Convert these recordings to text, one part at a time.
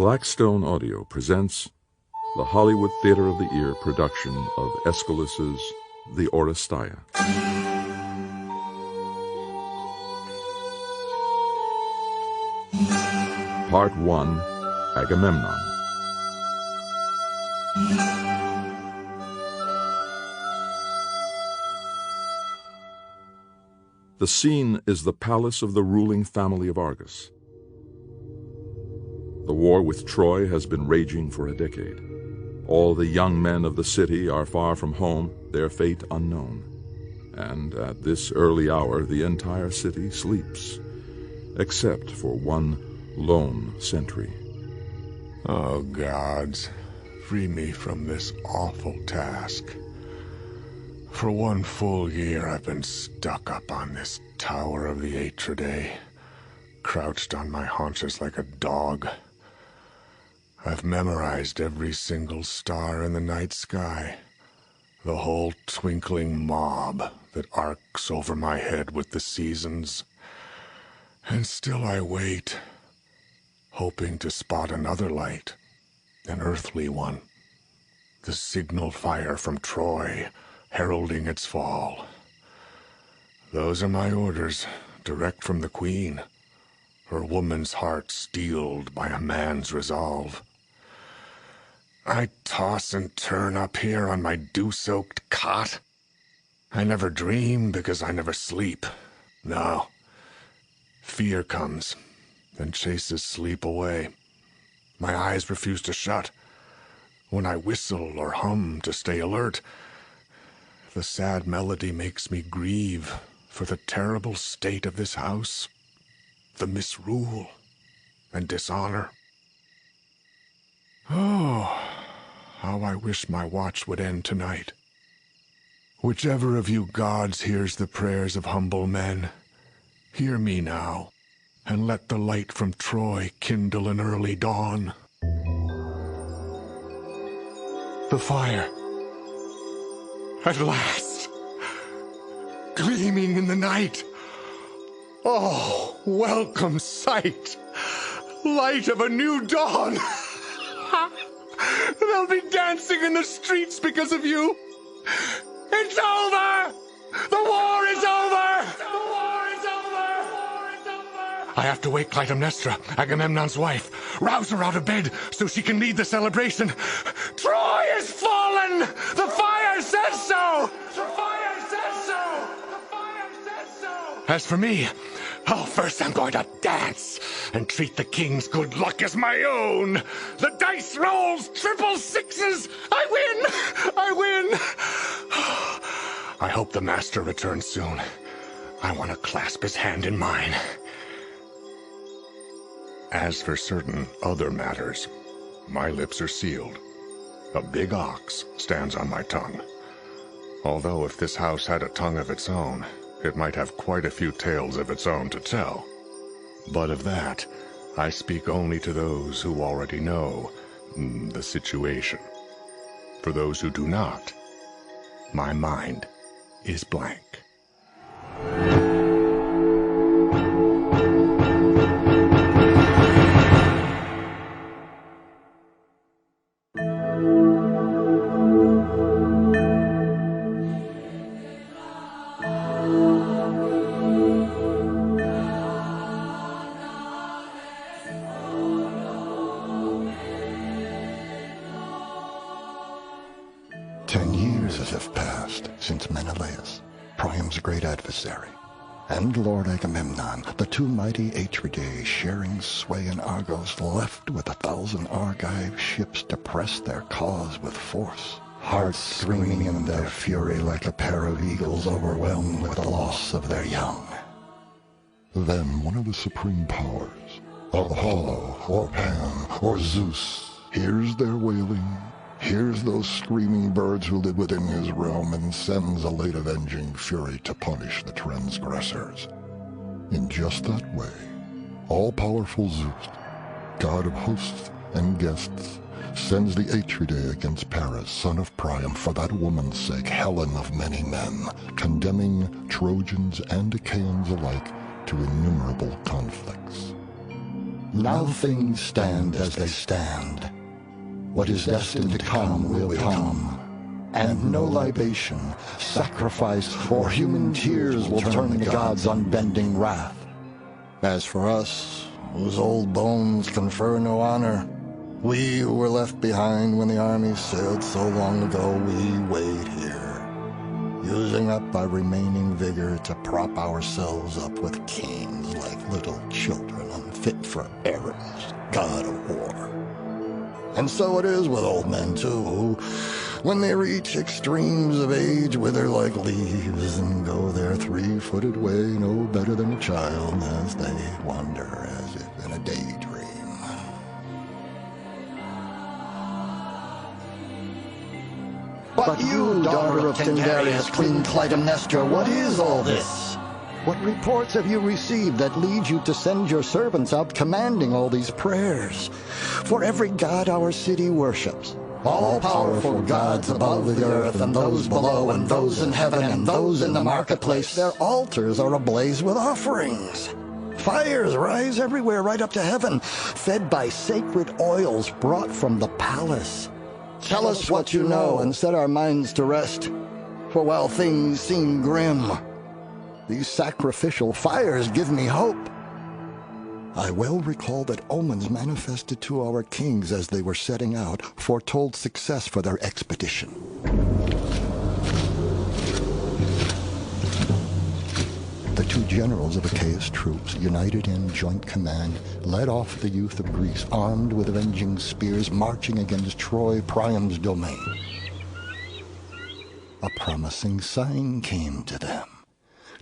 Blackstone Audio presents the Hollywood Theater of the Ear production of Aeschylus's The Oresteia. Part 1, Agamemnon. The scene is the palace of the ruling family of Argos. The war with Troy has been raging for a decade. All the young men of the city are far from home, their fate unknown. And at this early hour, the entire city sleeps, except for one lone sentry. Oh, gods, free me from this awful task. For 1 full year I've been stuck up on this tower of the Atridae, crouched on my haunches like a dog. I've memorized every single star in the night sky, the whole twinkling mob that arcs over my head with the seasons. And still I wait, hoping to spot another light, an earthly one, the signal fire from Troy, heralding its fall. Those are my orders, direct from the queen, her woman's heart steeled by a man's resolve. I toss and turn up here on my dew-soaked cot. I never dream because I never sleep. No. Fear comes and chases sleep away. My eyes refuse to shut. When I whistle or hum to stay alert, the sad melody makes me grieve for the terrible state of this house, the misrule and dishonor. Oh, how I wish my watch would end tonight. Whichever of you gods hears the prayers of humble men, hear me now, and let the light from Troy kindle an early dawn. The fire, at last, gleaming in the night. Oh, welcome sight, light of a new dawn. They'll be dancing in the streets because of you. It's over! The war is over! The war is over! The war is over! I have to wake Clytemnestra, Agamemnon's wife. Rouse her out of bed so she can lead the celebration. Troy is fallen! The fire says so! The fire says so! The fire says so! As for me, first I'm going to dance and treat the king's good luck as my own. The dice rolls triple sixes. I win! I win! I hope the master returns soon. I want to clasp his hand in mine. As for certain other matters, my lips are sealed. A big ox stands on my tongue. Although if this house had a tongue of its own, it might have quite a few tales of its own to tell. But of that, I speak only to those who already know the situation. For those who do not, my mind is blank. Since Menelaus, Priam's great adversary, and Lord Agamemnon, the two mighty Atridae sharing sway in Argos, left with 1,000 Argive ships to press their cause with force, hearts screaming in their fury like a pair of eagles overwhelmed with the loss of their young. Then one of the supreme powers, Apollo or Pan or Zeus, hears their wailing, hears those screaming birds who live within his realm, and sends a late avenging fury to punish the transgressors. In just that way, all-powerful Zeus, god of hosts and guests, sends the Atridae against Paris, son of Priam, for that woman's sake, Helen of many men, condemning Trojans and Achaeans alike to innumerable conflicts. Now things stand as they stand. What is destined to come will come. And no libation, sacrifice, or human tears will turn the gods' unbending wrath. As for us, whose old bones confer no honor, we who were left behind when the army sailed so long ago, we wait here, using up our remaining vigor to prop ourselves up with kings like little children unfit for Ares, god of war. And so it is with old men, too, who, when they reach extremes of age, wither like leaves and go their three-footed way no better than a child as they wander as if in a daydream. But you, daughter of Tyndareus, Queen Clytemnestra, what is all this? What reports have you received that lead you to send your servants out commanding all these prayers? For every god our city worships, all powerful gods above the earth, and those below, and those in heaven, and those in the marketplace, their altars are ablaze with offerings. Fires rise everywhere right up to heaven, fed by sacred oils brought from the palace. Tell us what you know and set our minds to rest, for while things seem grim, these sacrificial fires give me hope. I well recall that omens manifested to our kings as they were setting out foretold success for their expedition. The two generals of Achaea's troops, united in joint command, led off the youth of Greece, armed with avenging spears, marching against Troy, Priam's domain. A promising sign came to them.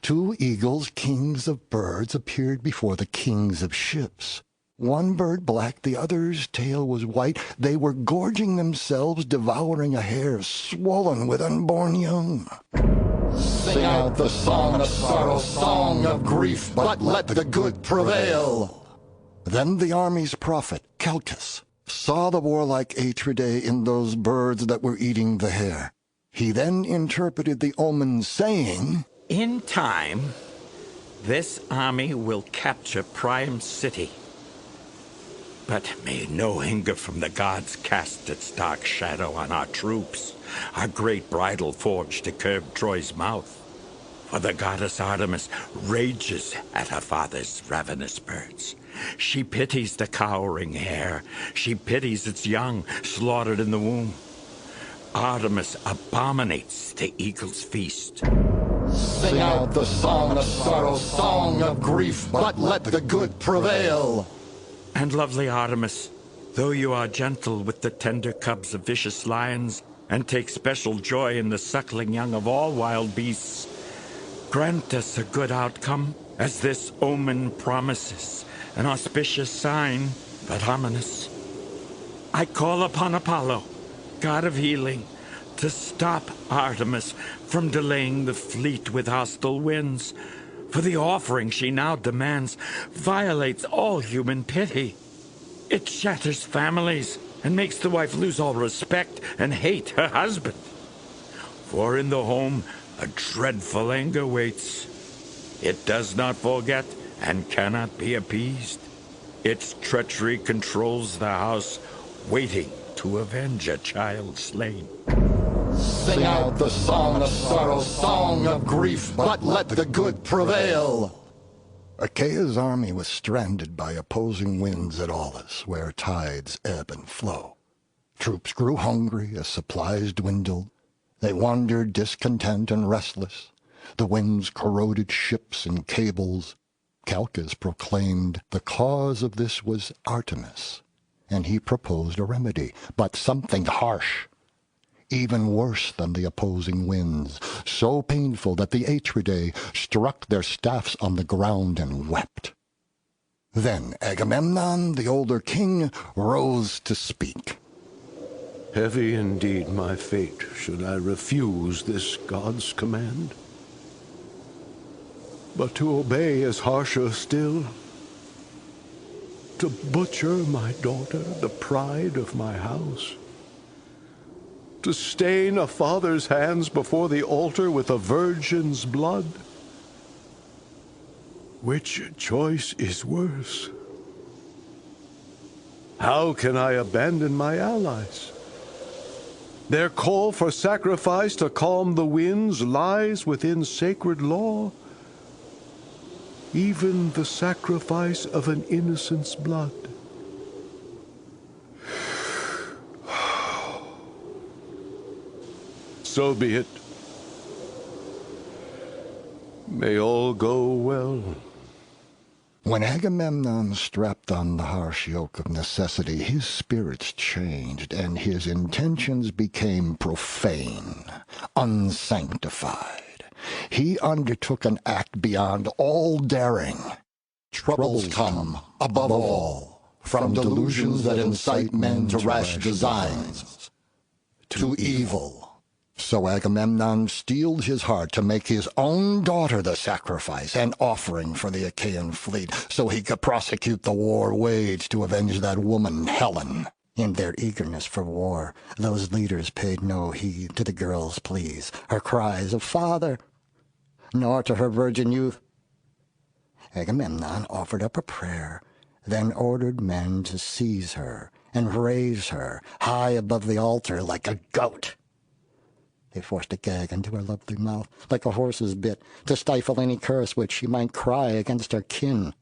Two eagles, kings of birds, appeared before the kings of ships. One bird black, the other's tail was white. They were gorging themselves, devouring a hare swollen with unborn young. Sing out the song of sorrow, song of grief, but let the good prevail. Then the army's prophet, Calchas, saw the warlike Atridae in those birds that were eating the hare. He then interpreted the omen, saying, "In time, this army will capture Priam's city. But may no anger from the gods cast its dark shadow on our troops, our great bridle forged to curb Troy's mouth. For the goddess Artemis rages at her father's ravenous birds. She pities the cowering hare. She pities its young, slaughtered in the womb. Artemis abominates the eagle's feast." Sing out the song of sorrow, song of grief, but let the good prevail. And lovely Artemis, though you are gentle with the tender cubs of vicious lions, and take special joy in the suckling young of all wild beasts, grant us a good outcome, as this omen promises, an auspicious sign, but ominous. I call upon Apollo, god of healing, to stop Artemis from delaying the fleet with hostile winds, for the offering she now demands violates all human pity. It shatters families and makes the wife lose all respect and hate her husband. For in the home a dreadful anger waits. It does not forget and cannot be appeased. Its treachery controls the house, waiting to avenge a child slain. Sing out the song of sorrow, song of grief, but let the good prevail. Achaea's army was stranded by opposing winds at Aulis, where tides ebb and flow. Troops grew hungry as supplies dwindled. They wandered discontent and restless. The winds corroded ships and cables. Calchas proclaimed the cause of this was Artemis, and he proposed a remedy, but something harsh, even worse than the opposing winds, so painful that the Atridae struck their staffs on the ground and wept. Then Agamemnon, the older king, rose to speak. Heavy indeed my fate, should I refuse this god's command. But to obey is harsher still. To butcher my daughter, the pride of my house. To stain a father's hands before the altar with a virgin's blood. Which choice is worse? How can I abandon my allies? Their call for sacrifice to calm the winds lies within sacred law. Even the sacrifice of an innocent's blood. So be it. May all go well. When Agamemnon strapped on the harsh yoke of necessity, his spirits changed, and his intentions became profane, unsanctified. He undertook an act beyond all daring. Troubles come, above all, from delusions that incite men to rash designs, to evil. So Agamemnon steeled his heart to make his own daughter the sacrifice and offering for the Achaean fleet, so he could prosecute the war waged to avenge that woman, Helen. In their eagerness for war, those leaders paid no heed to the girl's pleas, her cries of "Father," nor to her virgin youth. Agamemnon offered up a prayer, then ordered men to seize her and raise her high above the altar like a goat. They forced a gag into her lovely mouth, like a horse's bit, to stifle any curse which she might cry against her kin.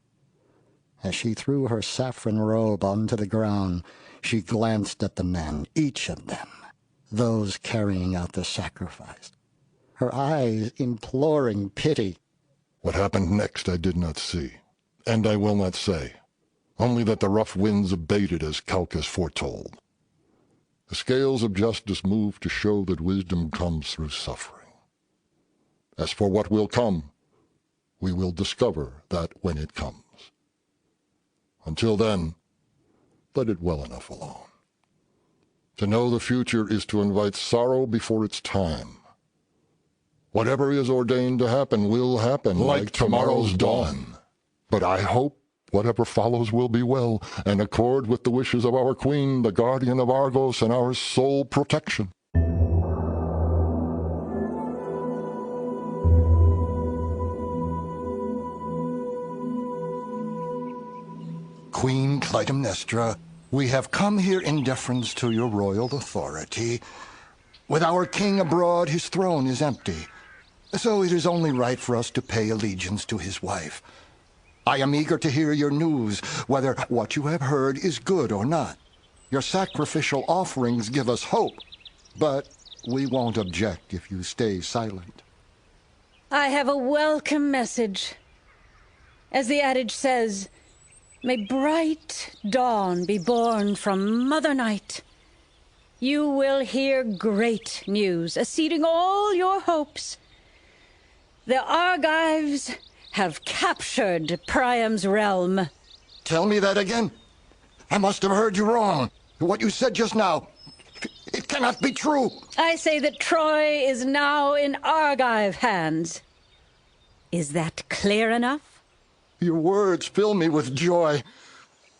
As she threw her saffron robe onto the ground, she glanced at the men, each of them, those carrying out the sacrifice, her eyes imploring pity. What happened next I did not see, and I will not say, only that the rough winds abated as Calchas foretold. The scales of justice moved to show that wisdom comes through suffering. As for what will come, we will discover that when it comes. Until then, let it well enough alone. To know the future is to invite sorrow before its time. Whatever is ordained to happen will happen, like tomorrow's dawn. But I hope whatever follows will be well, and accord with the wishes of our queen, the guardian of Argos, and our sole protection. Queen Clytemnestra, we have come here in deference to your royal authority. With our king abroad, his throne is empty, so it is only right for us to pay allegiance to his wife. I am eager to hear your news, whether what you have heard is good or not. Your sacrificial offerings give us hope, but we won't object if you stay silent. I have a welcome message. As the adage says, may bright dawn be born from Mother Night. You will hear great news, exceeding all your hopes. The Argives have captured Priam's realm. Tell me that again. I must have heard you wrong. What you said just now, it cannot be true. I say that Troy is now in Argive hands. Is that clear enough? Your words fill me with joy,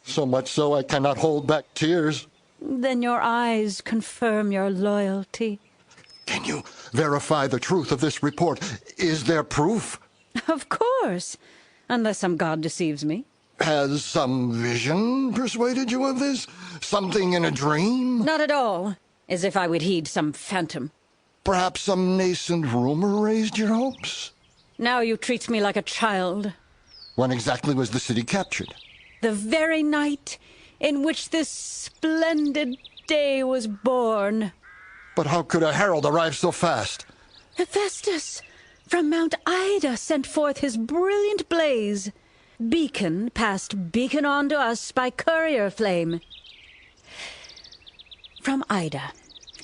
so much so I cannot hold back tears. Then your eyes confirm your loyalty. Can you verify the truth of this report? Is there proof? Of course, unless some god deceives me. Has some vision persuaded you of this? Something in a dream? Not at all, as if I would heed some phantom. Perhaps some nascent rumor raised your hopes? Now you treat me like a child. When exactly was the city captured? The very night in which this splendid day was born. But how could a herald arrive so fast? Hephaestus from Mount Ida sent forth his brilliant blaze. Beacon passed beacon on to us by courier flame. From Ida,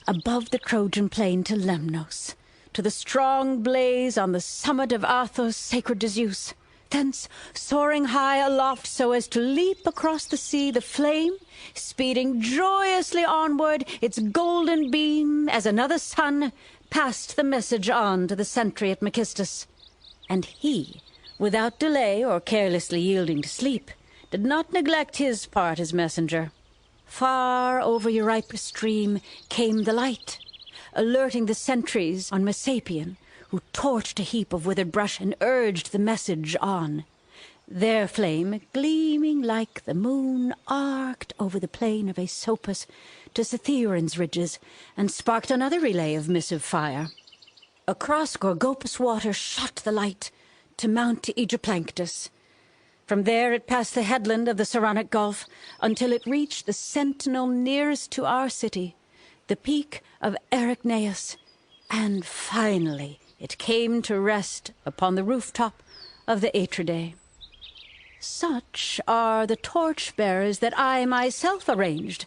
above the Trojan plain to Lemnos, to the strong blaze on the summit of Athos sacred to Zeus. Thence, soaring high aloft so as to leap across the sea, the flame, speeding joyously onward, its golden beam as another sun, passed the message on to the sentry at Makistus. And he, without delay or carelessly yielding to sleep, did not neglect his part as messenger. Far over Euripus' stream came the light, alerting the sentries on Messapian, who torched a heap of withered brush and urged the message on. Their flame, gleaming like the moon, arced over the plain of Aesopus to Cytheron's ridges, and sparked another relay of missive fire. Across Gorgopus water shot the light to Mount Aegiplanctus. From there it passed the headland of the Saronic Gulf until it reached the sentinel nearest to our city, the peak of Erycneus, and finally it came to rest upon the rooftop of the Atridae. Such are the torch-bearers that I myself arranged,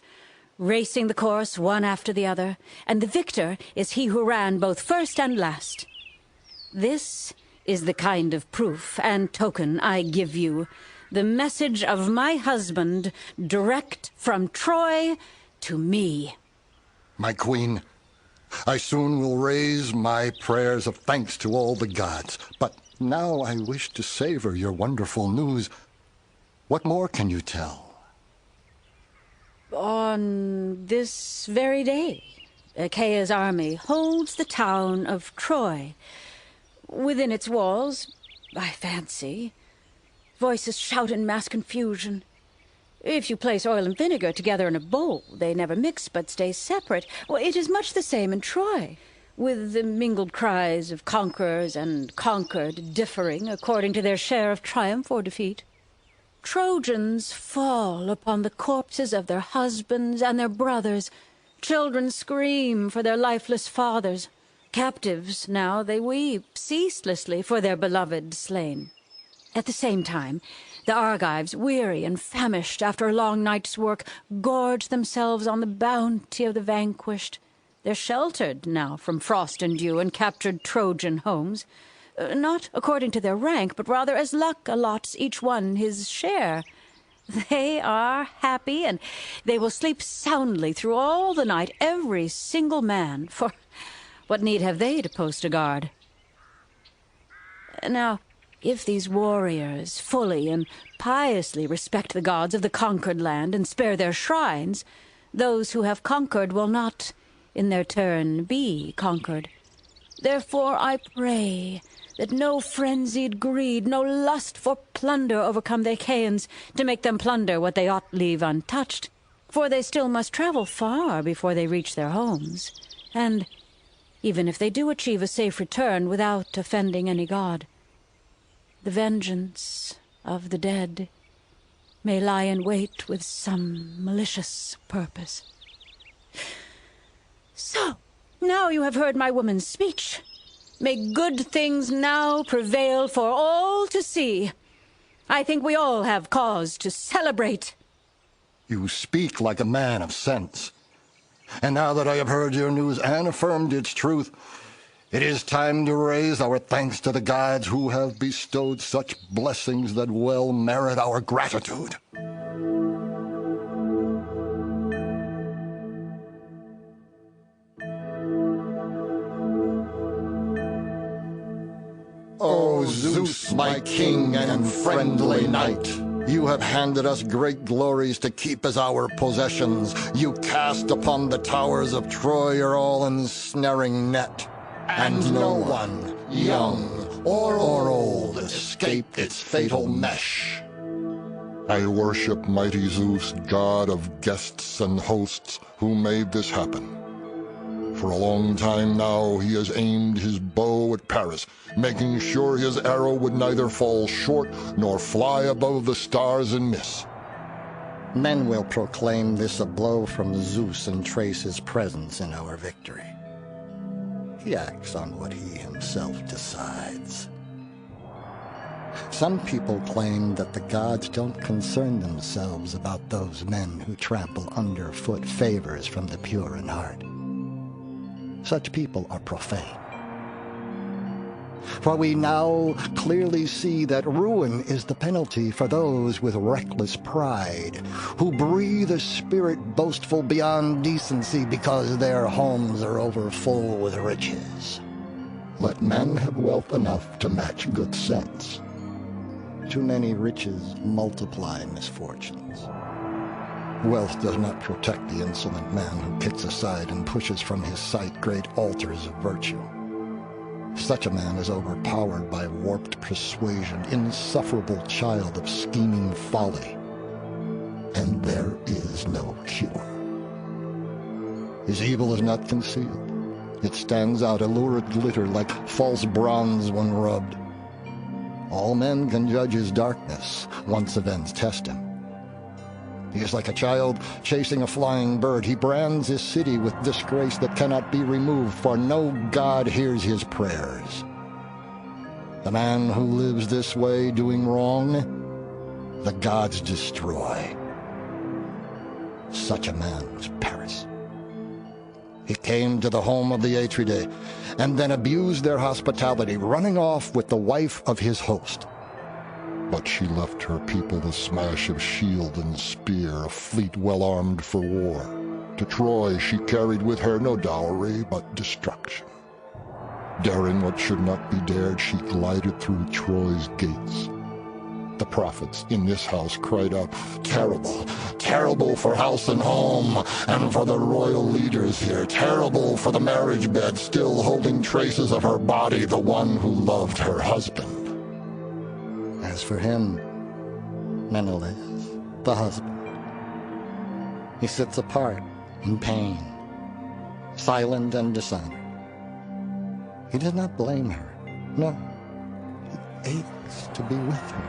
racing the course one after the other, and the victor is he who ran both first and last. This is the kind of proof and token I give you, the message of my husband, direct from Troy to me. My queen, I soon will raise my prayers of thanks to all the gods, but now I wish to savor your wonderful news. What more can you tell? On this very day, Achaea's army holds the town of Troy. Within its walls, I fancy, voices shout in mass confusion. If you place oil and vinegar together in a bowl, they never mix but stay separate. Well, it is much the same in Troy, with the mingled cries of conquerors and conquered differing according to their share of triumph or defeat. Trojans fall upon the corpses of their husbands and their brothers. Children scream for their lifeless fathers. Captives, now, they weep ceaselessly for their beloved slain. At the same time, the Argives, weary and famished after a long night's work, gorge themselves on the bounty of the vanquished. They're sheltered now from frost and dew in captured Trojan homes, not according to their rank, but rather as luck allots each one his share. They are happy, and they will sleep soundly through all the night, every single man, for what need have they to post a guard? Now, if these warriors fully and piously respect the gods of the conquered land and spare their shrines, those who have conquered will not, in their turn, be conquered. Therefore I pray that no frenzied greed, no lust for plunder overcome the Achaeans to make them plunder what they ought leave untouched, for they still must travel far before they reach their homes, and even if they do achieve a safe return without offending any god, the vengeance of the dead may lie in wait with some malicious purpose. So, now you have heard my woman's speech. May good things now prevail for all to see. I think we all have cause to celebrate. You speak like a man of sense. And now that I have heard your news and affirmed its truth, it is time to raise our thanks to the gods who have bestowed such blessings that well merit our gratitude. O Zeus, my king and friendly knight, you have handed us great glories to keep as our possessions. You cast upon the towers of Troy your all-ensnaring net, and no one, young or old, escaped its fatal mesh. I worship mighty Zeus, god of guests and hosts, who made this happen. For a long time now he has aimed his bow at Paris, making sure his arrow would neither fall short nor fly above the stars and miss. Men will proclaim this a blow from Zeus and trace his presence in our victory. He acts on what he himself decides. Some people claim that the gods don't concern themselves about those men who trample underfoot favors from the pure in heart. Such people are profane. For we now clearly see that ruin is the penalty for those with reckless pride, who breathe a spirit boastful beyond decency because their homes are overfull with riches. Let men have wealth enough to match good sense. Too many riches multiply misfortunes. Wealth does not protect the insolent man who kicks aside and pushes from his sight great altars of virtue. Such a man is overpowered by warped persuasion, insufferable child of scheming folly. And there is no cure. His evil is not concealed. It stands out, a lurid glitter like false bronze when rubbed. All men can judge his darkness once events test him. He is like a child chasing a flying bird. He brands his city with disgrace that cannot be removed, for no god hears his prayers. The man who lives this way, doing wrong, the gods destroy. Such a man was Paris. He came to the home of the Atridae, and then abused their hospitality, running off with the wife of his host. But she left her people the smash of shield and spear, a fleet well-armed for war. To Troy she carried with her no dowry, but destruction. Daring what should not be dared, she glided through Troy's gates. The prophets in this house cried out, "Terrible, terrible for house and home, and for the royal leaders here. Terrible for the marriage bed, still holding traces of her body, the one who loved her husband." As for him, Menelaus, the husband, he sits apart in pain, silent and dishonored. He does not blame her. No, he aches to be with her.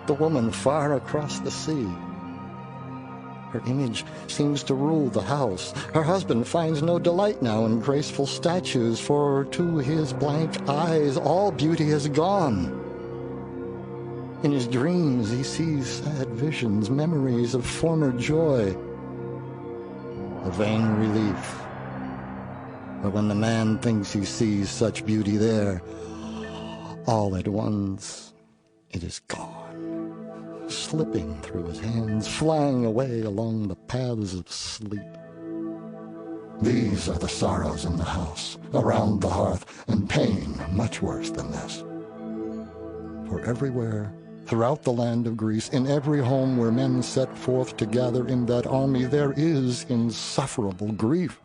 The woman far across the sea. Her image seems to rule the house. Her husband finds no delight now in graceful statues, for to his blank eyes all beauty has gone. In his dreams he sees sad visions, memories of former joy. A vain relief. But when the man thinks he sees such beauty there, all at once it is gone, slipping through his hands, flying away along the paths of sleep. These are the sorrows in the house, around the hearth, and pain much worse than this. For everywhere, throughout the land of Greece, in every home where men set forth to gather in that army, there is insufferable grief.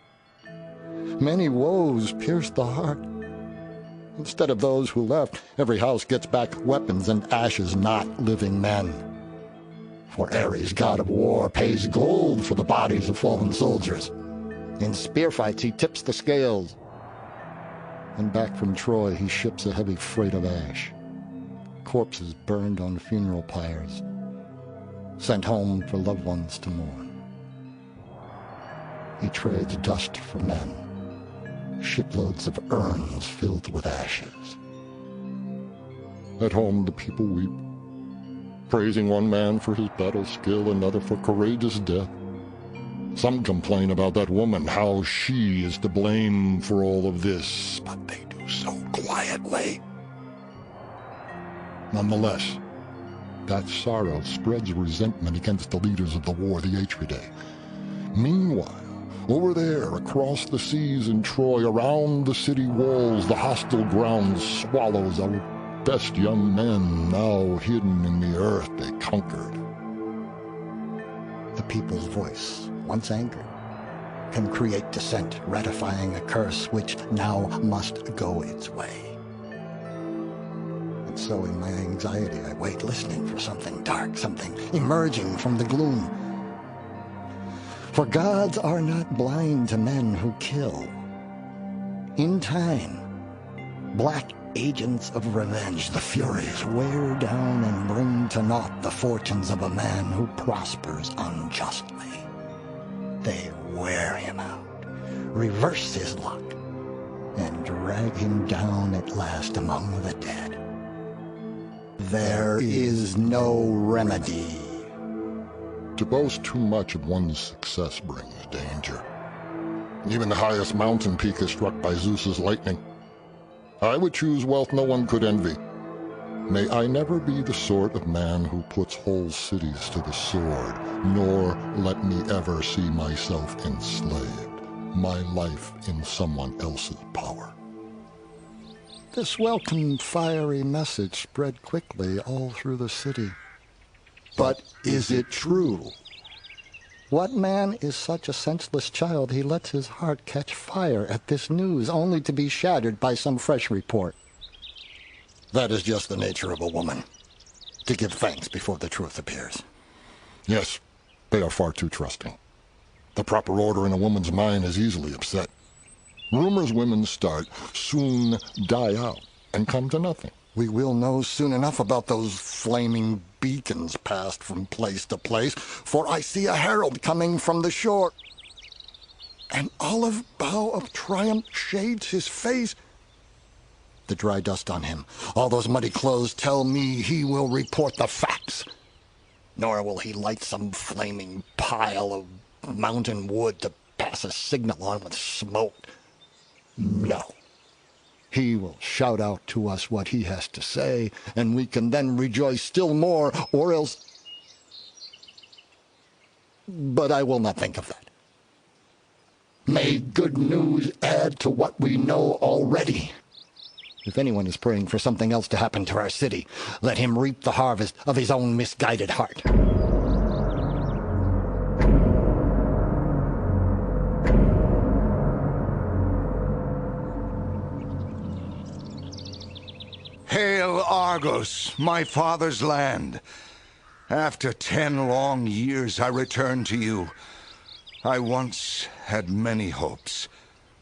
Many woes pierce the heart. Instead of those who left, every house gets back weapons and ashes, not living men. For Ares, god of war, pays gold for the bodies of fallen soldiers. In spear fights he tips the scales. And back from Troy he ships a heavy freight of ash. Corpses burned on funeral pyres, sent home for loved ones to mourn. He trades dust for men, shiploads of urns filled with ashes. At home the people weep, praising one man for his battle skill, another for courageous death. Some complain about that woman, how she is to blame for all of this, but they do so quietly. Nonetheless, that sorrow spreads resentment against the leaders of the war, the Atridae. Meanwhile, over there, across the seas in Troy, around the city walls, the hostile ground swallows our best young men, now hidden in the earth they conquered. The people's voice, once anchored, can create dissent, ratifying a curse which now must go its way. And so in my anxiety I wait, listening for something dark, something emerging from the gloom. For gods are not blind to men who kill. In time, black agents of revenge, the furies, wear down and bring to naught the fortunes of a man who prospers unjustly. They wear him out, reverse his luck, and drag him down at last among the dead. There is no remedy. To boast too much of one's success brings danger. Even the highest mountain peak is struck by Zeus's lightning. I would choose wealth no one could envy. May I never be the sort of man who puts whole cities to the sword, nor let me ever see myself enslaved, my life in someone else's power. This welcome fiery message spread quickly all through the city. But is it true? What man is such a senseless child he lets his heart catch fire at this news, only to be shattered by some fresh report? That is just the nature of a woman, to give thanks before the truth appears. Yes, they are far too trusting. The proper order in a woman's mind is easily upset. Rumors women start soon die out and come to nothing. We will know soon enough about those flaming beacons passed from place to place, for I see a herald coming from the shore. An olive bough of triumph shades his face. The dry dust on him, all those muddy clothes tell me he will report the facts. Nor will he light some flaming pile of mountain wood to pass a signal on with smoke. No. He will shout out to us what he has to say, and we can then rejoice still more, or else... But I will not think of that. May good news add to what we know already. If anyone is praying for something else to happen to our city, let him reap the harvest of his own misguided heart. Hail, Argos, my father's land. After 10 long years I return to you. I once had many hopes,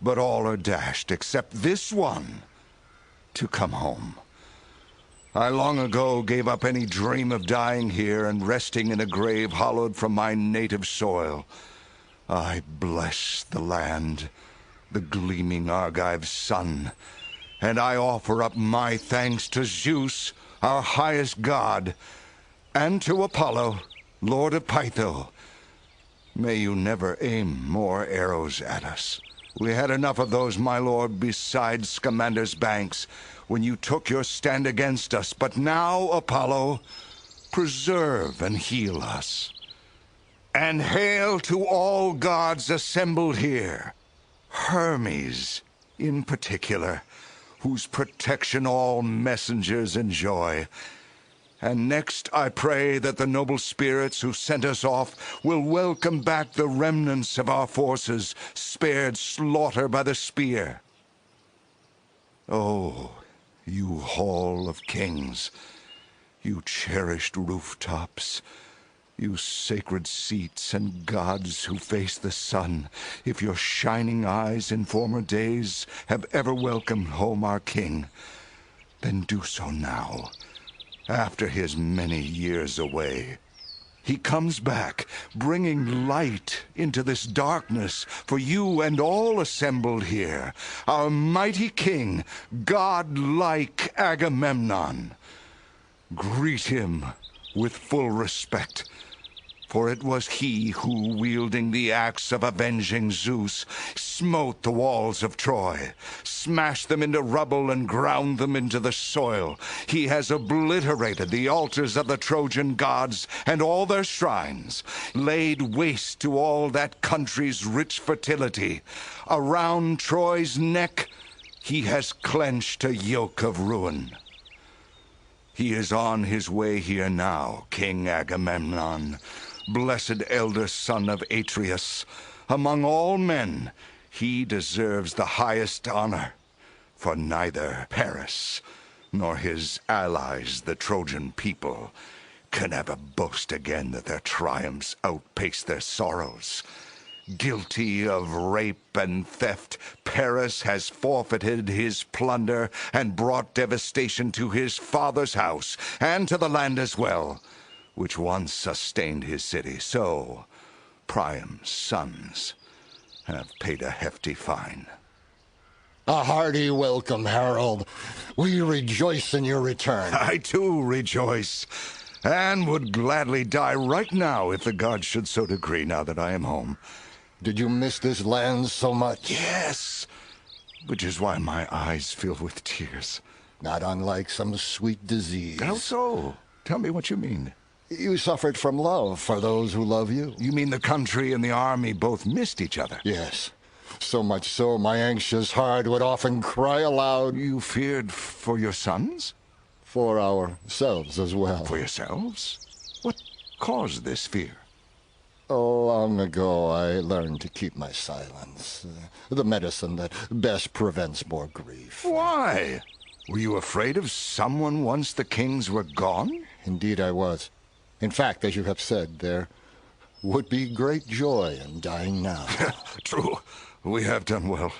but all are dashed except this one, to come home. I long ago gave up any dream of dying here and resting in a grave hollowed from my native soil. I bless the land, the gleaming Argive sun, and I offer up my thanks to Zeus, our highest god, and to Apollo, lord of Pytho. May you never aim more arrows at us. We had enough of those, my lord, beside Scamander's banks, when you took your stand against us. But now, Apollo, preserve and heal us. And hail to all gods assembled here, Hermes in particular, whose protection all messengers enjoy. And next I pray that the noble spirits who sent us off will welcome back the remnants of our forces, spared slaughter by the spear. Oh, you hall of kings, you cherished rooftops, you sacred seats and gods who face the sun, if your shining eyes in former days have ever welcomed home our king, then do so now, after his many years away. He comes back, bringing light into this darkness for you and all assembled here, our mighty king, god-like Agamemnon. Greet him with full respect, for it was he who, wielding the axe of avenging Zeus, smote the walls of Troy, smashed them into rubble and ground them into the soil. He has obliterated the altars of the Trojan gods and all their shrines, laid waste to all that country's rich fertility. Around Troy's neck he has clenched a yoke of ruin. He is on his way here now, King Agamemnon, blessed elder son of Atreus. Among all men, he deserves the highest honor, for neither Paris nor his allies, the Trojan people, can ever boast again that their triumphs outpace their sorrows. Guilty of rape and theft, Paris has forfeited his plunder and brought devastation to his father's house and to the land as well, which once sustained his city. So Priam's sons have paid a hefty fine. A hearty welcome, Herald. We rejoice in your return. I too rejoice, and would gladly die right now if the gods should so decree, now that I am home. Did you miss this land so much? Yes, which is why my eyes fill with tears. Not unlike some sweet disease. How so? Tell me what you mean. You suffered from love for those who love you. You mean the country and the army both missed each other? Yes. So much so, my anxious heart would often cry aloud. You feared for your sons? For ourselves as well. For yourselves? What caused this fear? Long ago I learned to keep my silence. The medicine that best prevents more grief. Why? Were you afraid of someone once the kings were gone? Indeed I was. In fact, as you have said, there would be great joy in dying now. True. We have done well.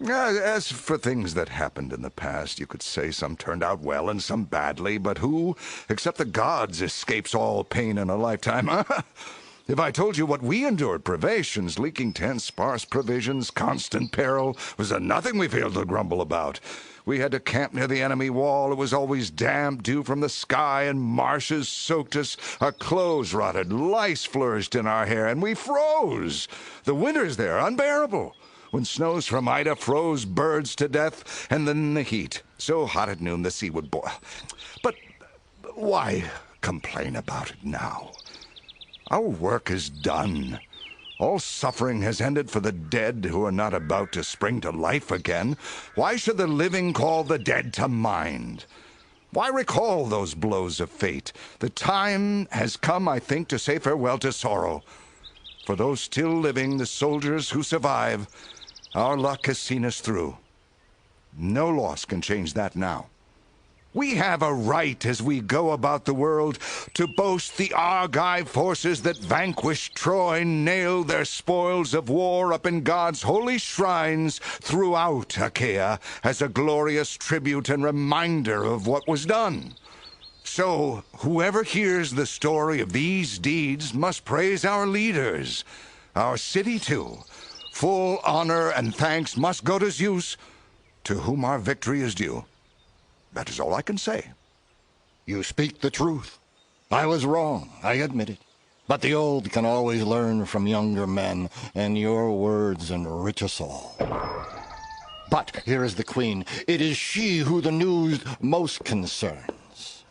As for things that happened in the past, you could say some turned out well and some badly, but who, except the gods, escapes all pain in a lifetime, huh? If I told you what we endured, privations, leaking tents, sparse provisions, constant peril, was there nothing we failed to grumble about. We had to camp near the enemy wall. It was always damp, dew from the sky, and marshes soaked us. Our clothes rotted, lice flourished in our hair, and we froze. The winters there, unbearable. When snows from Ida froze birds to death, and then the heat. So hot at noon the sea would boil. But why complain about it now? Our work is done. All suffering has ended for the dead who are not about to spring to life again. Why should the living call the dead to mind? Why recall those blows of fate? The time has come, I think, to say farewell to sorrow. For those still living, the soldiers who survive, our luck has seen us through. No loss can change that now. We have a right as we go about the world to boast the Argive forces that vanquished Troy, nailed their spoils of war up in God's holy shrines throughout Achaea as a glorious tribute and reminder of what was done. So whoever hears the story of these deeds must praise our leaders, our city too. Full honor and thanks must go to Zeus, to whom our victory is due. That is all I can say. You speak the truth. I was wrong, I admit it. But the old can always learn from younger men, and your words enrich us all. But here is the queen. It is she who the news most concerns.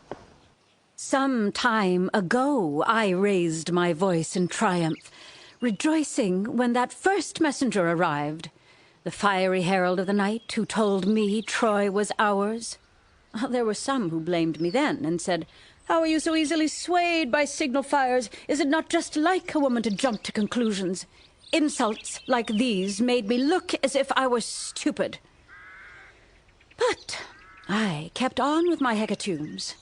Some time ago I raised my voice in triumph, rejoicing when that first messenger arrived, the fiery herald of the night who told me Troy was ours. There were some who blamed me then and said, "How are you so easily swayed by signal fires? Is it not just like a woman to jump to conclusions?" Insults like these made me look as if I were stupid. But I kept on with my hecatombs,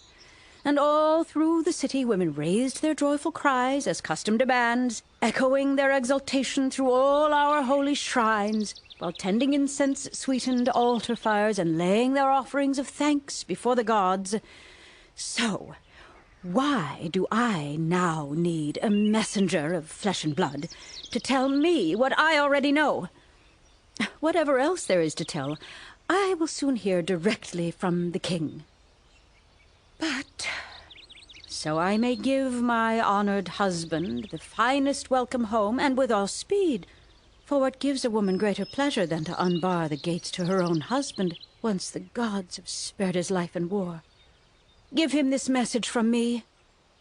and all through the city women raised their joyful cries as custom demands, echoing their exultation through all our holy shrines, while tending incense-sweetened altar fires and laying their offerings of thanks before the gods. So, why do I now need a messenger of flesh and blood to tell me what I already know? Whatever else there is to tell, I will soon hear directly from the king. But so I may give my honored husband the finest welcome home, and with all speed. For what gives a woman greater pleasure than to unbar the gates to her own husband, once the gods have spared his life in war? Give him this message from me.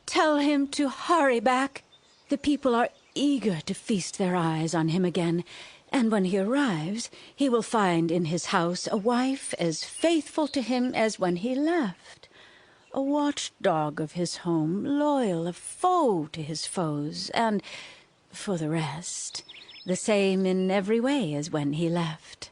Tell him to hurry back. The people are eager to feast their eyes on him again, and when he arrives, he will find in his house a wife as faithful to him as when he left, a watchdog of his home, loyal, a foe to his foes, and, for the rest, the same in every way as when he left.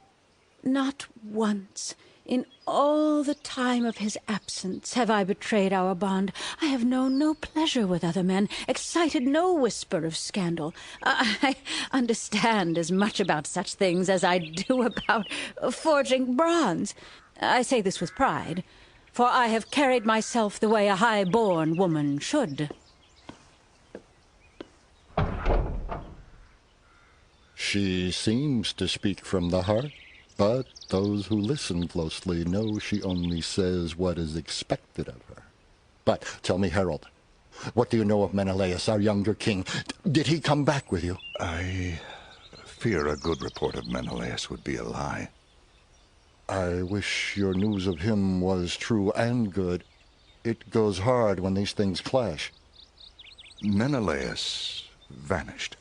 Not once, in all the time of his absence, have I betrayed our bond. I have known no pleasure with other men, excited no whisper of scandal. I understand as much about such things as I do about forging bronze. I say this with pride, for I have carried myself the way a high-born woman should. She seems to speak from the heart, but those who listen closely know she only says what is expected of her. But tell me, Herald, what do you know of Menelaus, our younger king? Did he come back with you? I fear a good report of Menelaus would be a lie. I wish your news of him was true and good. It goes hard when these things clash. Menelaus vanished.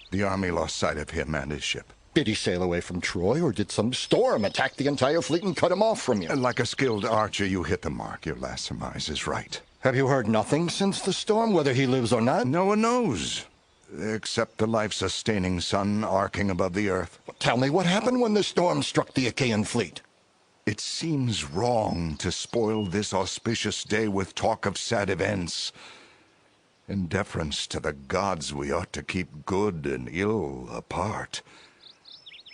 The army lost sight of him and his ship. Did he sail away from Troy, or did some storm attack the entire fleet and cut him off from you? Like a skilled archer, you hit the mark. Your last surmise is right. Have you heard nothing since the storm, whether he lives or not? No one knows. except the life-sustaining sun arcing above the earth. Tell me what happened when the storm struck the Achaean fleet. It seems wrong to spoil this auspicious day with talk of sad events. In deference to the gods, we ought to keep good and ill apart.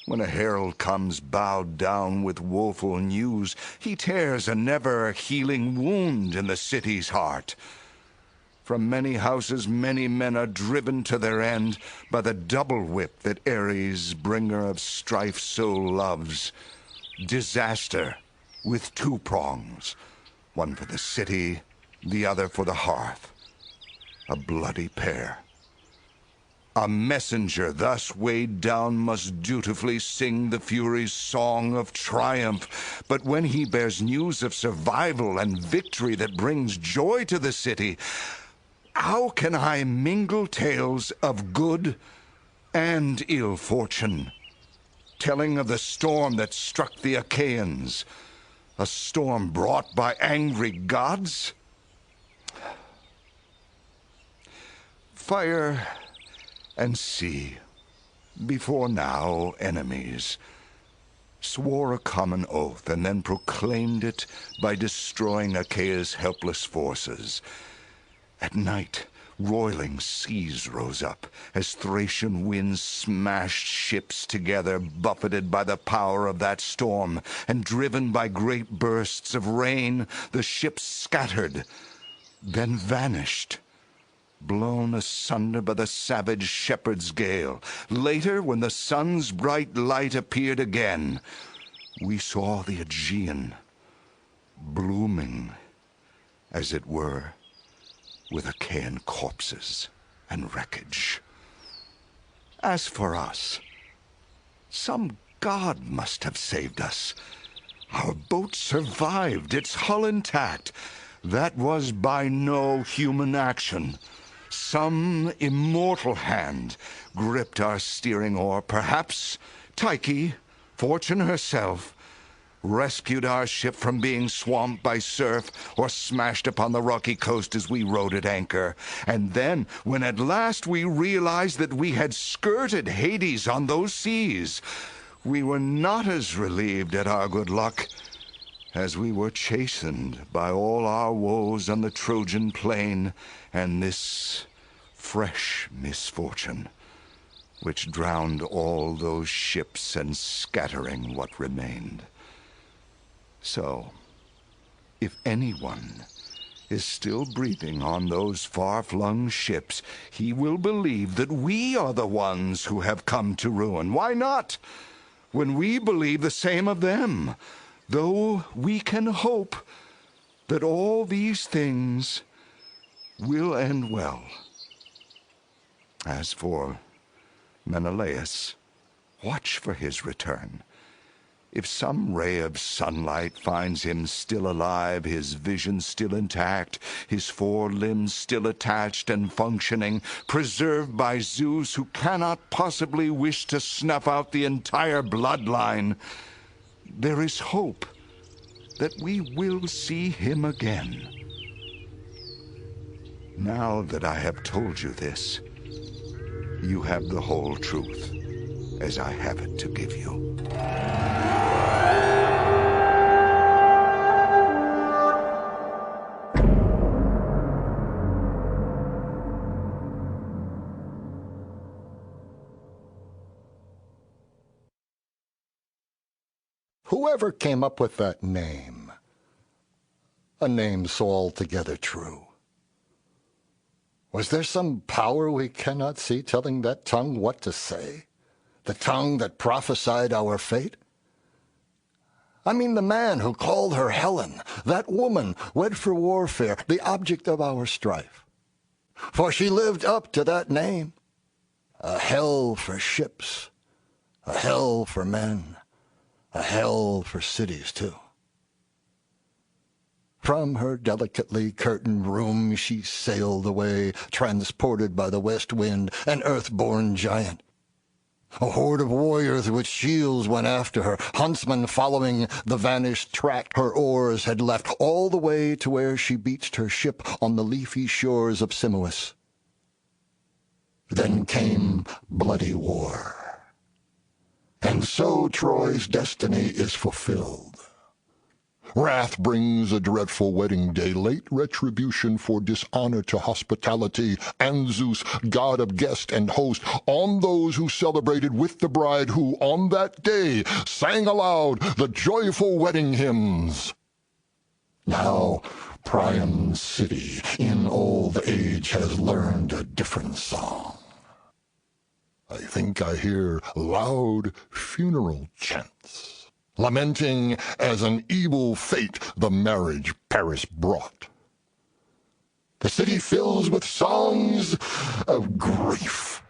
When a herald comes bowed down with woeful news, he tears a never-healing wound in the city's heart. From many houses many men are driven to their end by the double whip that Ares, bringer of strife, so loves. Disaster with two prongs, one for the city, the other for the hearth. A bloody pair. A messenger thus weighed down must dutifully sing the furies' song of triumph. But when he bears news of survival and victory that brings joy to the city, how can I mingle tales of good and ill fortune? Telling of the storm that struck the Achaeans, a storm brought by angry gods? Fire and sea, before now enemies, swore a common oath and then proclaimed it by destroying Achaea's helpless forces. At night, roiling seas rose up as Thracian winds smashed ships together, buffeted by the power of that storm, and driven by great bursts of rain, the ships scattered, then vanished, blown asunder by the savage shepherd's gale. Later, when the sun's bright light appeared again, we saw the Aegean blooming, as it were, with Achaean corpses and wreckage. As for us, some god must have saved us. Our boat survived, its hull intact. That was by no human action. Some immortal hand gripped our steering oar. Perhaps Tyche, Fortune herself, rescued our ship from being swamped by surf or smashed upon the rocky coast as we rode at anchor. And then, when at last we realized that we had skirted Hades on those seas, we were not as relieved at our good luck as we were chastened by all our woes on the Trojan plain and this fresh misfortune, which drowned all those ships and scattering what remained. So, if anyone is still breathing on those far-flung ships, he will believe that we are the ones who have come to ruin. Why not? When we believe the same of them, though we can hope that all these things will end well. As for Menelaus, watch for his return. If some ray of sunlight finds him still alive, his vision still intact, his 4 limbs still attached and functioning, preserved by Zeus, who cannot possibly wish to snuff out the entire bloodline, there is hope that we will see him again. Now that I have told you this, you have the whole truth, as I have it to give you. Whoever came up with that name, a name so altogether true? Was there some power we cannot see telling that tongue what to say? The tongue that prophesied our fate? I mean the man who called her Helen, that woman wed for warfare, the object of our strife. For she lived up to that name. A hell for ships, a hell for men, a hell for cities too. From her delicately curtained room she sailed away, transported by the west wind, an earth-born giant. A horde of warriors with shields went after her, huntsmen following the vanished track her oars had left, all the way to where she beached her ship on the leafy shores of Simois. Then came bloody war. And so Troy's destiny is fulfilled. Wrath brings a dreadful wedding day, late retribution for dishonor to hospitality, and Zeus, god of guest and host, on those who celebrated with the bride, who on that day sang aloud the joyful wedding hymns. Now Priam's city in old age has learned a different song. I think I hear loud funeral chants, lamenting as an evil fate the marriage Paris brought. The city fills with songs of grief.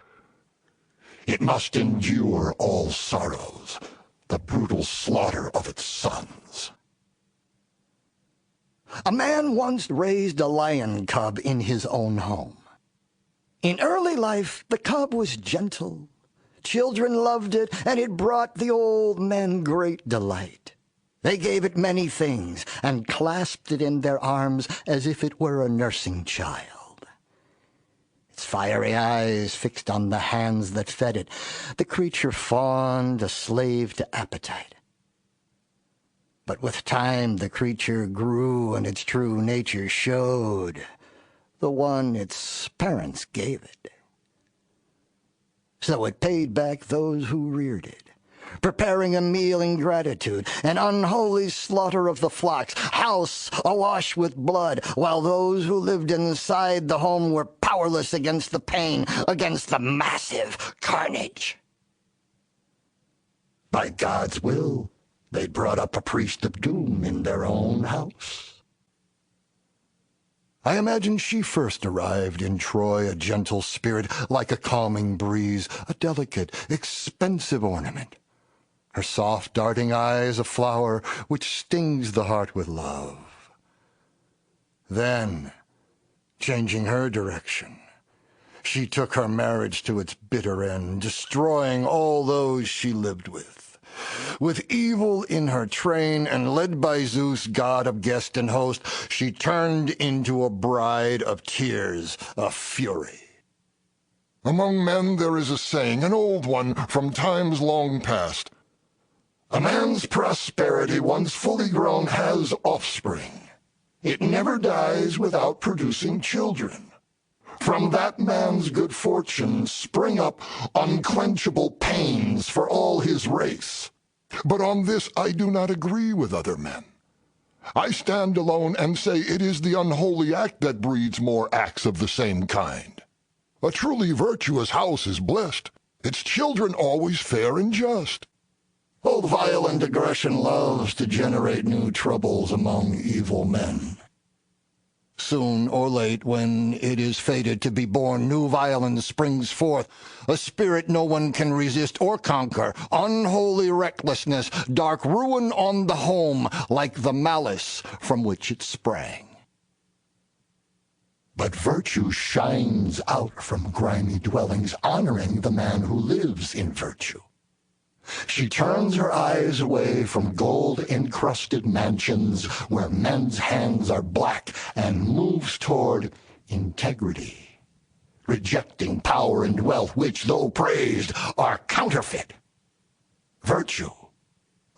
It must endure all sorrows, the brutal slaughter of its sons. A man once raised a lion cub in his own home. In early life, the cub was gentle. Children loved it, and it brought the old men great delight. They gave it many things, and clasped it in their arms as if it were a nursing child. Its fiery eyes fixed on the hands that fed it, the creature fawned, a slave to appetite. But with time the creature grew, and its true nature showed, the one its parents gave it. So it paid back those who reared it, preparing a meal in gratitude, an unholy slaughter of the flocks, house awash with blood, while those who lived inside the home were powerless against the pain, against the massive carnage. By God's will, they brought up a priest of doom in their own house. I imagine she first arrived in Troy, a gentle spirit, like a calming breeze, a delicate, expensive ornament. Her soft, darting eyes a flower which stings the heart with love. Then, changing her direction, she took her marriage to its bitter end, destroying all those she lived with. With evil in her train, and led by Zeus, god of guest and host, she turned into a bride of tears, a fury. Among men there is a saying, an old one from times long past. A man's prosperity, once fully grown, has offspring. It never dies without producing children. From that man's good fortune spring up unquenchable pains for all his race. But on this I do not agree with other men. I stand alone and say it is the unholy act that breeds more acts of the same kind. A truly virtuous house is blessed, its children always fair and just. Oh, violent aggression loves to generate new troubles among evil men. Soon or late, when it is fated to be born, new violence springs forth, a spirit no one can resist or conquer, unholy recklessness, dark ruin on the home, like the malice from which it sprang. But virtue shines out from grimy dwellings, honoring the man who lives in virtue. She turns her eyes away from gold-encrusted mansions where men's hands are black and moves toward integrity, rejecting power and wealth which, though praised, are counterfeit. Virtue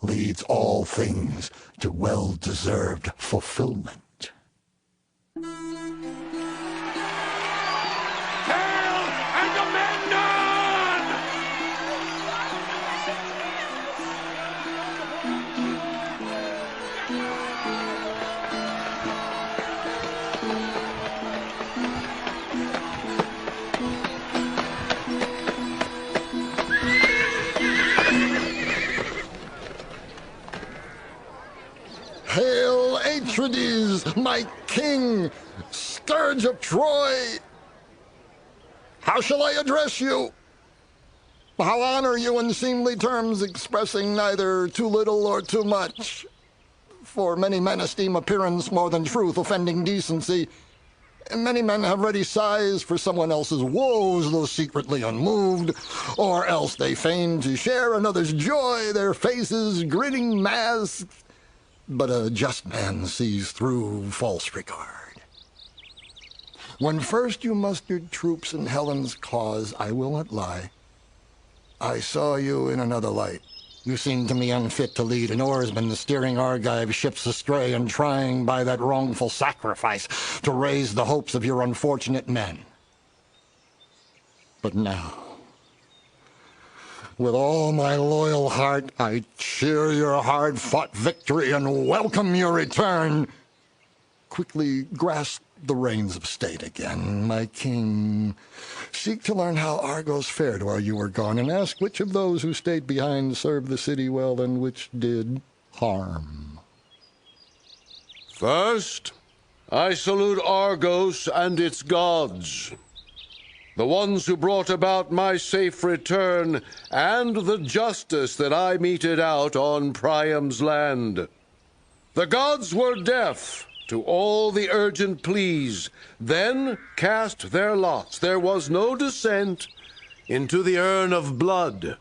leads all things to well-deserved fulfillment. Hail Agamemnon! Hail, Atrides, my king, scourge of Troy! How shall I address you? How honor you in seemly terms, expressing neither too little or too much? For many men esteem appearance more than truth, offending decency. And many men have ready sighs for someone else's woes, though secretly unmoved, or else they feign to share another's joy, their faces grinning masks. But a just man sees through false regard. When first you mustered troops in Helen's cause, I will not lie, I saw you in another light. You seemed to me unfit to lead an oarsman steering Argive ships astray and trying by that wrongful sacrifice to raise the hopes of your unfortunate men. But now, with all my loyal heart, I cheer your hard-fought victory and welcome your return. Quickly grasp the reins of state again, my king. Seek to learn how Argos fared while you were gone, and ask which of those who stayed behind served the city well and which did harm. First, I salute Argos and its gods, the ones who brought about my safe return and the justice that I meted out on Priam's land. The gods were deaf to all the urgent pleas, then cast their lots. There was no descent into the urn of blood,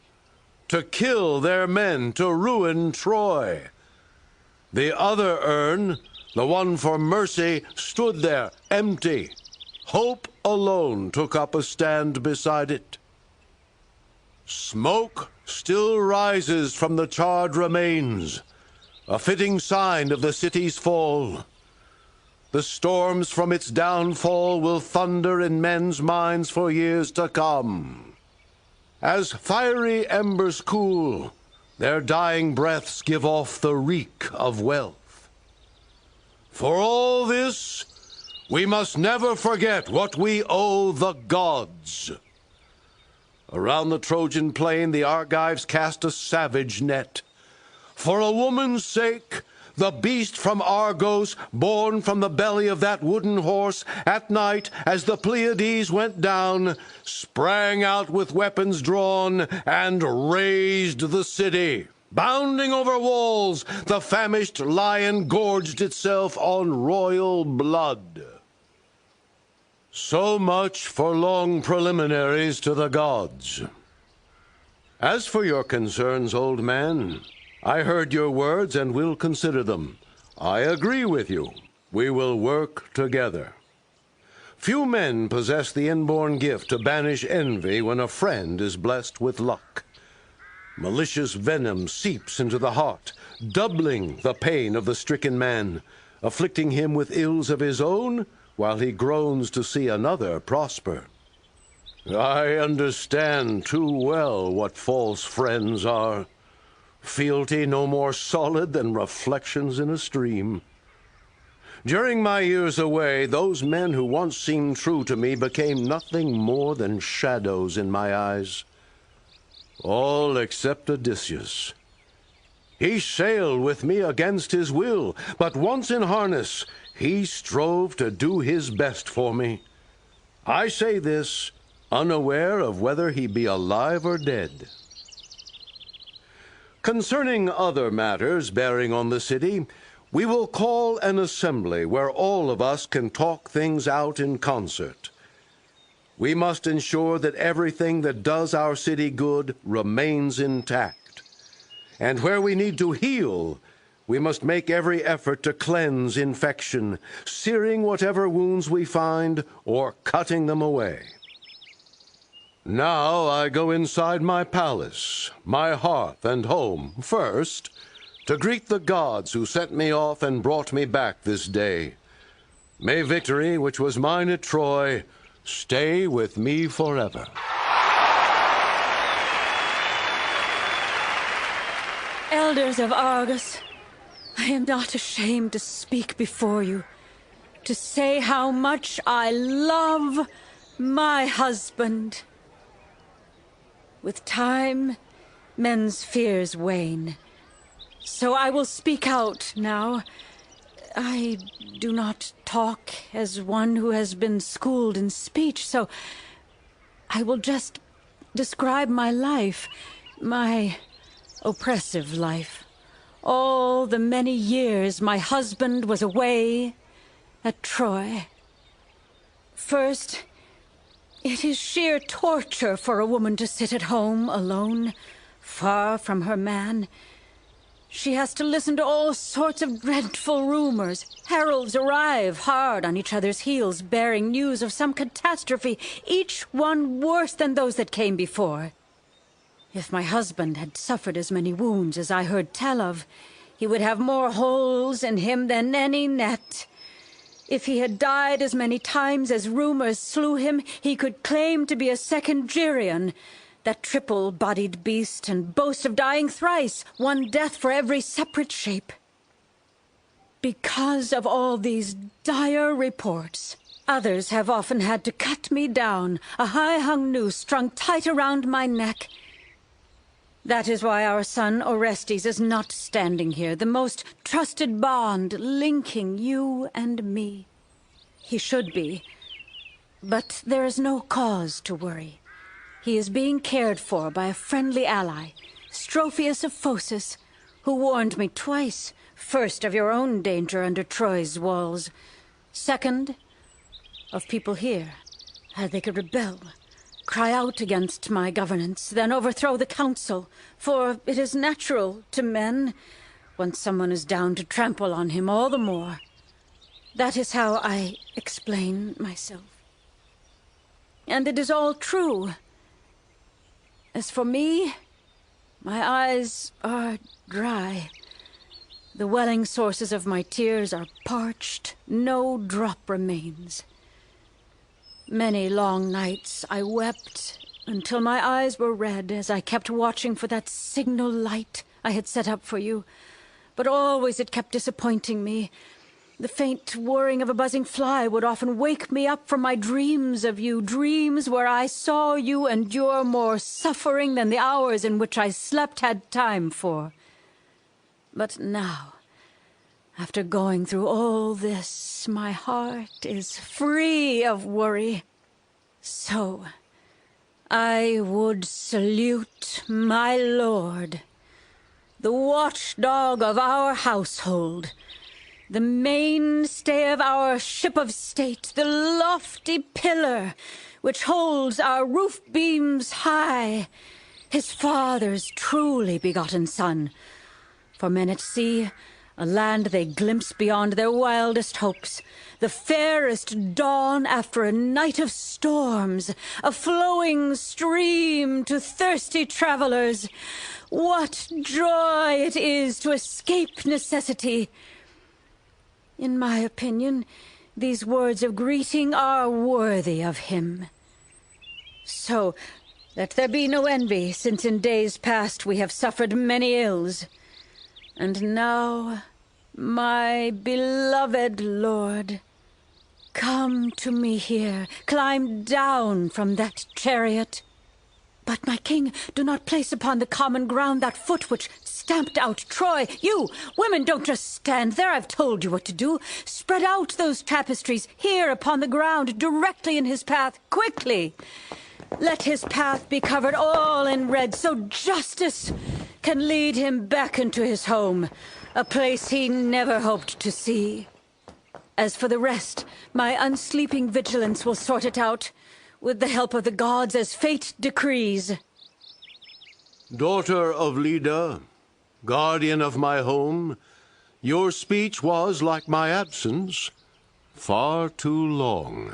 to kill their men, to ruin Troy. The other urn, the one for mercy, stood there empty. Hope alone took up a stand beside it. Smoke still rises from the charred remains, a fitting sign of the city's fall. The storms from its downfall will thunder in men's minds for years to come. As fiery embers cool, their dying breaths give off the reek of wealth. For all this, we must never forget what we owe the gods. Around the Trojan plain, the Argives cast a savage net. For a woman's sake, the beast from Argos, born from the belly of that wooden horse, at night, as the Pleiades went down, sprang out with weapons drawn and razed the city. Bounding over walls, the famished lion gorged itself on royal blood. So much for long preliminaries to the gods. As for your concerns, old man, I heard your words and will consider them. I agree with you. We will work together. Few men possess the inborn gift to banish envy when a friend is blessed with luck. Malicious venom seeps into the heart, doubling the pain of the stricken man, afflicting him with ills of his own while he groans to see another prosper. I understand too well what false friends are. Fealty no more solid than reflections in a stream. During my years away, those men who once seemed true to me became nothing more than shadows in my eyes. All except Odysseus. He sailed with me against his will, but once in harness, he strove to do his best for me. I say this, unaware of whether he be alive or dead. Concerning other matters bearing on the city, we will call an assembly where all of us can talk things out in concert. We must ensure that everything that does our city good remains intact. And where we need to heal, we must make every effort to cleanse infection, searing whatever wounds we find or cutting them away. Now I go inside my palace, my hearth and home, first, to greet the gods who sent me off and brought me back this day. May victory, which was mine at Troy, stay with me forever. Elders of Argos, I am not ashamed to speak before you, to say how much I love my husband. With time, men's fears wane. So I will speak out now. I do not talk as one who has been schooled in speech, so I will just describe my life, my oppressive life. All the many years my husband was away at Troy. First, it is sheer torture for a woman to sit at home alone, far from her man. She has to listen to all sorts of dreadful rumors. Heralds arrive hard on each other's heels, bearing news of some catastrophe, each one worse than those that came before. If my husband had suffered as many wounds as I heard tell of, he would have more holes in him than any net. If he had died as many times as rumors slew him, he could claim to be a second Geryon, that triple-bodied beast, and boast of dying thrice, one death for every separate shape. Because of all these dire reports, others have often had to cut me down, a high-hung noose strung tight around my neck. That is why our son Orestes is not standing here, the most trusted bond linking you and me. He should be, but there is no cause to worry. He is being cared for by a friendly ally, Strophius of Phocis, who warned me twice, first of your own danger under Troy's walls, second, of people here, how they could rebel, cry out against my governance, then overthrow the council, for it is natural to men, once someone is down, to trample on him all the more. That is how I explain myself. And it is all true. As for me, my eyes are dry. The welling sources of my tears are parched. No drop remains. Many long nights I wept until my eyes were red as I kept watching for that signal light I had set up for you. But always it kept disappointing me. The faint whirring of a buzzing fly would often wake me up from my dreams of you, dreams where I saw you endure more suffering than the hours in which I slept had time for. But now, after going through all this, my heart is free of worry. So, I would salute my lord, the watchdog of our household, the mainstay of our ship of state, the lofty pillar which holds our roof beams high, his father's truly begotten son. For men at sea, a land they glimpse beyond their wildest hopes, the fairest dawn after a night of storms, a flowing stream to thirsty travelers. What joy it is to escape necessity! In my opinion, these words of greeting are worthy of him. So, let there be no envy, since in days past we have suffered many ills. And now, my beloved lord, come to me here, climb down from that chariot. But, my king, do not place upon the common ground that foot which stamped out Troy. You, women, don't just stand there. I've told you what to do. Spread out those tapestries here upon the ground, directly in his path, quickly. Let his path be covered all in red, so justice can lead him back into his home, a place he never hoped to see. As for the rest, my unsleeping vigilance will sort it out, with the help of the gods as fate decrees. Daughter of Leda, guardian of my home, your speech was, like my absence, far too long.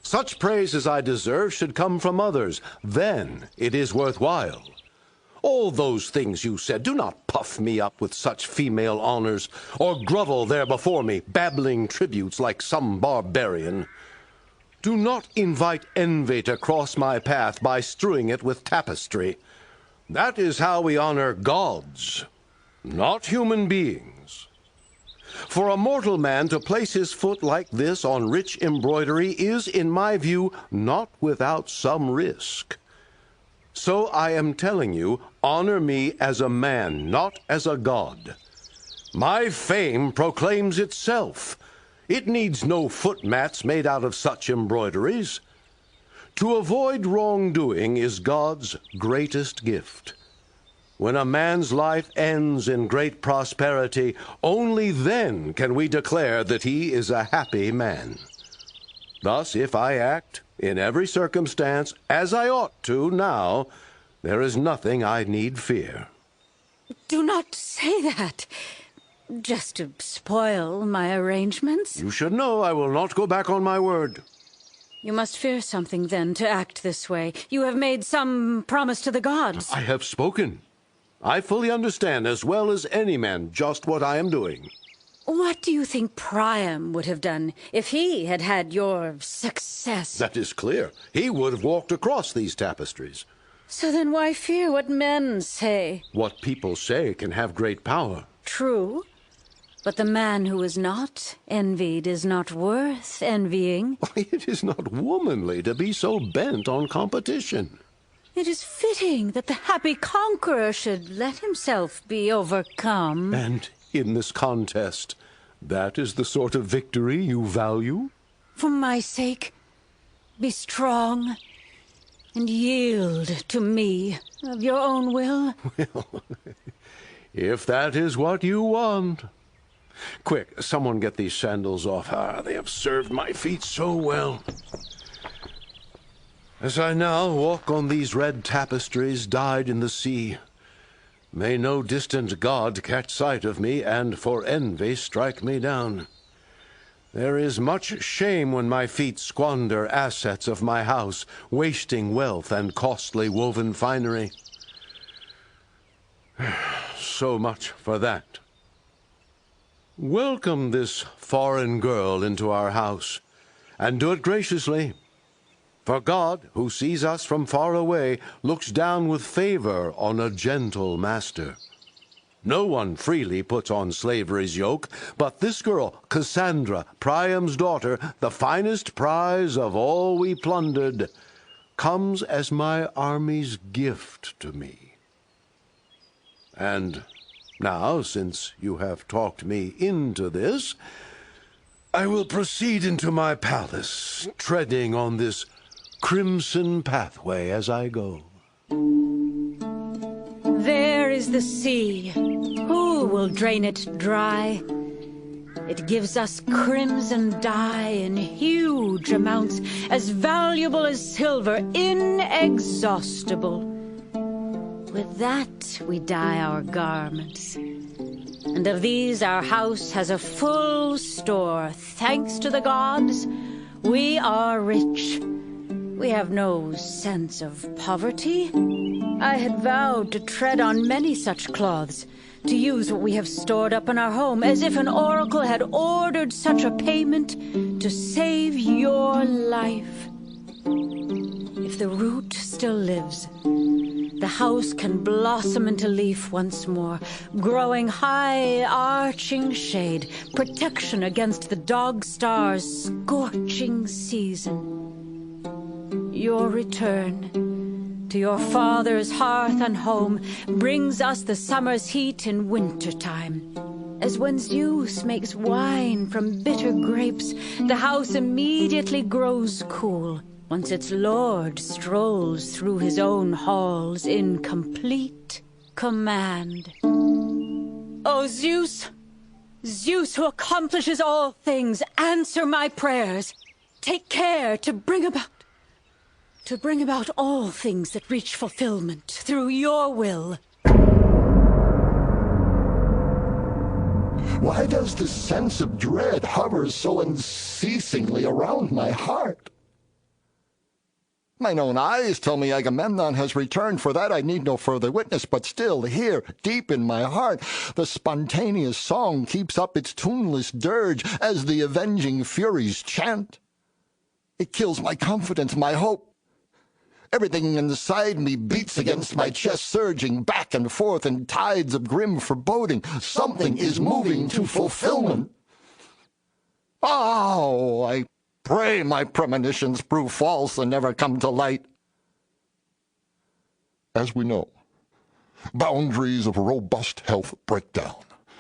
Such praise as I deserve should come from others. Then it is worthwhile. All those things you said, do not puff me up with such female honors, or grovel there before me, babbling tributes like some barbarian. Do not invite envy to cross my path by strewing it with tapestry. That is how we honor gods, not human beings. For a mortal man to place his foot like this on rich embroidery is, in my view, not without some risk. So I am telling you, honor me as a man, not as a god. My fame proclaims itself. It needs no footmats made out of such embroideries. To avoid wrongdoing is God's greatest gift. When a man's life ends in great prosperity, only then can we declare that he is a happy man. Thus, if I act, in every circumstance, as I ought to now, there is nothing I need fear. Do not say that. Just to spoil my arrangements. You should know I will not go back on my word. You must fear something, then, to act this way. You have made some promise to the gods. I have spoken. I fully understand as well as any man just what I am doing. What do you think Priam would have done if he had had your success? That is clear. He would have walked across these tapestries. So then why fear what men say? What people say can have great power. True. But the man who is not envied is not worth envying. It is not womanly to be so bent on competition. It is fitting that the happy conqueror should let himself be overcome. And in this contest, that is the sort of victory you value? For my sake, be strong and yield to me of your own will. Well, if that is what you want. Quick, someone get these sandals off. They have served my feet so well. As I now walk on these red tapestries dyed in the sea, may no distant god catch sight of me and for envy strike me down. There is much shame when my feet squander assets of my house, wasting wealth and costly woven finery. So much for that. Welcome this foreign girl into our house, and do it graciously. For God, who sees us from far away, looks down with favor on a gentle master. No one freely puts on slavery's yoke, but this girl, Cassandra, Priam's daughter, the finest prize of all we plundered, comes as my army's gift to me. And now, since you have talked me into this, I will proceed into my palace, treading on this crimson pathway as I go. There is the sea. Who will drain it dry? It gives us crimson dye in huge amounts, as valuable as silver, inexhaustible. With that we dye our garments. And of these our house has a full store. Thanks to the gods, we are rich. We have no sense of poverty. I had vowed to tread on many such cloths, to use what we have stored up in our home, as if an oracle had ordered such a payment to save your life. If the root still lives, the house can blossom into leaf once more, growing high, arching shade, protection against the dog star's scorching season. Your return to your father's hearth and home brings us the summer's heat in wintertime. As when Zeus makes wine from bitter grapes, the house immediately grows cool, once its lord strolls through his own halls in complete command. O Zeus! Zeus who accomplishes all things, answer my prayers. Take care to bring about all things that reach fulfillment through your will. Why does the sense of dread hover so unceasingly around my heart? Mine own eyes tell me Agamemnon has returned. For that I need no further witness, but still here, deep in my heart, the spontaneous song keeps up its tuneless dirge as the avenging furies chant. It kills my confidence, my hope. Everything inside me beats against my chest, surging back and forth in tides of grim foreboding. Something is moving to fulfillment. Oh, I pray my premonitions prove false and never come to light. As we know, boundaries of robust health break down.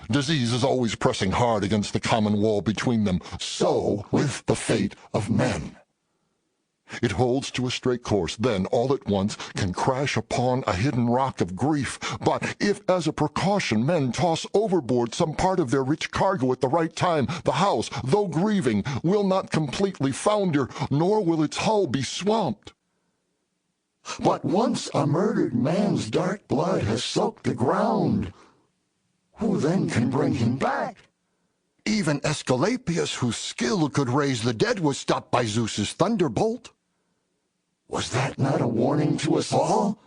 Disease is always pressing hard against the common wall between them. So with the fate of men. It holds to a straight course, then all at once can crash upon a hidden rock of grief. But if as a precaution men toss overboard some part of their rich cargo at the right time, the house, though grieving, will not completely founder, nor will its hull be swamped. But once a murdered man's dark blood has soaked the ground, Who then can bring him back? Even Aesculapius, whose skill could raise the dead, was stopped by Zeus's thunderbolt. Was that not a warning to us all?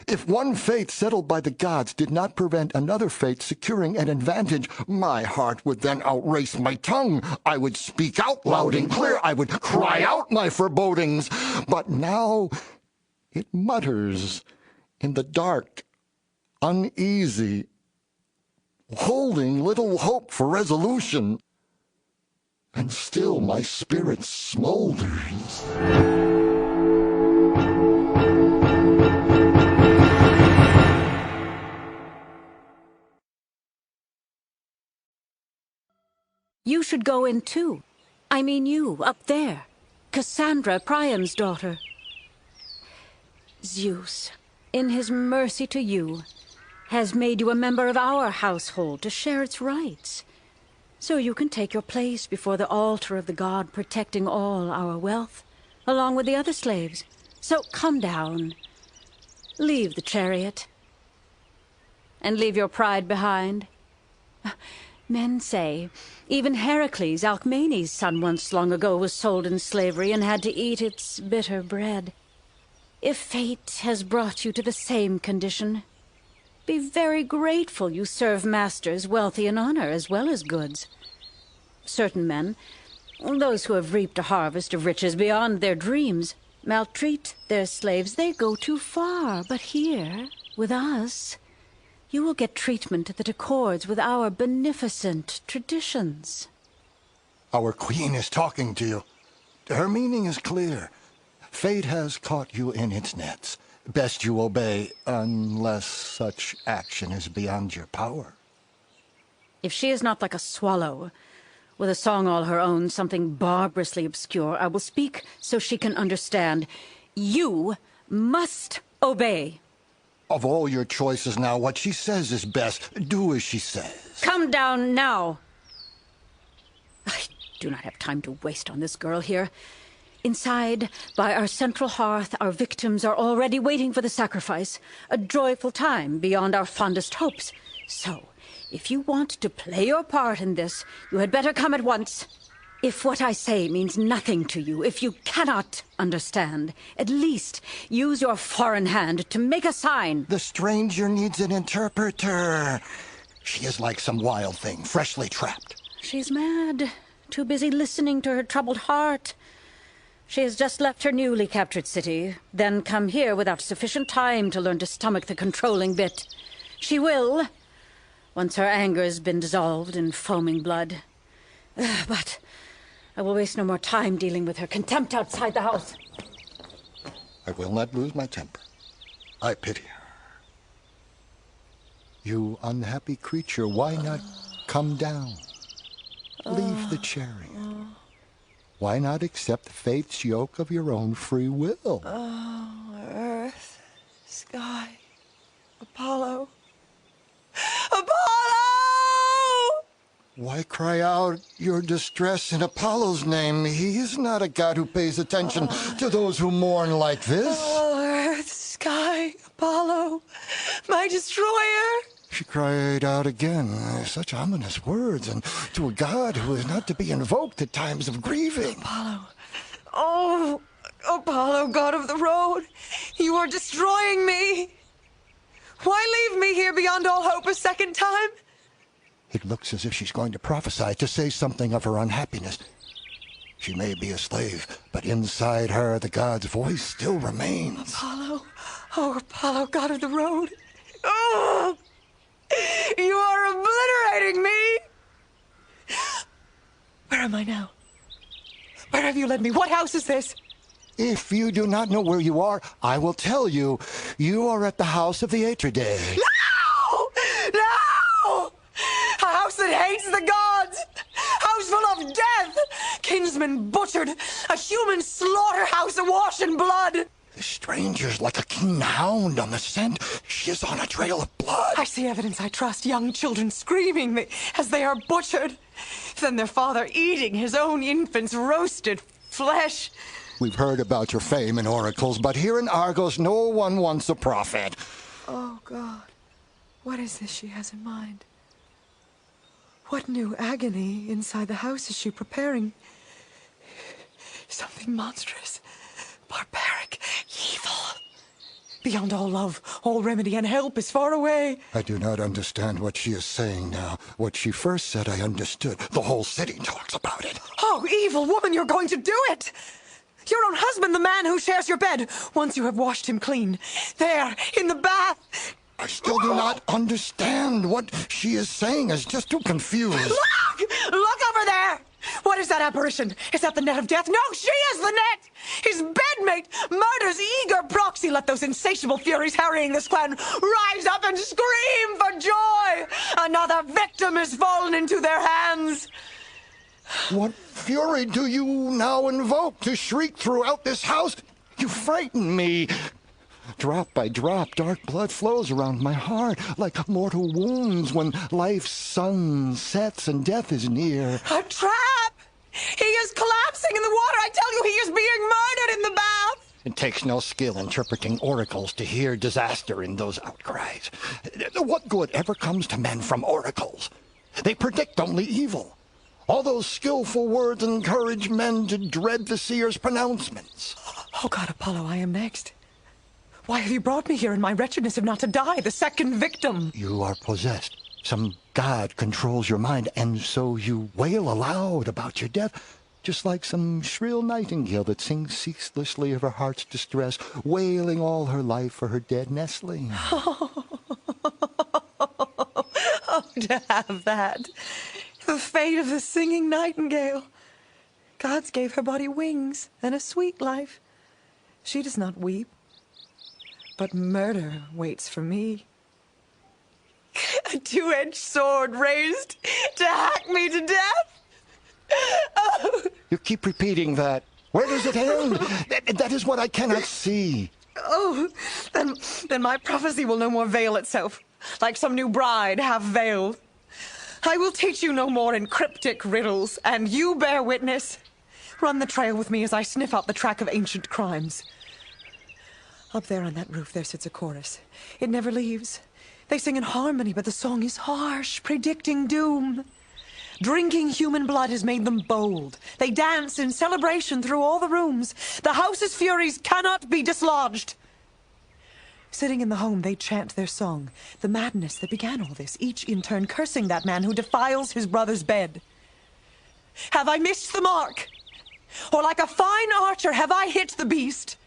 If one fate settled by the gods did not prevent another fate securing an advantage, my heart would then outrace my tongue. I would speak out loud and clear. I would cry out my forebodings. But now it mutters in the dark, uneasy, holding little hope for resolution. And still my spirit smolders. You should go in too. I mean you, up there. Cassandra, Priam's daughter. Zeus, in his mercy to you, has made you a member of our household to share its rights. So you can take your place before the altar of the god protecting all our wealth, along with the other slaves. So come down. Leave the chariot. And leave your pride behind. Men say, even Heracles, Alcmene's son, once long ago was sold in slavery and had to eat its bitter bread. If fate has brought you to the same condition, be very grateful you serve masters wealthy in honor as well as goods. Certain men, those who have reaped a harvest of riches beyond their dreams, maltreat their slaves. They go too far. But here, with us, you will get treatment that accords with our beneficent traditions. Our queen is talking to you. Her meaning is clear. Fate has caught you in its nets. Best you obey, unless such action is beyond your power. If she is not like a swallow, with a song all her own, something barbarously obscure, I will speak so she can understand. You must obey. Of all your choices now, what she says is best. Do as she says. Come down now. I do not have time to waste on this girl here. Inside, by our central hearth, our victims are already waiting for the sacrifice. A joyful time beyond our fondest hopes. So, if you want to play your part in this, you had better come at once. If what I say means nothing to you, if you cannot understand, at least use your foreign hand to make a sign. The stranger needs an interpreter. She is like some wild thing, freshly trapped. She's mad, too busy listening to her troubled heart. She has just left her newly captured city, then come here without sufficient time to learn to stomach the controlling bit. She will, once her anger has been dissolved in foaming blood. But I will waste no more time dealing with her contempt outside the house. I will not lose my temper. I pity her. You unhappy creature, why not come down? Leave the chariot. Why not accept fate's yoke of your own free will? Earth, sky, Apollo. Apollo! Why cry out your distress in Apollo's name? He is not a god who pays attention to those who mourn like this. Earth, sky, Apollo, my destroyer. She cried out again, such ominous words, and to a god who is not to be invoked at times of grieving. Apollo. Oh, Apollo, god of the road, you are destroying me. Why leave me here beyond all hope a second time? It looks as if she's going to prophesy, to say something of her unhappiness. She may be a slave, but inside her the god's voice still remains. Apollo, oh, Apollo, god of the road. Oh! You are obliterating me! Where am I now? Where have you led me? What house is this? If you do not know where you are, I will tell you. You are at the house of the Atridae. No! No! A house that hates the gods! House full of death! Kinsmen butchered! A human slaughterhouse awash in blood! The stranger's like a keen hound on the scent. She is on a trail of blood. I see evidence I trust. Young children screaming as they are butchered. Then their father eating his own infants' roasted flesh. We've heard about your fame in oracles, but here in Argos no one wants a prophet. Oh, God. What is this she has in mind? What new agony inside the house is she preparing? Something monstrous, barbaric, evil. Beyond all love, all remedy and help is far away. I do not understand what she is saying now. What she first said I understood. The whole city talks about it. Oh, evil woman, you're going to do it! Your own husband, the man who shares your bed, once you have washed him clean. There, in the bath. I still do not understand what she is saying. Is just too confused. Look over there! What is that apparition? Is that the net of death? No, she is the net! His bedmate, murder's eager proxy. Let those insatiable furies harrying this clan rise up and scream for joy! Another victim has fallen into their hands! What fury do you now invoke to shriek throughout this house? You frighten me. Drop by drop, dark blood flows around my heart like mortal wounds when life's sun sets and death is near. A trap! He is collapsing in the water! I tell you, he is being murdered in the bath! It takes no skill interpreting oracles to hear disaster in those outcries. What good ever comes to men from oracles? They predict only evil. All those skillful words encourage men to dread the seer's pronouncements. Oh God, Apollo, I am next. Why have you brought me here in my wretchedness if not to die, the second victim? You are possessed. Some god controls your mind, and so you wail aloud about your death, just like some shrill nightingale that sings ceaselessly of her heart's distress, wailing all her life for her dead nestling. Oh, to have that. The fate of the singing nightingale. Gods gave her body wings and a sweet life. She does not weep. But murder waits for me. A two-edged sword raised to hack me to death. Oh. You keep repeating that. Where does it end? That is what I cannot see. Oh, then my prophecy will no more veil itself, like some new bride half veiled. I will teach you no more in cryptic riddles, and you bear witness. Run the trail with me as I sniff out the track of ancient crimes. Up there on that roof, there sits a chorus. It never leaves. They sing in harmony, but the song is harsh, predicting doom. Drinking human blood has made them bold. They dance in celebration through all the rooms. The house's furies cannot be dislodged. Sitting in the home, they chant their song. The madness that began all this, each in turn cursing that man who defiles his brother's bed. Have I missed the mark? Or like a fine archer, have I hit the beast?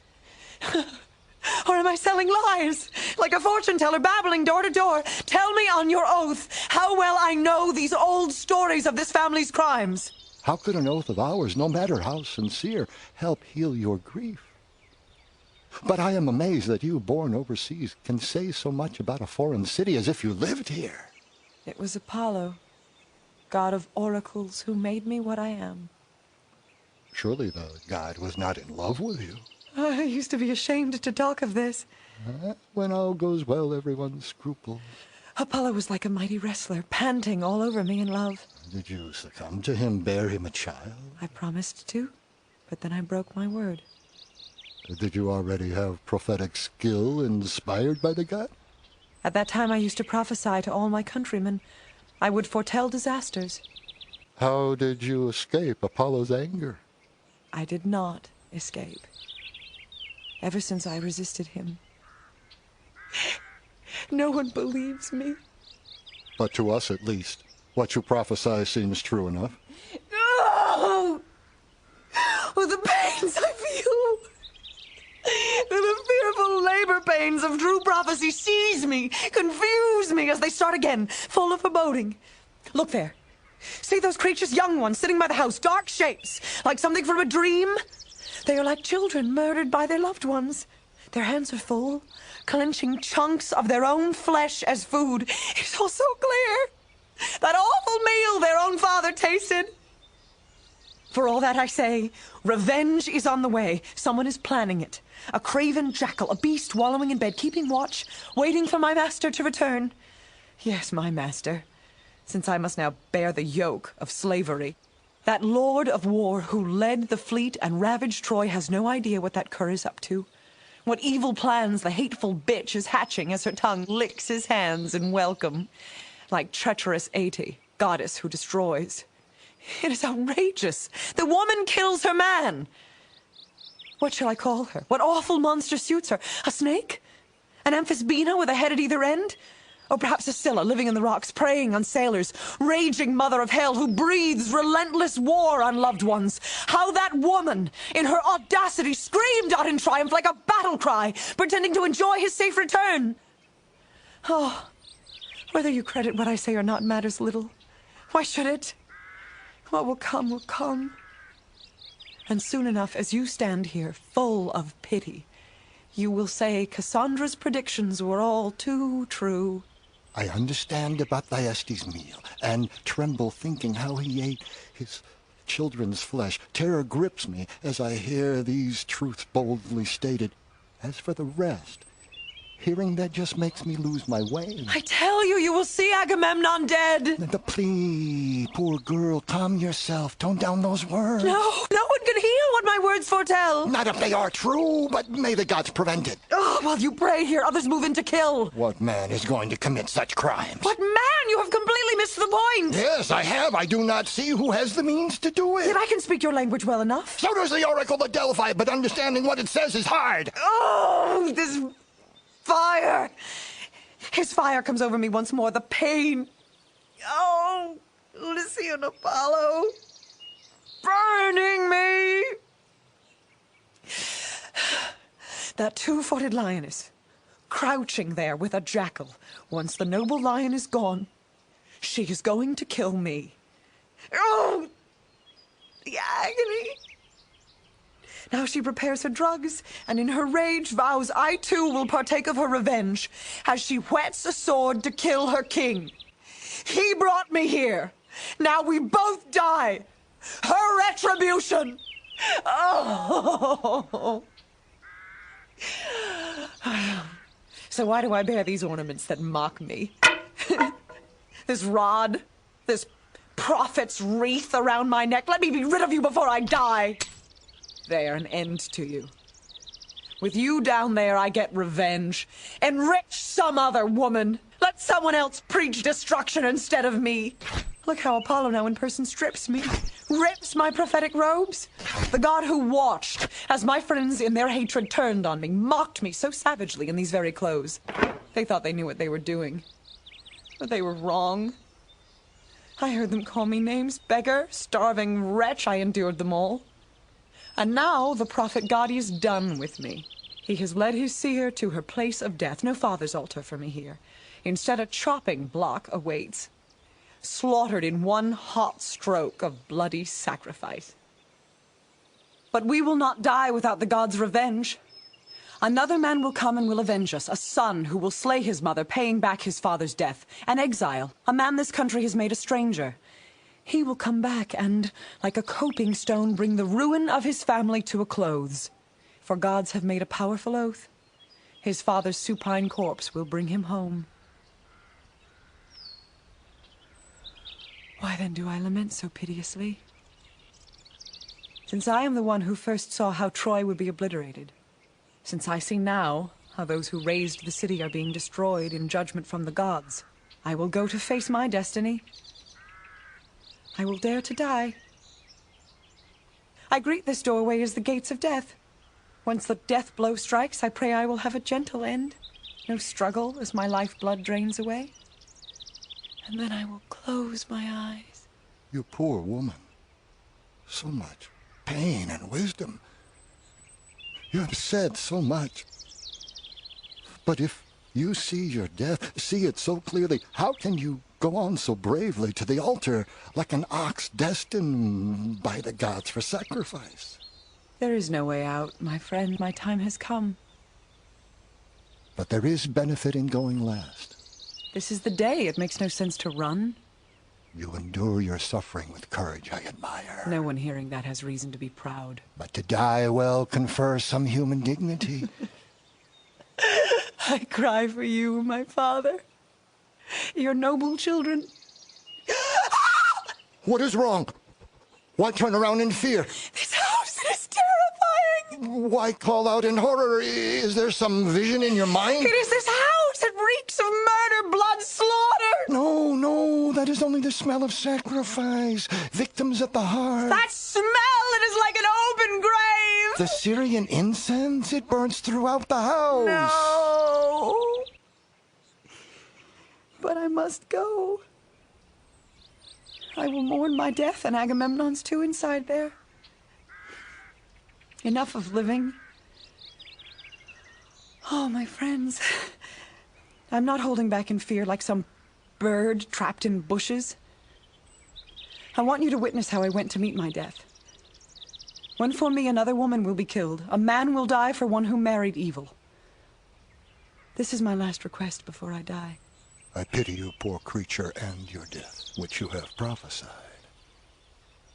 Or am I selling lies? Like a fortune teller babbling door to door. Tell me on your oath how well I know these old stories of this family's crimes. How could an oath of ours, no matter how sincere, help heal your grief? But I am amazed that you, born overseas, can say so much about a foreign city as if you lived here. It was Apollo, god of oracles, who made me what I am. Surely the god was not in love with you. I used to be ashamed to talk of this. When all goes well, everyone scruples. Apollo was like a mighty wrestler, panting all over me in love. Did you succumb to him, bear him a child? I promised to, but then I broke my word. Did you already have prophetic skill inspired by the god? At that time I used to prophesy to all my countrymen. I would foretell disasters. How did you escape Apollo's anger? I did not escape. Ever since I resisted him. No one believes me. But to us, at least, what you prophesy seems true enough. Oh! Oh, the pains I feel! The fearful labor pains of true prophecy seize me, confuse me as they start again, full of foreboding. Look there. See those creatures, young ones, sitting by the house, dark shapes, like something from a dream? They are like children murdered by their loved ones. Their hands are full, clenching chunks of their own flesh as food. It's all so clear. That awful meal their own father tasted. For all that I say, revenge is on the way. Someone is planning it. A craven jackal, a beast wallowing in bed, keeping watch, waiting for my master to return. Yes, my master, since I must now bear the yoke of slavery. That lord of war who led the fleet and ravaged Troy has no idea what that cur is up to. What evil plans the hateful bitch is hatching as her tongue licks his hands in welcome, like treacherous Ate, goddess who destroys. It is outrageous. The woman kills her man. What shall I call her? What awful monster suits her? A snake? An amphisbena with a head at either end? Or perhaps a Scylla living in the rocks, preying on sailors, raging mother of hell who breathes relentless war on loved ones. How that woman, in her audacity, screamed out in triumph like a battle cry, pretending to enjoy his safe return. Oh, whether you credit what I say or not matters little. Why should it? What will come will come. And soon enough, as you stand here, full of pity, you will say Cassandra's predictions were all too true. I understand about Thyestes' meal, and tremble thinking how he ate his children's flesh. Terror grips me as I hear these truths boldly stated. As for the rest, hearing that just makes me lose my way. I tell you, you will see Agamemnon dead. Please, poor girl, calm yourself. Tone down those words. No one can hear what my words foretell. Not if they are true, but may the gods prevent it. Oh, while you pray here, others move in to kill. What man is going to commit such crimes? What man? You have completely missed the point. Yes, I have. I do not see who has the means to do it. Yet I can speak your language well enough. So does the Oracle of Delphi, but understanding what it says is hard. Oh, this fire. His fire comes over me once more. The pain. Oh, Lycian Apollo. Burning me. That two-footed lioness, crouching there with a jackal. Once the noble lion is gone, she is going to kill me. Oh, the agony. Now she prepares her drugs, and in her rage vows I too will partake of her revenge, as she whets a sword to kill her king. He brought me here. Now we both die. Her retribution. Oh. So why do I bear these ornaments that mock me? This rod, this prophet's wreath around my neck. Let me be rid of you before I die. There, an end to you. With you down there, I get revenge. Enrich some other woman. Let someone else preach destruction instead of me. Look how Apollo now in person strips me, rips my prophetic robes. The god who watched as my friends in their hatred turned on me, mocked me so savagely in these very clothes. They thought they knew what they were doing, but they were wrong. I heard them call me names, beggar, starving wretch. I endured them all. And now the prophet god is done with me. He has led his seer to her place of death. No father's altar for me here. Instead, a chopping block awaits, slaughtered in one hot stroke of bloody sacrifice. But we will not die without the god's revenge. Another man will come and will avenge us, a son who will slay his mother, paying back his father's death, an exile, a man this country has made a stranger. He will come back and, like a coping stone, bring the ruin of his family to a close. For gods have made a powerful oath. His father's supine corpse will bring him home. Why then do I lament so piteously? Since I am the one who first saw how Troy would be obliterated. Since I see now how those who raised the city are being destroyed in judgment from the gods, I will go to face my destiny. I will dare to die. I greet this doorway as the gates of death. Once the death blow strikes, I pray I will have a gentle end. No struggle as my lifeblood drains away. And then I will close my eyes. You poor woman. So much pain and wisdom. You have said so much. But if you see your death, see it so clearly, how can you go on so bravely to the altar like an ox destined by the gods for sacrifice? There is no way out, my friend. My time has come. But there is benefit in going last. This is the day. It makes no sense to run. You endure your suffering with courage, I admire. No one hearing that has reason to be proud. But to die well confers some human dignity. I cry for you, my father. Your noble children. What is wrong? Why turn around in fear? This house is terrifying. Why call out in horror? Is there some vision in your mind? It is this house! It reeks of murder, blood, slaughter! No, that is only the smell of sacrifice. Victims at the heart. That smell! It is like an open grave! The Syrian incense, it burns throughout the house. No! But I must go. I will mourn my death and Agamemnon's too inside there. Enough of living. Oh, my friends. I'm not holding back in fear like some bird trapped in bushes. I want you to witness how I went to meet my death. When for me another woman will be killed, a man will die for one who married evil. This is my last request before I die. I pity you, poor creature, and your death, which you have prophesied.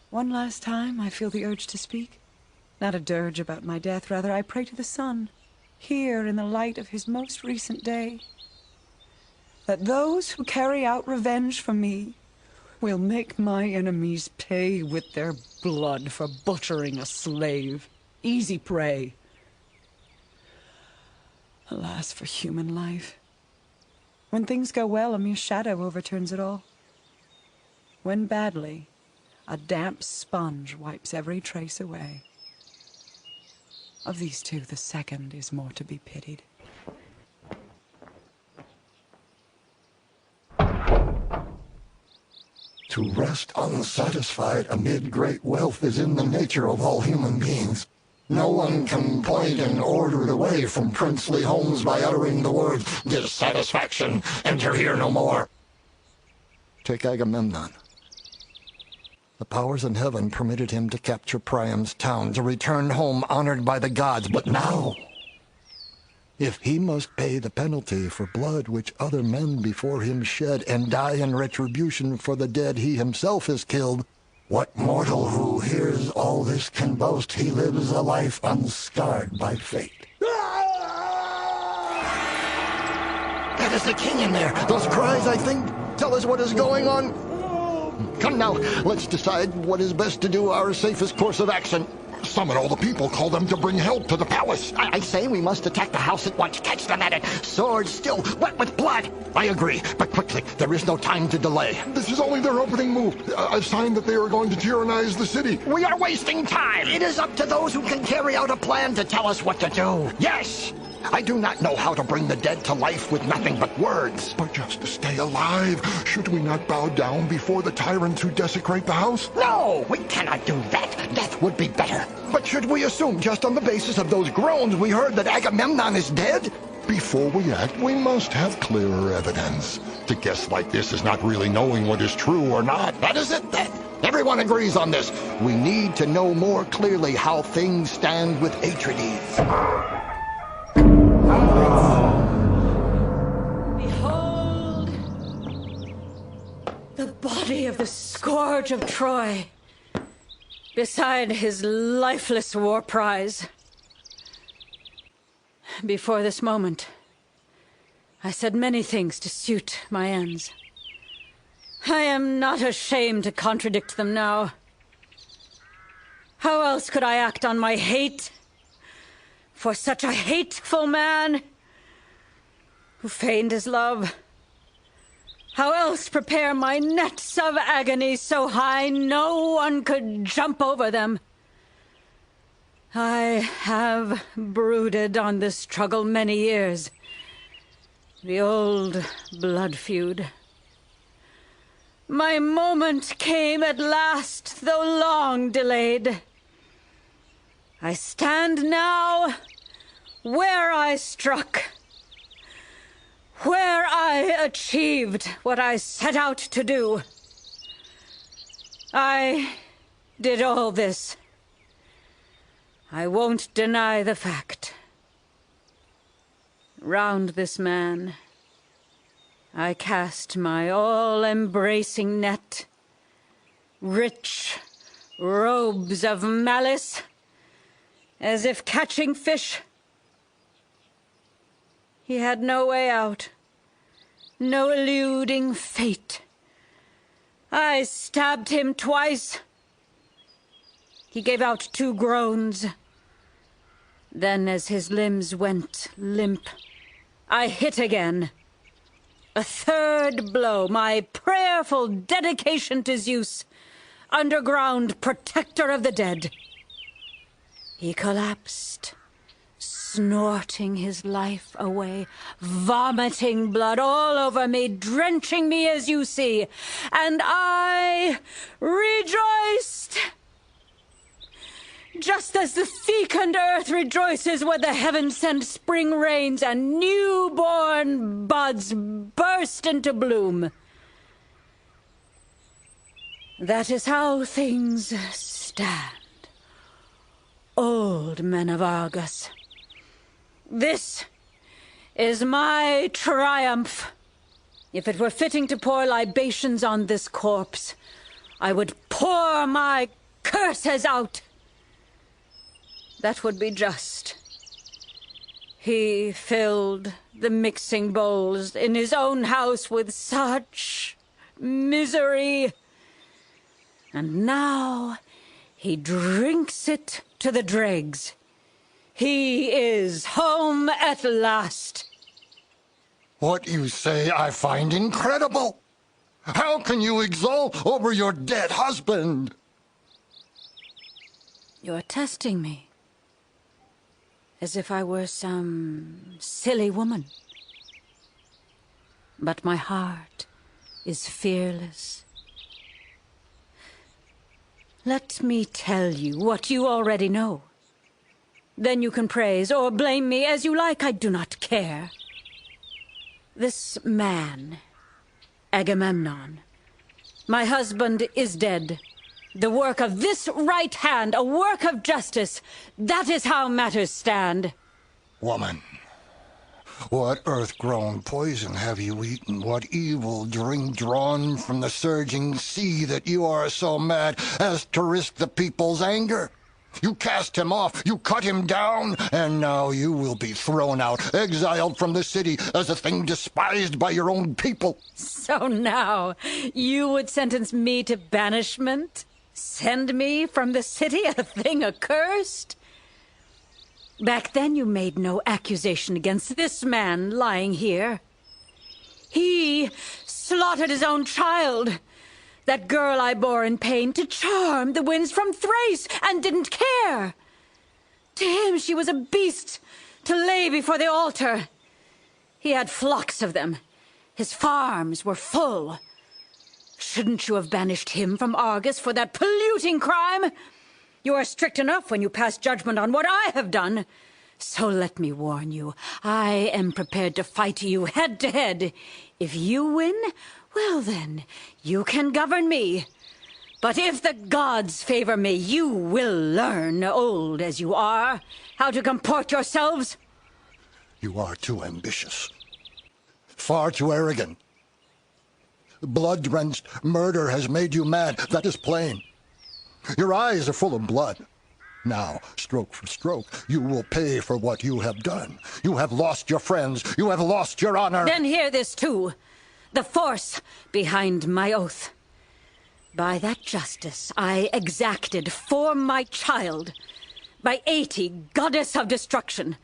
One last time, I feel the urge to speak. Not a dirge about my death, rather I pray to the sun, here in the light of his most recent day, that those who carry out revenge for me will make my enemies pay with their blood for butchering a slave. Easy prey. Alas for human life. When things go well, a mere shadow overturns it all. When badly, a damp sponge wipes every trace away. Of these two, the second is more to be pitied. To rest unsatisfied amid great wealth is in the nature of all human beings. No one can point an ordered away from princely homes by uttering the word dissatisfaction. Enter here no more. Take Agamemnon. The powers in heaven permitted him to capture Priam's town, to return home honored by the gods. But now, if he must pay the penalty for blood which other men before him shed, and die in retribution for the dead he himself has killed, what mortal who hears all this can boast he lives a life unscarred by fate? That is the king in there. Those cries, I think, tell us what is going on. Come now, let's decide what is best to do, our safest course of action. Summon all the people, call them to bring help to the palace. I say we must attack the house at once, catch them at it. Swords still wet with blood. I agree, but quickly, there is no time to delay. This is only their opening move, a sign that they are going to tyrannize the city. We are wasting time. It is up to those who can carry out a plan to tell us what to do. Yes! I do not know how to bring the dead to life with nothing but words. But just to stay alive, should we not bow down before the tyrants who desecrate the house? No, we cannot do that. Death would be better. But should we assume, just on the basis of those groans we heard, that Agamemnon is dead? Before we act, we must have clearer evidence. To guess like this is not really knowing what is true or not. That is it, then. Everyone agrees on this. We need to know more clearly how things stand with Atrides. Behold, the body of the scourge of Troy, beside his lifeless war prize. Before this moment, I said many things to suit my ends. I am not ashamed to contradict them now. How else could I act on my hate for such a hateful man who feigned his love? How else prepare my nets of agony so high no one could jump over them? I have brooded on this struggle many years, the old blood feud. My moment came at last, though long delayed. I stand now where I struck, where I achieved what I set out to do. I did all this. I won't deny the fact. Round this man, I cast my all-embracing net, rich robes of malice, as if catching fish. He had no way out, no eluding fate. I stabbed him twice. He gave out 2 groans. Then, as his limbs went limp, I hit again. A third blow, my prayerful dedication to Zeus, underground protector of the dead. He collapsed, snorting his life away, vomiting blood all over me, drenching me as you see, and I rejoiced. Just as the fecund earth rejoices when the heavens send spring rains and newborn buds burst into bloom. That is how things stand, old men of Argos. This is my triumph. If it were fitting to pour libations on this corpse, I would pour my curses out. That would be just. He filled the mixing bowls in his own house with such misery. And now he drinks it to the dregs. He is home at last. What you say I find incredible. How can you exult over your dead husband? You're testing me. As if I were some silly woman. But my heart is fearless. Let me tell you what you already know. Then you can praise or blame me as you like, I do not care. This man, Agamemnon, my husband is dead. The work of this right hand, a work of justice, that is how matters stand. Woman, what earth-grown poison have you eaten? What evil drink drawn from the surging sea that you are so mad as to risk the people's anger? You cast him off, you cut him down, and now you will be thrown out, exiled from the city as a thing despised by your own people. So now, you would sentence me to banishment? Send me from the city, a thing accursed? Back then you made no accusation against this man lying here. He slaughtered his own child, that girl I bore in pain, to charm the winds from Thrace, and didn't care. To him she was a beast to lay before the altar. He had flocks of them. His farms were full. Shouldn't you have banished him from Argos for that polluting crime? You are strict enough when you pass judgment on what I have done. So let me warn you, I am prepared to fight you head to head. If you win, well then, you can govern me. But if the gods favor me, you will learn, old as you are, how to comport yourselves. You are too ambitious. Far too arrogant. Blood-drenched murder has made you mad, that is plain. Your eyes are full of blood. Now, stroke for stroke, you will pay for what you have done. You have lost your friends. You have lost your honor. Then hear this too. The force behind my oath. By that justice I exacted for my child, by 80, goddess of destruction,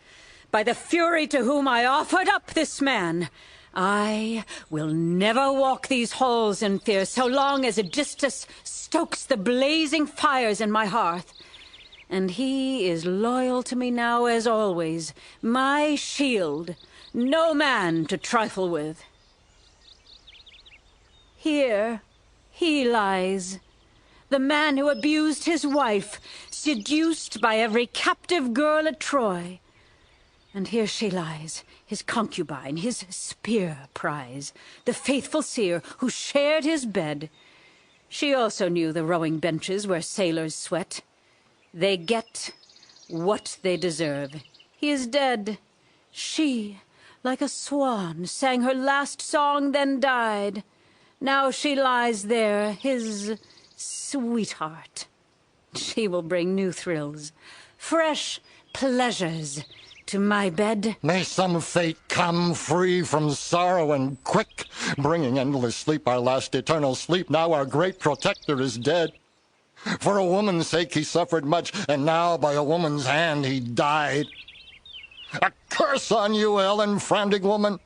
by the fury to whom I offered up this man, I will never walk these halls in fear so long as Aegisthus stokes the blazing fires in my hearth. And he is loyal to me now as always, my shield, no man to trifle with. Here he lies, the man who abused his wife, seduced by every captive girl at Troy. And here she lies, his concubine, his spear prize, the faithful seer who shared his bed. She also knew the rowing benches where sailors sweat. They get what they deserve. He is dead. She, like a swan, sang her last song, then died. Now she lies there, his sweetheart. She will bring new thrills, fresh pleasures to my bed. May some fate come free from sorrow and quick, bringing endless sleep, our last eternal sleep. Now our great protector is dead. For a woman's sake he suffered much, and now by a woman's hand he died. A curse on you, Helen, frantic woman!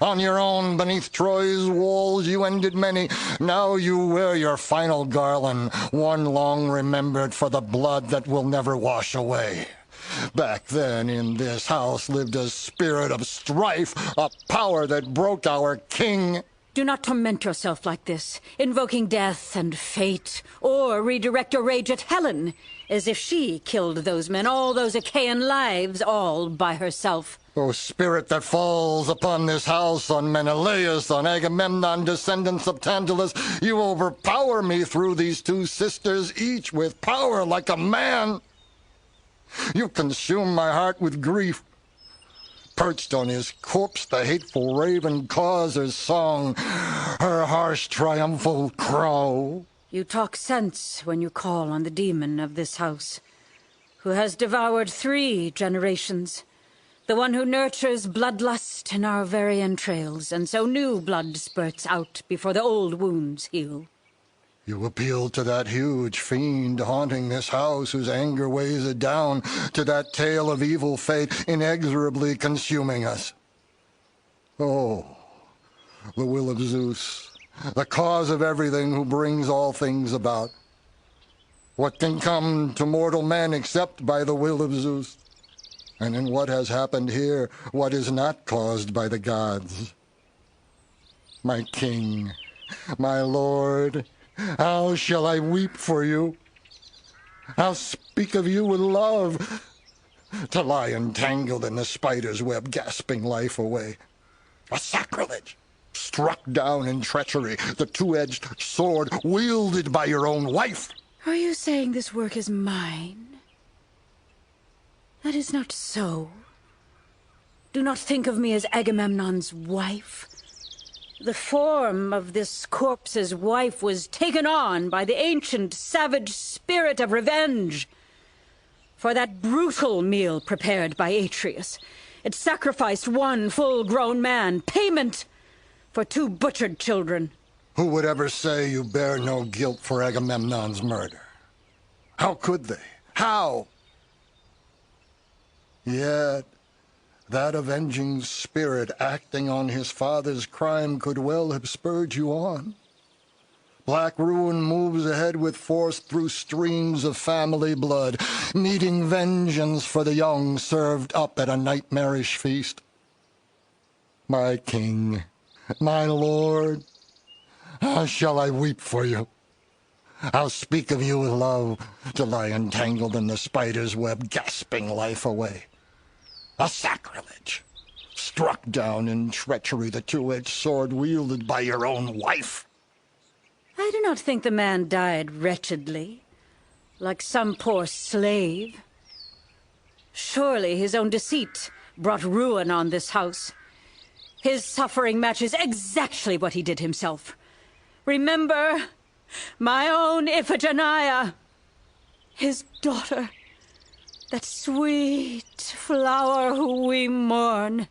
On your own, beneath Troy's walls, you ended many. Now you wear your final garland, one long remembered for the blood that will never wash away. Back then in this house lived a spirit of strife, a power that broke our king. Do not torment yourself like this, invoking death and fate, or redirect your rage at Helen, as if she killed those men, all those Achaean lives, all by herself. O spirit that falls upon this house, on Menelaus, on Agamemnon, descendants of Tantalus, you overpower me through these two sisters, each with power like a man. You consume my heart with grief. Perched on his corpse, the hateful raven caws her song, her harsh triumphal crow. You talk sense when you call on the demon of this house, who has devoured 3 generations. The one who nurtures bloodlust in our very entrails, and so new blood spurts out before the old wounds heal. You appeal to that huge fiend haunting this house, whose anger weighs it down, to that tale of evil fate inexorably consuming us. Oh, the will of Zeus, the cause of everything, who brings all things about. What can come to mortal man except by the will of Zeus? And in what has happened here, what is not caused by the gods? My king, my lord, how shall I weep for you? How speak of you with love? To lie entangled in the spider's web, gasping life away. A sacrilege! Struck down in treachery, the two-edged sword wielded by your own wife. Are you saying this work is mine? That is not so. Do not think of me as Agamemnon's wife. The form of this corpse's wife was taken on by the ancient savage spirit of revenge. For that brutal meal prepared by Atreus, it sacrificed 1 full-grown man, payment for 2 butchered children. Who would ever say you bear no guilt for Agamemnon's murder? How could they? How? Yet that avenging spirit acting on his father's crime could well have spurred you on. Black ruin moves ahead with force through streams of family blood, meeting vengeance for the young served up at a nightmarish feast. My king, my lord, how shall I weep for you? How speak of you with love, to lie entangled in the spider's web, gasping life away? A sacrilege! Struck down in treachery, the two-edged sword wielded by your own wife. I do not think the man died wretchedly, like some poor slave. Surely his own deceit brought ruin on this house. His suffering matches exactly what he did himself. Remember, my own Iphigenia, his daughter. That sweet flower who we mourn.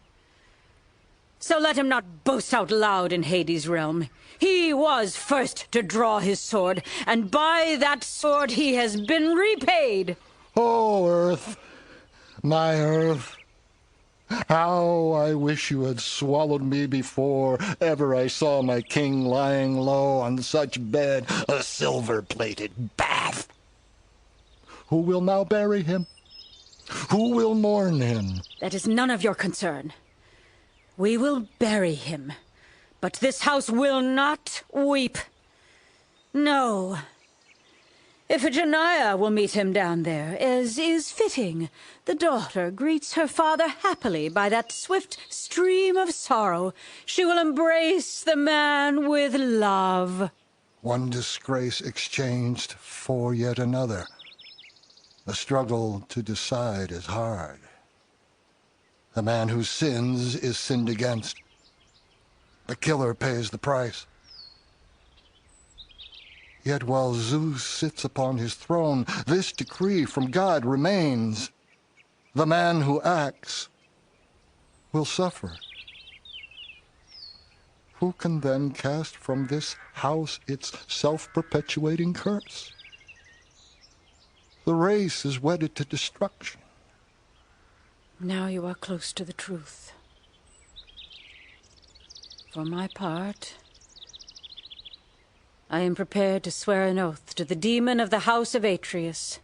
So let him not boast out loud in Hades' realm. He was first to draw his sword, and by that sword he has been repaid. Oh, Earth, my Earth, how I wish you had swallowed me before ever I saw my king lying low on such bed, a silver-plated bath. Who will now bury him? Who will mourn him? That is none of your concern. We will bury him, but this house will not weep. No. Iphigenia will meet him down there, as is fitting. The daughter greets her father happily by that swift stream of sorrow. She will embrace the man with love. One disgrace exchanged for yet another. The struggle to decide is hard. The man who sins is sinned against. The killer pays the price. Yet while Zeus sits upon his throne, this decree from God remains. The man who acts will suffer. Who can then cast from this house its self-perpetuating curse? The race is wedded to destruction. Now you are close to the truth. For my part, I am prepared to swear an oath to the demon of the house of Atreus.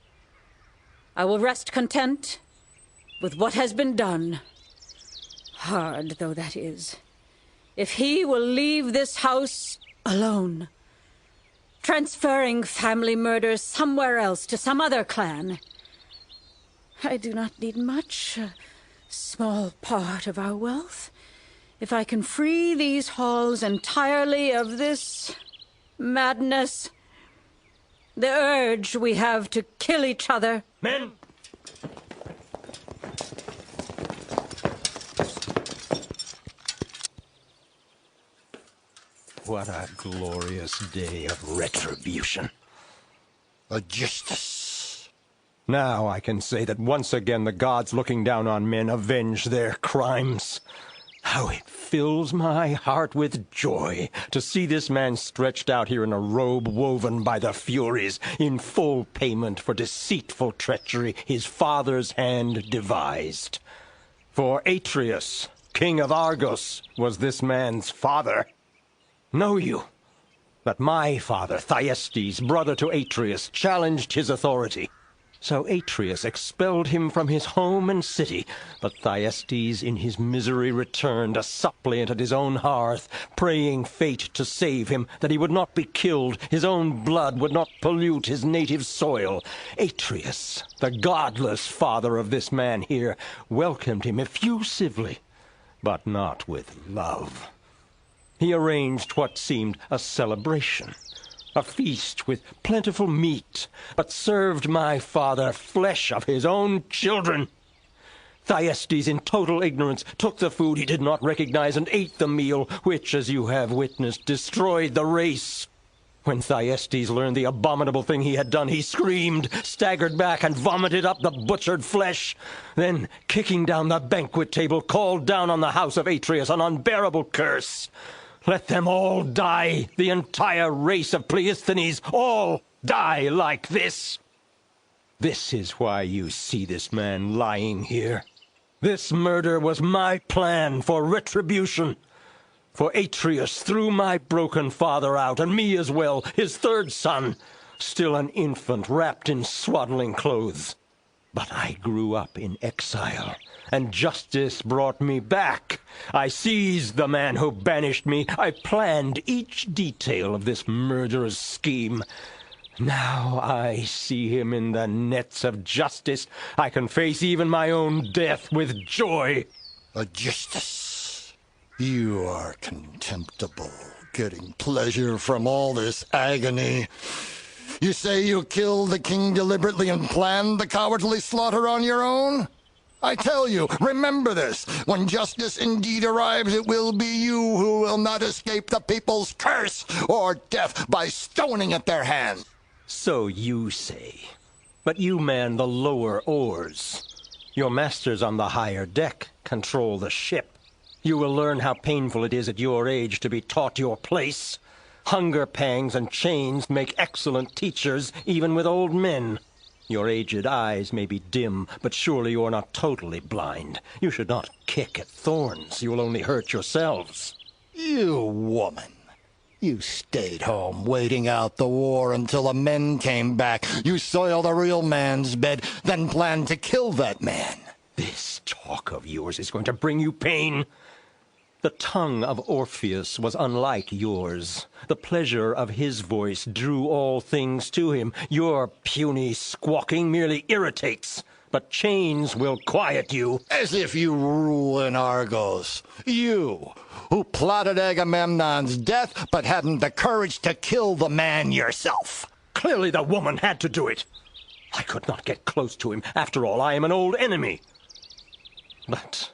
I will rest content with what has been done, hard though that is, if he will leave this house alone, transferring family murders somewhere else to some other clan. I do not need much, a small part of our wealth, if I can free these halls entirely of this madness, the urge we have to kill each other. Men! What a glorious day of retribution. Aegisthus. Now I can say that once again the gods looking down on men avenge their crimes. How it fills my heart with joy to see this man stretched out here in a robe woven by the furies, in full payment for deceitful treachery his father's hand devised. For Atreus, king of Argos, was this man's father. Know you that my father, Thyestes, brother to Atreus, challenged his authority? So Atreus expelled him from his home and city, but Thyestes in his misery returned, a suppliant at his own hearth, praying fate to save him, that he would not be killed, his own blood would not pollute his native soil. Atreus, the godless father of this man here, welcomed him effusively, but not with love. He arranged what seemed a celebration, a feast with plentiful meat, but served my father flesh of his own children. Thyestes, in total ignorance, took the food he did not recognize and ate the meal, which, as you have witnessed, destroyed the race. When Thyestes learned the abominable thing he had done, he screamed, staggered back, and vomited up the butchered flesh. Then, kicking down the banquet table, called down on the house of Atreus an unbearable curse. Let them all die, the entire race of Pleisthenes, all die like this. This is why you see this man lying here. This murder was my plan for retribution. For Atreus threw my broken father out, and me as well, his third son, still an infant wrapped in swaddling clothes. But I grew up in exile, and justice brought me back. I seized the man who banished me. I planned each detail of this murderous scheme. Now I see him in the nets of justice. I can face even my own death with joy. Aegisthus, you are contemptible, getting pleasure from all this agony. You say you killed the king deliberately and planned the cowardly slaughter on your own? I tell you, remember this. When justice indeed arrives, it will be you who will not escape the people's curse or death by stoning at their hands. So you say. But you man the lower oars. Your masters on the higher deck control the ship. You will learn how painful it is at your age to be taught your place. Hunger pangs and chains make excellent teachers, even with old men. Your aged eyes may be dim, but surely you are not totally blind. You should not kick at thorns. You will only hurt yourselves. You woman. You stayed home waiting out the war until the men came back. You soiled a real man's bed, then planned to kill that man. This talk of yours is going to bring you pain. The tongue of Orpheus was unlike yours. The pleasure of his voice drew all things to him. Your puny squawking merely irritates, but chains will quiet you. As if you rule in Argos. You, who plotted Agamemnon's death, but hadn't the courage to kill the man yourself. Clearly the woman had to do it. I could not get close to him. After all, I am an old enemy. But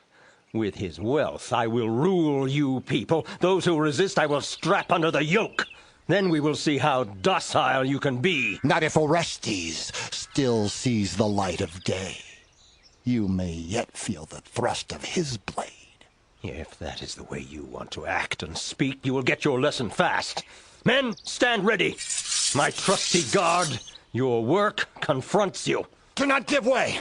with his wealth, I will rule you people. Those who resist, I will strap under the yoke. Then we will see how docile you can be. Not if Orestes still sees the light of day. You may yet feel the thrust of his blade. If that is the way you want to act and speak, you will get your lesson fast. Men, stand ready. My trusty guard, Your work confronts you. Do not give way.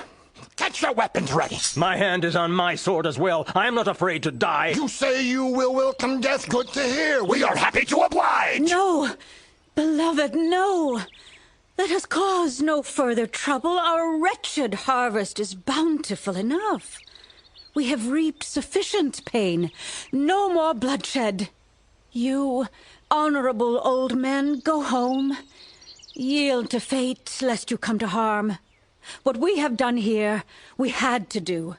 Get your weapons ready. My hand is on my sword as well. I am not afraid to die. You say you will welcome death. Good to hear. We are happy to oblige. No, beloved, no. Let us cause no further trouble. Our wretched harvest is bountiful enough. We have reaped sufficient pain. No more bloodshed. You, honorable old men, go home. Yield to fate, lest you come to harm. What we have done here, we had to do.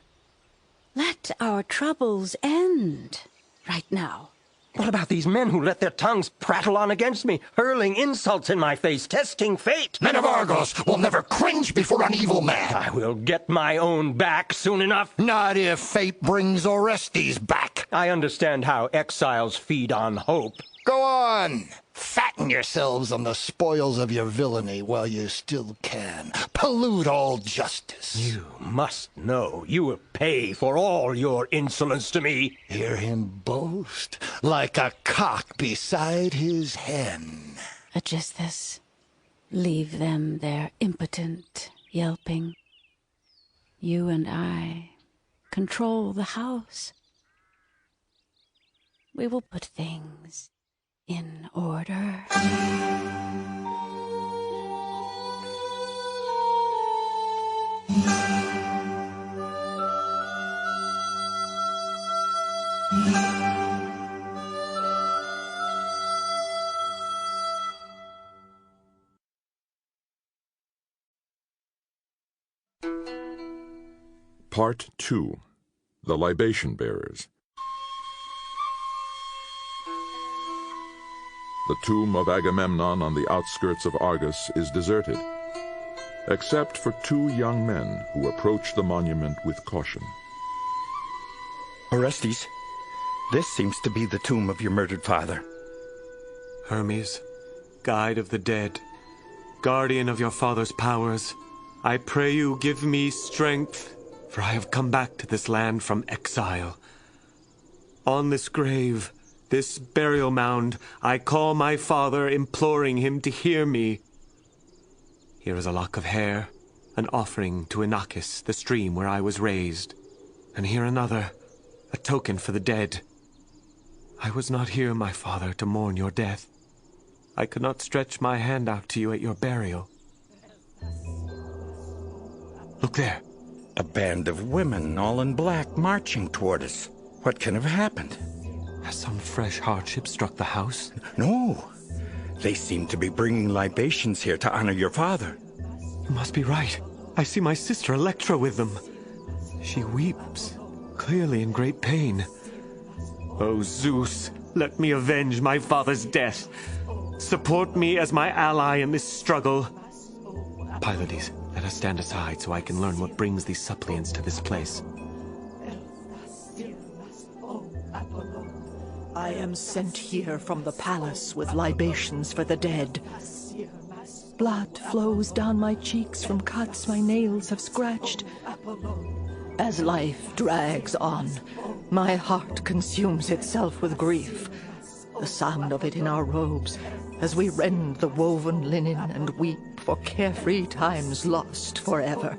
Let our troubles end right now. What about these men who let their tongues prattle on against me, hurling insults in my face, testing fate? Men of Argos will never cringe before an evil man. I will get my own back soon enough. Not if fate brings Orestes back. I understand how exiles feed on hope. Go on. Fatten yourselves on the spoils of your villainy while you still can. Pollute all justice. You must know you will pay for all your insolence to me. Hear him boast like a cock beside his hen. Aegisthus, leave them there impotent, yelping. You and I control the house. We will put things in order. Part 2. The Libation Bearers. The tomb of Agamemnon on the outskirts of Argos is deserted, except for 2 young men who approach the monument with caution. Orestes, this seems to be the tomb of your murdered father. Hermes, guide of the dead, guardian of your father's powers, I pray you give me strength, for I have come back to this land from exile. On this grave, this burial mound, I call my father, imploring him to hear me. Here is a lock of hair, an offering to Inachus, the stream where I was raised. And here another, a token for the dead. I was not here, my father, to mourn your death. I could not stretch my hand out to you at your burial. Look there. A band of women, all in black, marching toward us. What can have happened? Has some fresh hardship struck the house? No. They seem to be bringing libations here to honor your father. You must be right. I see my sister Electra with them. She weeps, clearly in great pain. Oh, Zeus, let me avenge my father's death. Support me as my ally in this struggle. Pylades, let us stand aside so I can learn what brings these suppliants to this place. I am sent here from the palace with libations for the dead. Blood flows down my cheeks from cuts my nails have scratched. As life drags on, my heart consumes itself with grief. The sound of it in our robes, as we rend the woven linen and weep for carefree times lost forever.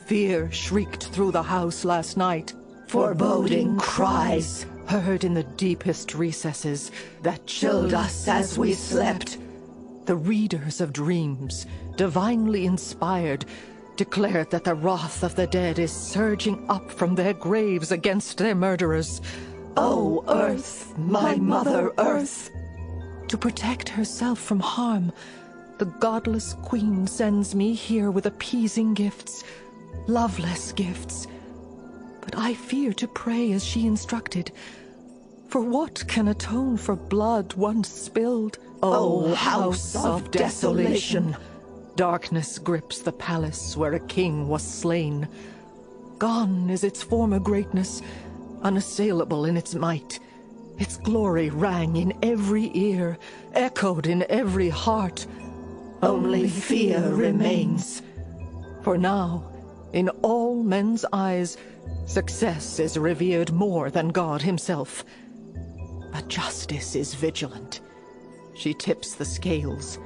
Fear shrieked through the house last night. Foreboding cries heard in the deepest recesses that chilled us as we slept. The readers of dreams, divinely inspired, declared that the wrath of the dead is surging up from their graves against their murderers. O Earth, my Mother Earth! To protect herself from harm, the godless queen sends me here with appeasing gifts, loveless gifts. But I fear to pray as she instructed. For what can atone for blood once spilled? O house of desolation! Darkness grips the palace where a king was slain. Gone is its former greatness, unassailable in its might. Its glory rang in every ear, echoed in every heart. Only fear remains. For now, in all men's eyes, success is revered more than God himself. But justice is vigilant. She tips the scales.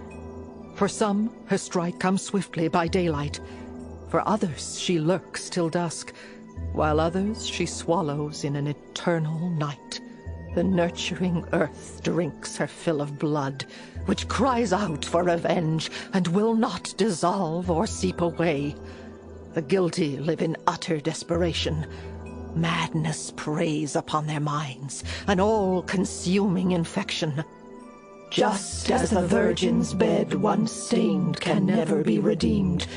For some, her strike comes swiftly by daylight. For others, she lurks till dusk, while others she swallows in an eternal night. The nurturing earth drinks her fill of blood, which cries out for revenge, and will not dissolve or seep away. The guilty live in utter desperation. Madness preys upon their minds, an all-consuming infection. Just as the virgin's bed once stained can never be redeemed,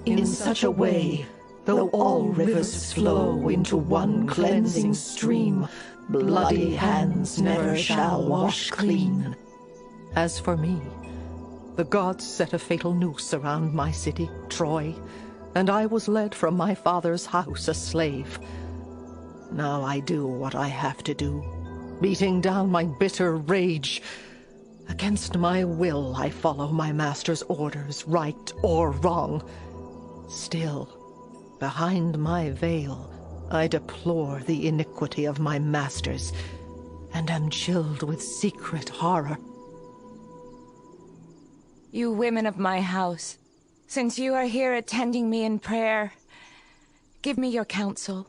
in such a way, though all rivers flow into one cleansing stream, bloody hands never shall wash clean. As for me, the gods set a fatal noose around my city, Troy, and I was led from my father's house a slave. Now I do what I have to do, beating down my bitter rage. Against my will, I follow my master's orders, right or wrong. Still, behind my veil, I deplore the iniquity of my masters, and am chilled with secret horror. You women of my house, since you are here attending me in prayer, give me your counsel.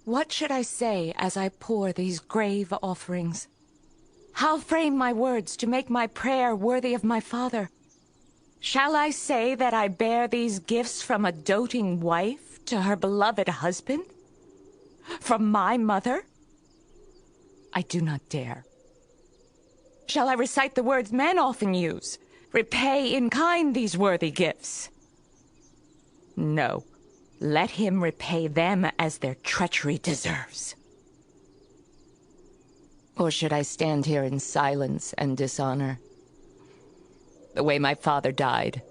What should I say as I pour these grave offerings? How frame my words to make my prayer worthy of my father? Shall I say that I bear these gifts from a doting wife to her beloved husband? From my mother? I do not dare. Shall I recite the words men often use? Repay in kind these worthy gifts? No. Let him repay them as their treachery deserves. Or should I stand here in silence and dishonor? The way my father died.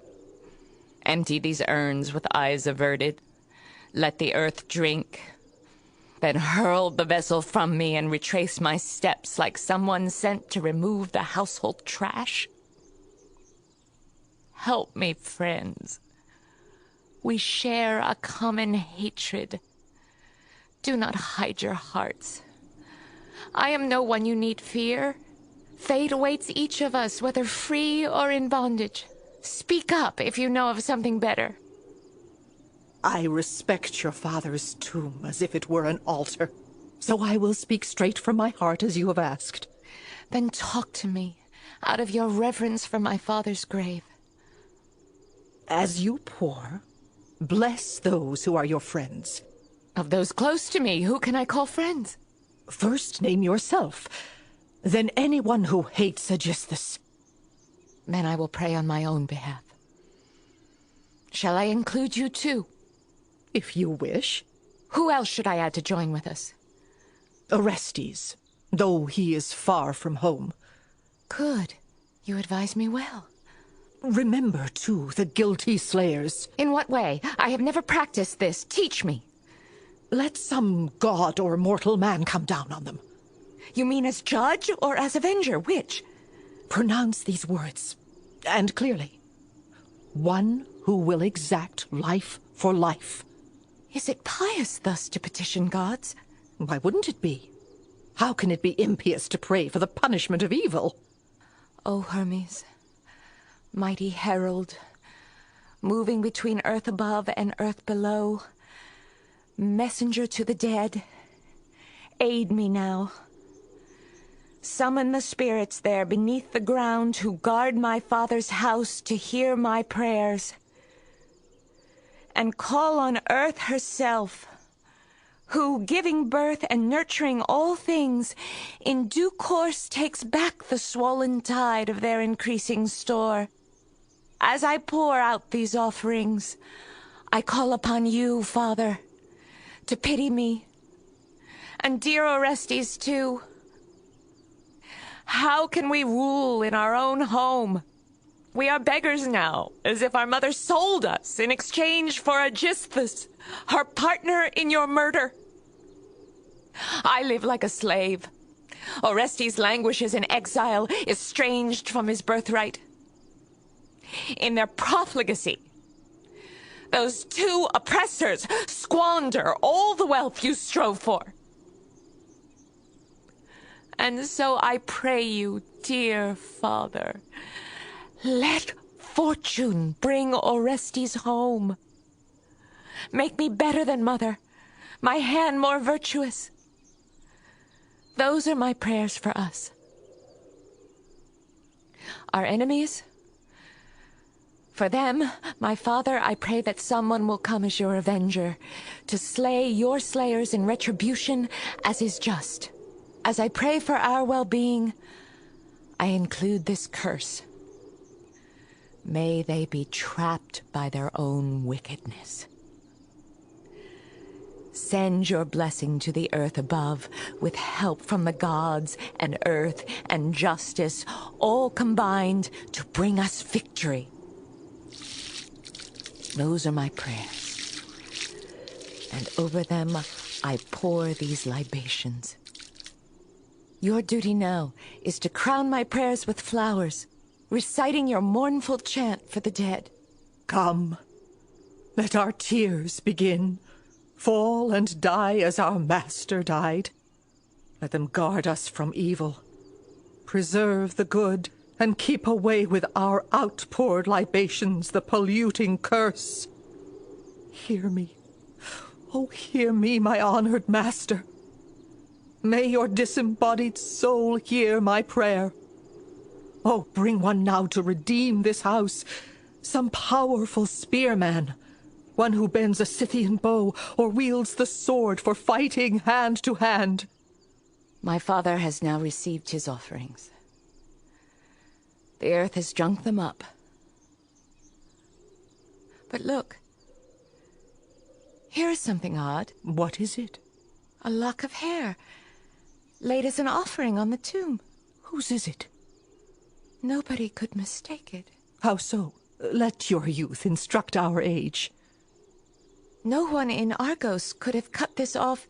Empty these urns with eyes averted. Let the earth drink. Then hurl the vessel from me and retrace my steps like someone sent to remove the household trash? Help me, friends. We share a common hatred. Do not hide your hearts. I am no one you need fear. Fate awaits each of us, whether free or in bondage. Speak up if you know of something better. I respect your father's tomb as if it were an altar, so I will speak straight from my heart as you have asked. Then talk to me, out of your reverence for my father's grave. As you pour, bless those who are your friends. Of those close to me, who can I call friends? First name yourself, then anyone who hates Aegisthus. Then I will pray on my own behalf. Shall I include you too? If you wish. Who else should I add to join with us? Orestes, though he is far from home. Good. You advise me well. Remember, too, the guilty slayers. In what way? I have never practiced this. Teach me. Let some god or mortal man come down on them. You mean as judge or as avenger? Which? Pronounce these words, and clearly. One who will exact life for life. Is it pious thus to petition gods? Why wouldn't it be? How can it be impious to pray for the punishment of evil? O Hermes, mighty herald, moving between earth above and earth below, messenger to the dead, aid me now. Summon the spirits there beneath the ground who guard my father's house to hear my prayers. And call on earth herself, who, giving birth and nurturing all things, in due course takes back the swollen tide of their increasing store. As I pour out these offerings, I call upon you, Father, to pity me, and dear Orestes too. How can we rule in our own home? We are beggars now, as if our mother sold us in exchange for Aegisthus, her partner in your murder. I live like a slave. Orestes languishes in exile, estranged from his birthright. In their profligacy, those two oppressors squander all the wealth you strove for. And so I pray you, dear Father, Let fortune bring Orestes home. Make me better than mother, my hand more virtuous. Those are my prayers for us. Our enemies? For them, my father, I pray that someone will come as your avenger, to slay your slayers in retribution as is just. As I pray for our well-being, I include this curse. May they be trapped by their own wickedness. Send your blessing to the earth above, with help from the gods and earth and justice, all combined to bring us victory. Those are my prayers, and over them I pour these libations. Your duty now is to crown my prayers with flowers, reciting your mournful chant for the dead. Come, let our tears begin. Fall and die as our master died. Let them guard us from evil. Preserve the good, and keep away with our outpoured libations the polluting curse. Hear me. Oh, hear me, my honored master. May your disembodied soul hear my prayer. Oh, bring one now to redeem this house, some powerful spearman, one who bends a Scythian bow or wields the sword for fighting hand to hand. My father has now received his offerings. The earth has drunk them up. But look, here is something odd. What is it? A lock of hair, laid as an offering on the tomb. Whose is it? Nobody could mistake it. How so? Let your youth instruct our age. No one in Argos could have cut this off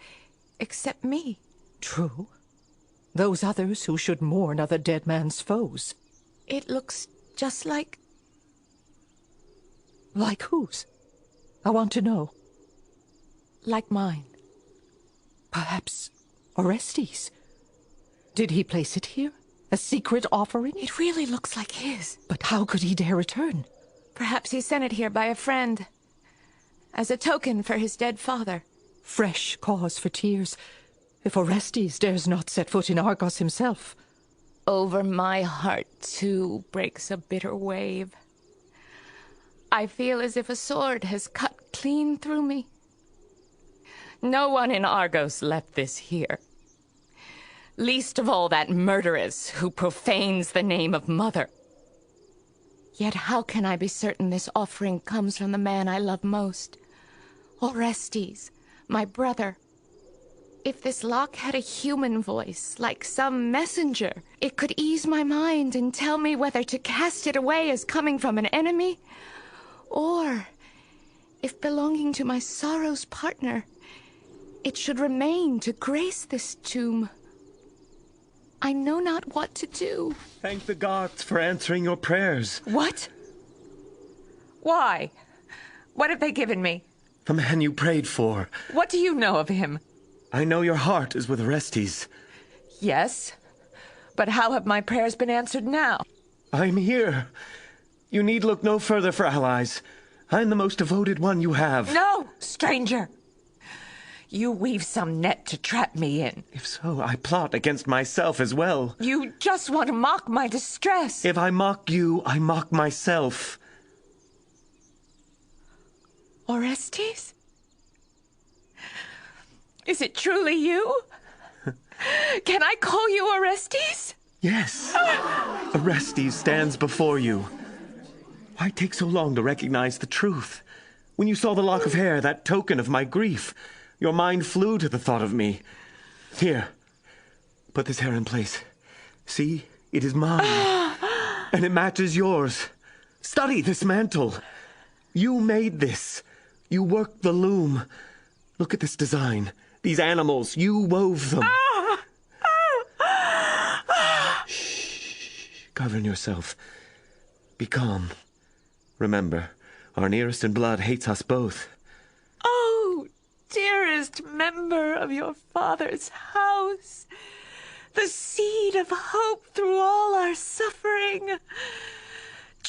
except me. True. Those others who should mourn are the dead man's foes. It looks just like... Like whose? I want to know. Like mine. Perhaps Orestes? Did he place it here? A secret offering? It really looks like his. But how could he dare return? Perhaps he sent it here by a friend, as a token for his dead father. Fresh cause for tears, if Orestes dares not set foot in Argos himself. Over my heart, too, breaks a bitter wave. I feel as if a sword has cut clean through me. No one in Argos left this here. Least of all that murderess who profanes the name of mother. Yet how can I be certain this offering comes from the man I love most? Orestes, my brother. If this lock had a human voice, like some messenger, it could ease my mind and tell me whether to cast it away as coming from an enemy, or, if belonging to my sorrow's partner, it should remain to grace this tomb. I know not what to do. Thank the gods for answering your prayers. What? Why? What have they given me? The man you prayed for. What do you know of him? I know your heart is with Orestes. Yes, but how have my prayers been answered now? I'm here. You need look no further for allies. I'm the most devoted one you have. No, stranger. You weave some net to trap me in. If so, I plot against myself as well. You just want to mock my distress. If I mock you, I mock myself. Orestes? Is it truly you? Can I call you Orestes? Yes. Orestes stands before you. Why take so long to recognize the truth? When you saw the lock of hair, that token of my grief, your mind flew to the thought of me. Here, put this hair in place. See, it is mine, and it matches yours. Study this mantle. You made this. You worked the loom. Look at this design. These animals, you wove them. Shh. Govern yourself. Be calm. Remember, our nearest in blood hates us both. Oh, dearest member of your father's house, the seed of hope through all our suffering,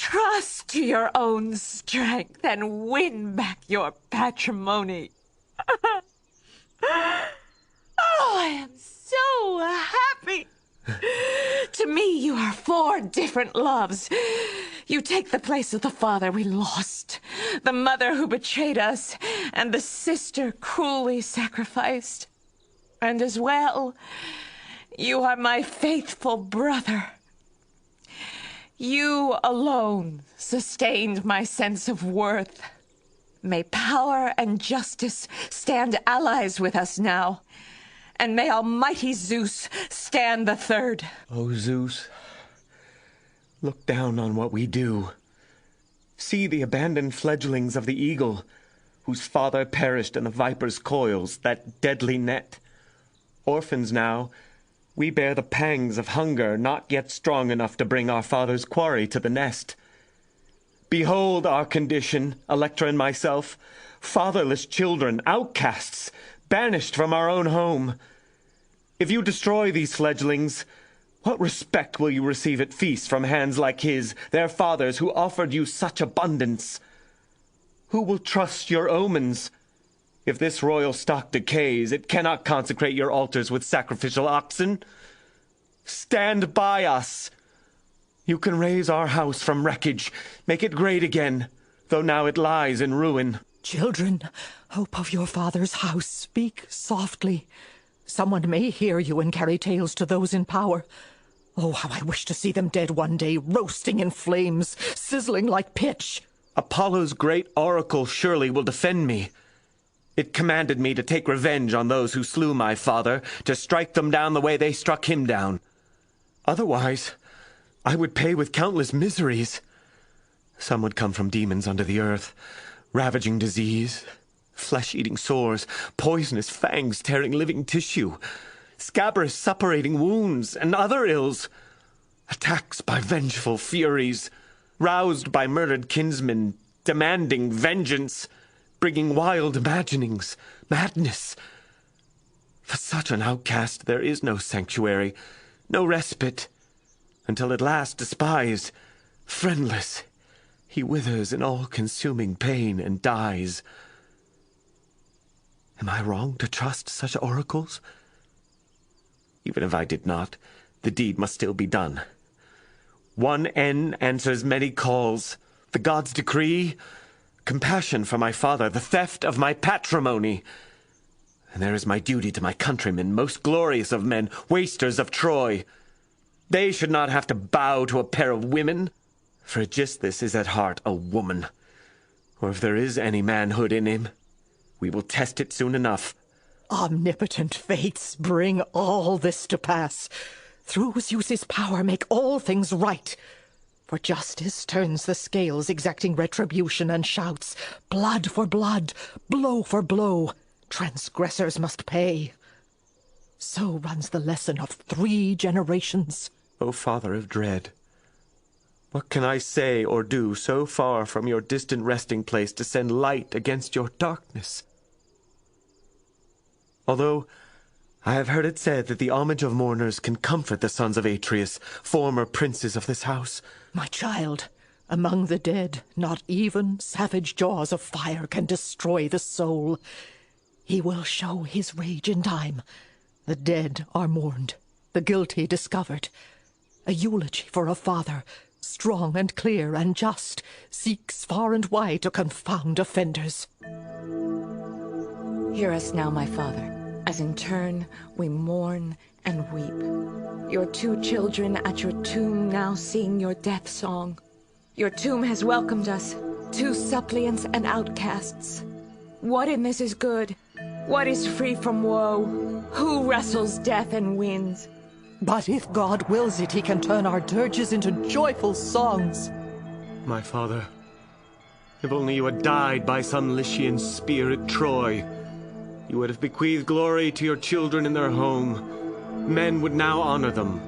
Trust to your own strength and win back your patrimony. Oh, I am so happy. To me, you are 4 different loves. You take the place of the father we lost, the mother who betrayed us, and the sister cruelly sacrificed. And as well, you are my faithful brother. You alone sustained my sense of worth. May power and justice stand allies with us now, and may almighty Zeus stand the third. O Zeus, look down on what we do. See the abandoned fledglings of the eagle, whose father perished in the viper's coils, that deadly net. Orphans now, we bear the pangs of hunger, not yet strong enough to bring our father's quarry to the nest. Behold our condition, Electra and myself, fatherless children, outcasts, banished from our own home. If you destroy these fledglings, what respect will you receive at feast from hands like his, their fathers, who offered you such abundance? Who will trust your omens? If this royal stock decays, it cannot consecrate your altars with sacrificial oxen. Stand by us. You can raise our house from wreckage, make it great again, though now it lies in ruin. Children, hope of your father's house, speak softly. Someone may hear you and carry tales to those in power. Oh, how I wish to see them dead one day, roasting in flames, sizzling like pitch. Apollo's great oracle surely will defend me. It commanded me to take revenge on those who slew my father, to strike them down the way they struck him down. Otherwise, I would pay with countless miseries. Some would come from demons under the earth, ravaging disease, flesh-eating sores, poisonous fangs tearing living tissue, scabrous suppurating wounds, and other ills. Attacks by vengeful furies, roused by murdered kinsmen, demanding vengeance, bringing wild imaginings, madness. For such an outcast there is no sanctuary, no respite, until at last, despised, friendless, he withers in all-consuming pain and dies. Am I wrong to trust such oracles? Even if I did not, the deed must still be done. One N answers many calls. The gods decree compassion for my father, the theft of my patrimony. And there is my duty to my countrymen, most glorious of men, wasters of Troy. They should not have to bow to a pair of women, for Aegisthus is at heart a woman. Or if there is any manhood in him, we will test it soon enough. Omnipotent fates, bring all this to pass. Through Zeus's power make all things right. For justice turns the scales, exacting retribution, and shouts, blood for blood, blow for blow, transgressors must pay. So runs the lesson of 3 generations. O Father of Dread, what can I say or do so far from your distant resting place to send light against your darkness? Although I have heard it said that the homage of mourners can comfort the sons of Atreus, former princes of this house. My child, among the dead, not even savage jaws of fire can destroy the soul. He will show his rage in time. The dead are mourned, the guilty discovered. A eulogy for a father, strong and clear and just, seeks far and wide to confound offenders. Hear us now, my father, as in turn we mourn and weep. Your 2 children at your tomb now sing your death song. Your tomb has welcomed us, 2 suppliants and outcasts. What in this is good? What is free from woe? Who wrestles death and wins? But if God wills it, he can turn our dirges into joyful songs. My father, if only you had died by some Lycian spear at Troy, you would have bequeathed glory to your children in their home. Men would now honor them.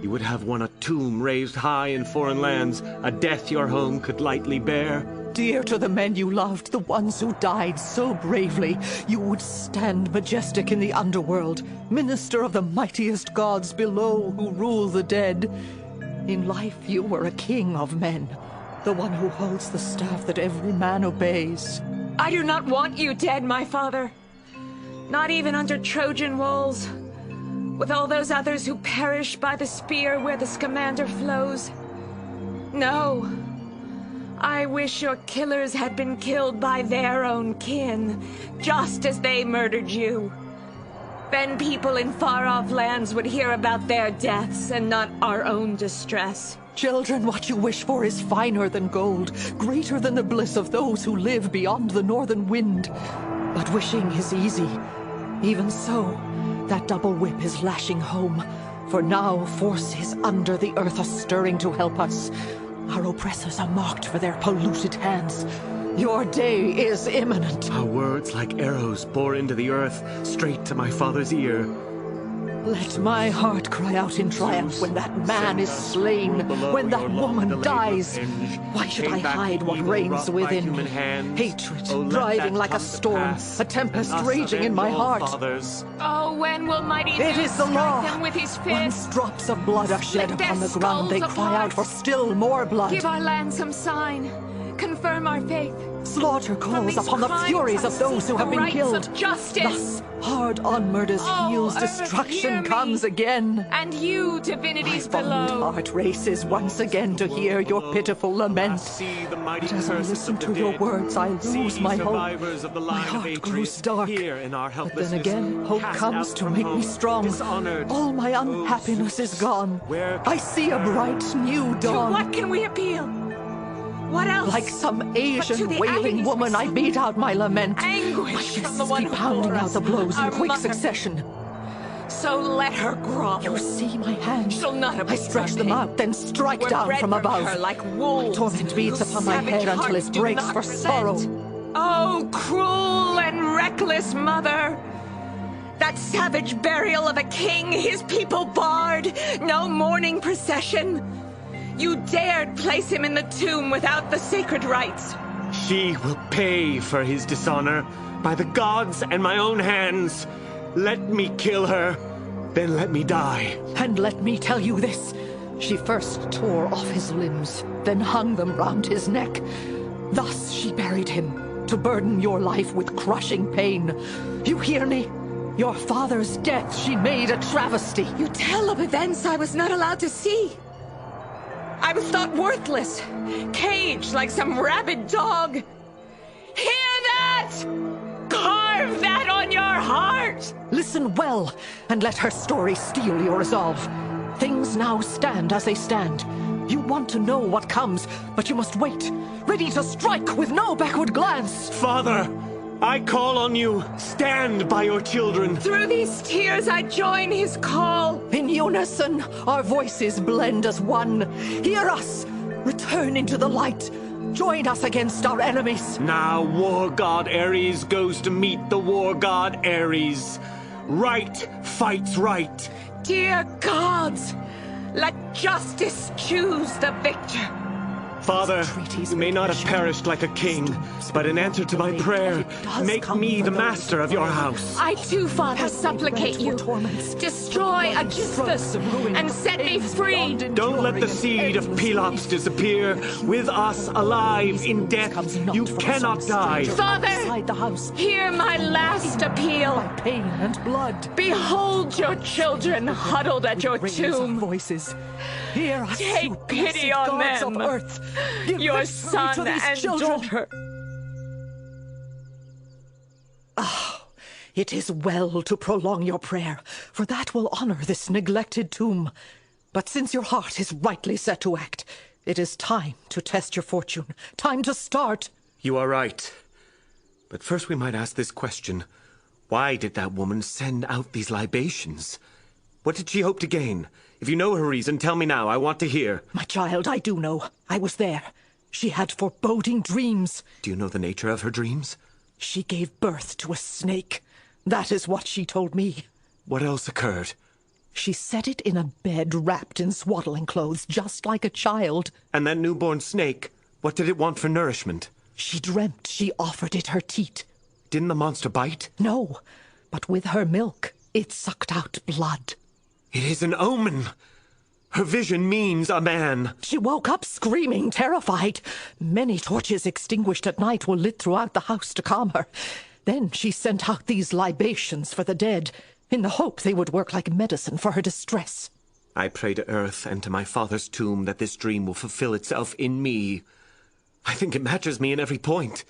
You would have won a tomb raised high in foreign lands, a death your home could lightly bear. Dear to the men you loved, the ones who died so bravely, you would stand majestic in the underworld, minister of the mightiest gods below who rule the dead. In life you were a king of men, the one who holds the staff that every man obeys. I do not want you dead, my father. Not even under Trojan walls, with all those others who perish by the spear where the Scamander flows. No. I wish your killers had been killed by their own kin, just as they murdered you. Then people in far-off lands would hear about their deaths and not our own distress. Children, what you wish for is finer than gold, greater than the bliss of those who live beyond the northern wind. But wishing is easy. Even so, that double whip is lashing home, for now forces under the earth are stirring to help us. Our oppressors are marked for their polluted hands. Your day is imminent. Our words like arrows bore into the earth, straight to my father's ear. Let my heart cry out in triumph when that man is slain, when that woman dies. Why should I hide what reigns within me? Hatred driving like a storm, a tempest raging in my heart. Oh, when will mighty It is the strike law. them with his fist? Once drops of blood are shed Split their upon the ground, they skulls cry out for apart. still more blood. Give our land some sign. Confirm our faith. Slaughter calls upon the crimes furies of those who have been rights killed. Of justice. Thus, hard on murder's heels, earth, destruction hear me. comes again. And you, divinities My fond below. heart races once again to hear your pitiful lament. But as I listen to your words, I lose my hope. My heart grows dark. But then again, hope comes to make me strong. All my unhappiness is gone. I see a bright new To dawn. what can we appeal? What else? Like some But to Asian the wailing agonies woman, I beat out my lament. Anguish My from the fists one be who pounding bore out us, the blows in our quick mother. succession. So let her grovel. You see my hands. She'll not I abuse stretch our them pain. out, then strike We're down bred from for above. her like My wolves, torment beats whose upon my savage head until hearts it do breaks not for relent. sorrow. Oh, cruel and reckless mother! That savage burial of a king, his people barred, no mourning procession. You dared place him in the tomb without the sacred rites. She will pay for his dishonor by the gods and my own hands. Let me kill her, then let me die. And let me tell you this. She first tore off his limbs, then hung them round his neck. Thus she buried him, to burden your life with crushing pain. You hear me? Your father's death she made a travesty. You tell of events I was not allowed to see. I was thought worthless, caged like some rabid dog. Hear that? Carve that on your heart! Listen well, and let her story steel your resolve. Things now stand as they stand. You want to know what comes, but you must wait, ready to strike with no backward glance. Father, I call on you. Stand by your children. Through these tears I join his call. In unison, our voices blend as one. Hear us! Return into the light. Join us against our enemies. Now war god Ares goes to meet the war god Ares. Right fights right. Dear gods, let justice choose the victor. Father, you may not have perished like a king, but in answer to my prayer, make me the master of your house. I too, Father, supplicate you. Destroy Aegisthus and set me free. Don't let the seed of Pelops disappear. With us alive in death, you cannot die. Father, hear my last appeal. Pain and blood. Behold your children huddled at your tomb. Voices. Hear us, Take you pity blessed on gods them. of earth. Give Your victory son to these and children. daughter. Ah, it is well to prolong your prayer, for that will honor this neglected tomb. But since your heart is rightly set to act, it is time to test your fortune. Time to start. You are right. But first we might ask this question. Why did that woman send out these libations? What did she hope to gain? If you know her reason, tell me now. I want to hear. My child, I do know. I was there. She had foreboding dreams. Do you know the nature of her dreams? She gave birth to a snake. That is what she told me. What else occurred? She set it in a bed wrapped in swaddling clothes, just like a child. And that newborn snake, what did it want for nourishment? She dreamt she offered it her teat. Didn't the monster bite? No, but with her milk, it sucked out blood. It is an omen. Her vision means a man. She woke up screaming, terrified. Many torches extinguished at night were lit throughout the house to calm her. Then she sent out these libations for the dead, in the hope they would work like medicine for her distress. I pray to Earth and to my father's tomb that this dream will fulfill itself in me. I think it matches me in every point.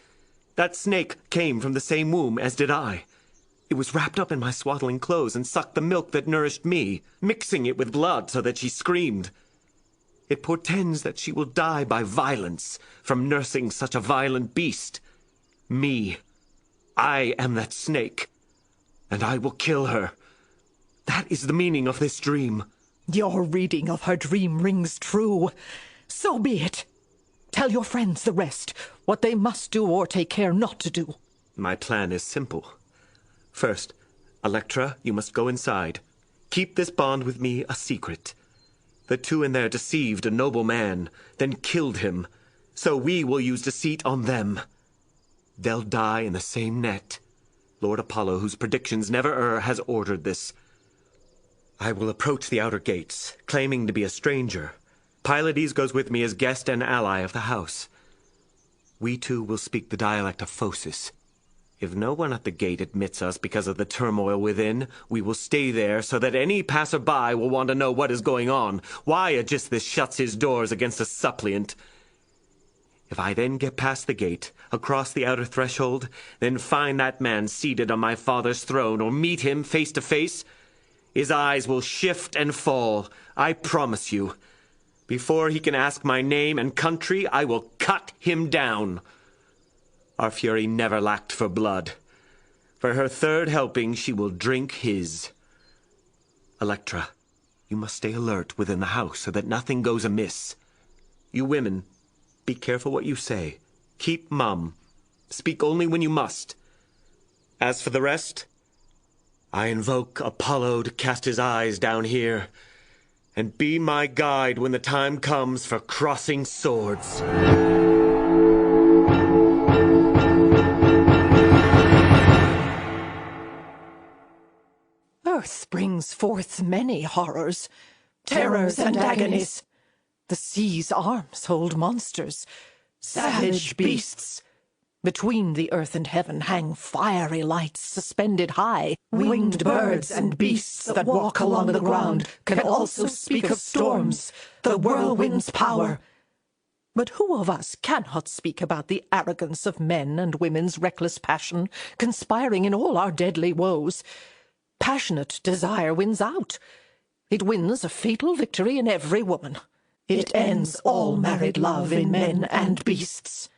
That snake came from the same womb as did I. It was wrapped up in my swaddling clothes and sucked the milk that nourished me, mixing it with blood so that she screamed. It portends that she will die by violence from nursing such a violent beast. Me. I am that snake, and I will kill her. That is the meaning of this dream. Your reading of her dream rings true. So be it. Tell your friends the rest, what they must do or take care not to do. My plan is simple. First, Electra, you must go inside. Keep this bond with me a secret. The two in there deceived a noble man, then killed him. So we will use deceit on them. They'll die in the same net. Lord Apollo, whose predictions never err, has ordered this. I will approach the outer gates, claiming to be a stranger. Pylades goes with me as guest and ally of the house. We two will speak the dialect of Phocis. If no one at the gate admits us because of the turmoil within, we will stay there so that any passer-by will want to know what is going on, why Aegisthus shuts his doors against a suppliant. If I then get past the gate, across the outer threshold, then find that man seated on my father's throne, or meet him face to face, his eyes will shift and fall, I promise you. Before he can ask my name and country, I will cut him down. Our fury never lacked for blood. For her third helping, she will drink his. Electra, you must stay alert within the house so that nothing goes amiss. You women, be careful what you say. Keep mum. Speak only when you must. As for the rest, I invoke Apollo to cast his eyes down here and be my guide when the time comes for crossing swords. Earth brings forth many horrors, terrors and agonies. The sea's arms hold monsters, savage beasts. Between the earth and heaven hang fiery lights suspended high. Winged birds and beasts that walk along the ground can also speak of storms, the whirlwind's power. But who of us cannot speak about the arrogance of men and women's reckless passion, conspiring in all our deadly woes? Passionate desire wins out. It wins a fatal victory in every woman. It ends all married love in men and beasts.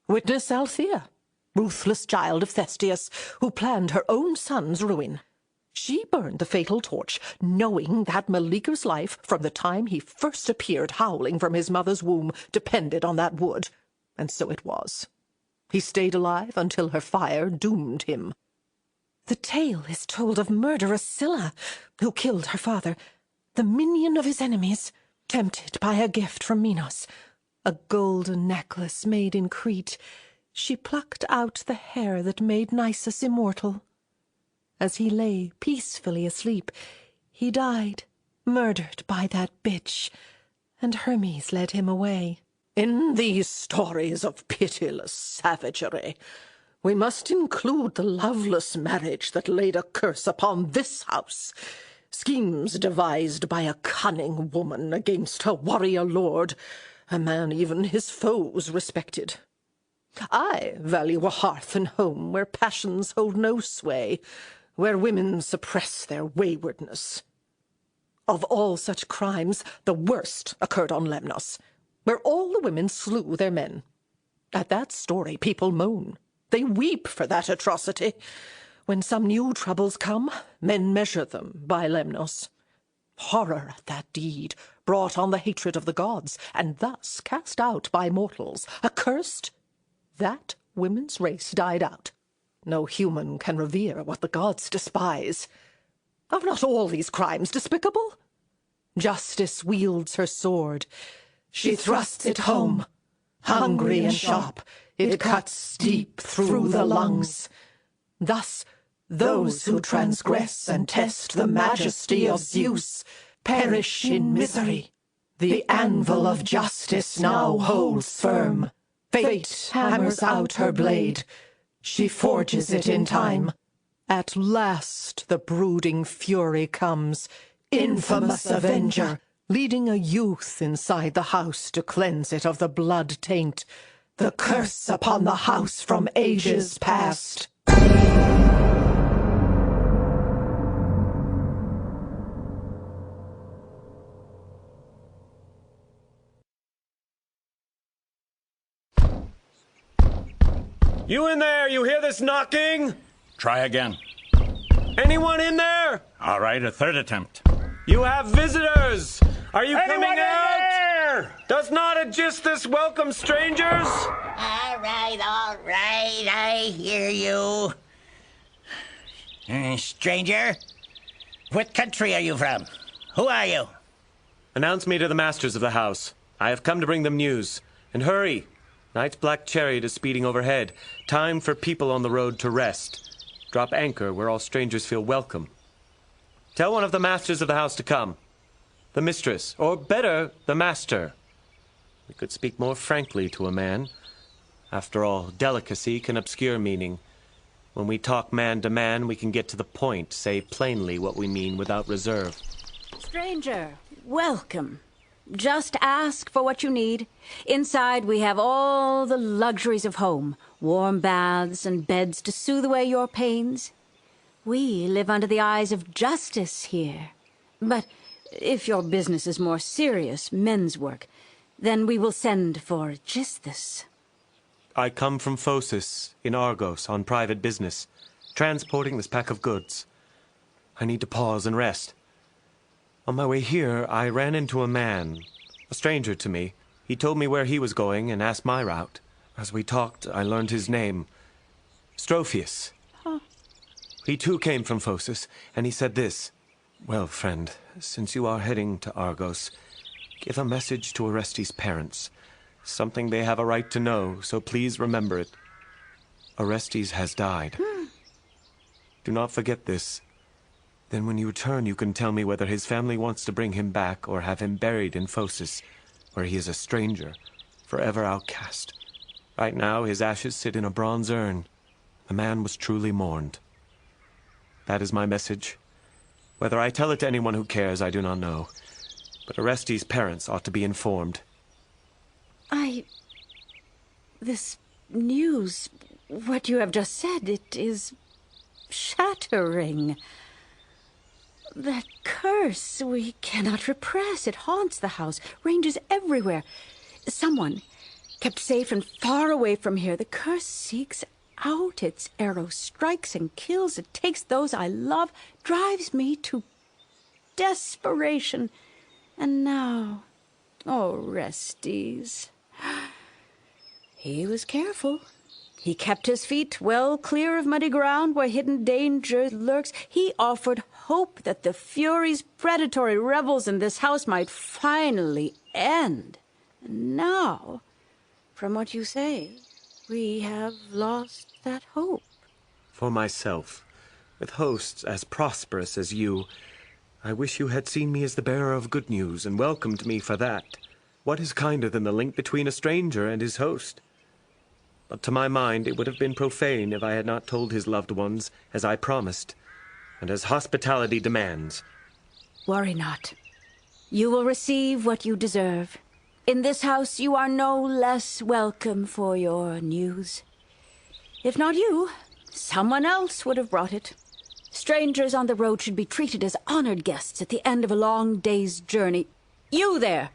Witness Althea, ruthless child of Thestius, who planned her own son's ruin. She burned the fatal torch, knowing that Meleager's life, from the time he first appeared howling from his mother's womb, depended on that wood. And so it was. He stayed alive until her fire doomed him. The tale is told of murderous Scylla, who killed her father, the minion of his enemies, tempted by a gift from Minos, a golden necklace made in Crete. She plucked out the hair that made Nisus immortal. As he lay peacefully asleep, he died, murdered by that bitch, and Hermes led him away. In these stories of pitiless savagery, we must include the loveless marriage that laid a curse upon this house, schemes devised by a cunning woman against her warrior lord, a man even his foes respected. I value a hearth and home where passions hold no sway, where women suppress their waywardness. Of all such crimes, the worst occurred on Lemnos, where all the women slew their men. At that story people moan. They weep for that atrocity. When some new troubles come, men measure them by Lemnos. Horror at that deed brought on the hatred of the gods, and thus cast out by mortals, accursed, that women's race died out. No human can revere what the gods despise. Are not all these crimes despicable? Justice wields her sword. She thrusts it home. Hungry and sharp, it cuts deep through the lungs. Thus, those who transgress and test the majesty of Zeus perish in misery. The anvil of justice now holds firm. Fate hammers out her blade. She forges it in time. At last the brooding fury comes, infamous avenger, leading a youth inside the house to cleanse it of the blood taint, the curse upon the house from ages past. You in there? You hear this knocking? Try again. Anyone in there? All right, a third attempt. You have visitors! Are you Anyone coming in out? there? Does not Aegisthus welcome strangers? All right, I hear you. Stranger, what country are you from? Who are you? Announce me to the masters of the house. I have come to bring them news. And hurry! Night's black chariot is speeding overhead. Time for people on the road to rest. Drop anchor where all strangers feel welcome. Tell one of the masters of the house to come. The mistress, or better, the master. We could speak more frankly to a man. After all, delicacy can obscure meaning. When we talk man to man, we can get to the point, say plainly what we mean without reserve. Stranger, welcome. Just ask for what you need. Inside we have all the luxuries of home, warm baths and beds to soothe away your pains. We live under the eyes of justice here. But if your business is more serious, men's work, then we will send for Aegisthus. I come from Phocis, in Argos, on private business, transporting this pack of goods. I need to pause and rest. On my way here, I ran into a man, a stranger to me. He told me where he was going and asked my route. As we talked, I learned his name. Strophius. Huh. He too came from Phocis, and he said this. Well, friend, since you are heading to Argos, give a message to Orestes' parents. Something they have a right to know, so please remember it. Orestes has died. Do not forget this. Then when you return, you can tell me whether his family wants to bring him back or have him buried in Phocis, where he is a stranger, forever outcast. Right now, his ashes sit in a bronze urn. The man was truly mourned. That is my message. Whether I tell it to anyone who cares, I do not know. But Orestes' parents ought to be informed. This news, what you have just said, it is shattering. That curse we cannot repress. It haunts the house, ranges everywhere. Someone kept safe and far away from here. The curse seeks out. Its arrow strikes and kills. It takes those I love, drives me to desperation. And now, Orestes. He was careful. He kept his feet well clear of muddy ground where hidden danger lurks. He offered hope that the furies' predatory revels in this house might finally end. And now, from what you say, we have lost that hope. For myself, with hosts as prosperous as you, I wish you had seen me as the bearer of good news and welcomed me for that. What is kinder than the link between a stranger and his host? But to my mind, it would have been profane if I had not told his loved ones, as I promised, and as hospitality demands. Worry not. You will receive what you deserve. In this house, you are no less welcome for your news. If not you, someone else would have brought it. Strangers on the road should be treated as honored guests at the end of a long day's journey. You there!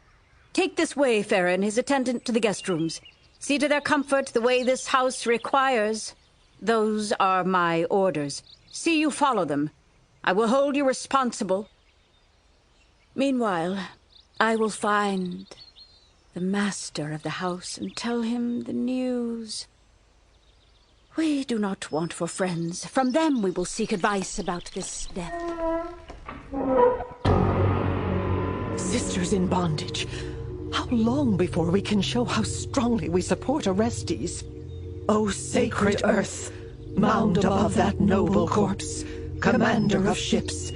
Take this wayfarer and his attendant to the guest rooms. See to their comfort the way this house requires. Those are my orders. See you follow them. I will hold you responsible. Meanwhile, I will find the master of the house and tell him the news. We do not want for friends. From them we will seek advice about this death. Sisters in bondage. How long before we can show how strongly we support Orestes? O sacred earth, mound above that noble corpse, commander of ships,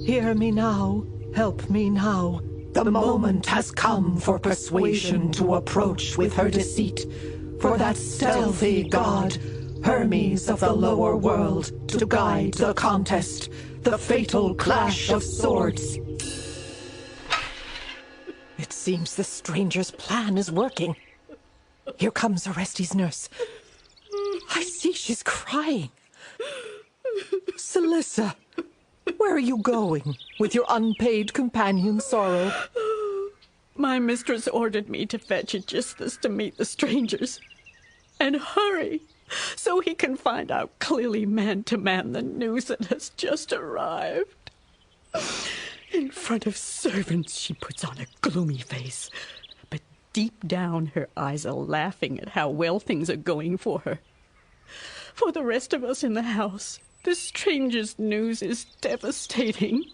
hear me now, Help me now. The moment has come for persuasion to approach with her deceit. For that stealthy god, Hermes of the lower world, to guide the contest, the fatal clash of swords. It seems the stranger's plan is working. Here comes Orestes' nurse. I see she's crying. Celissa, where are you going with your unpaid companion sorrow? My mistress ordered me to fetch Aegisthus to meet the strangers. And hurry, so he can find out clearly man to man the news that has just arrived. In front of servants, she puts on a gloomy face, but deep down her eyes are laughing at how well things are going for her. For the rest of us in the house, the stranger's news is devastating.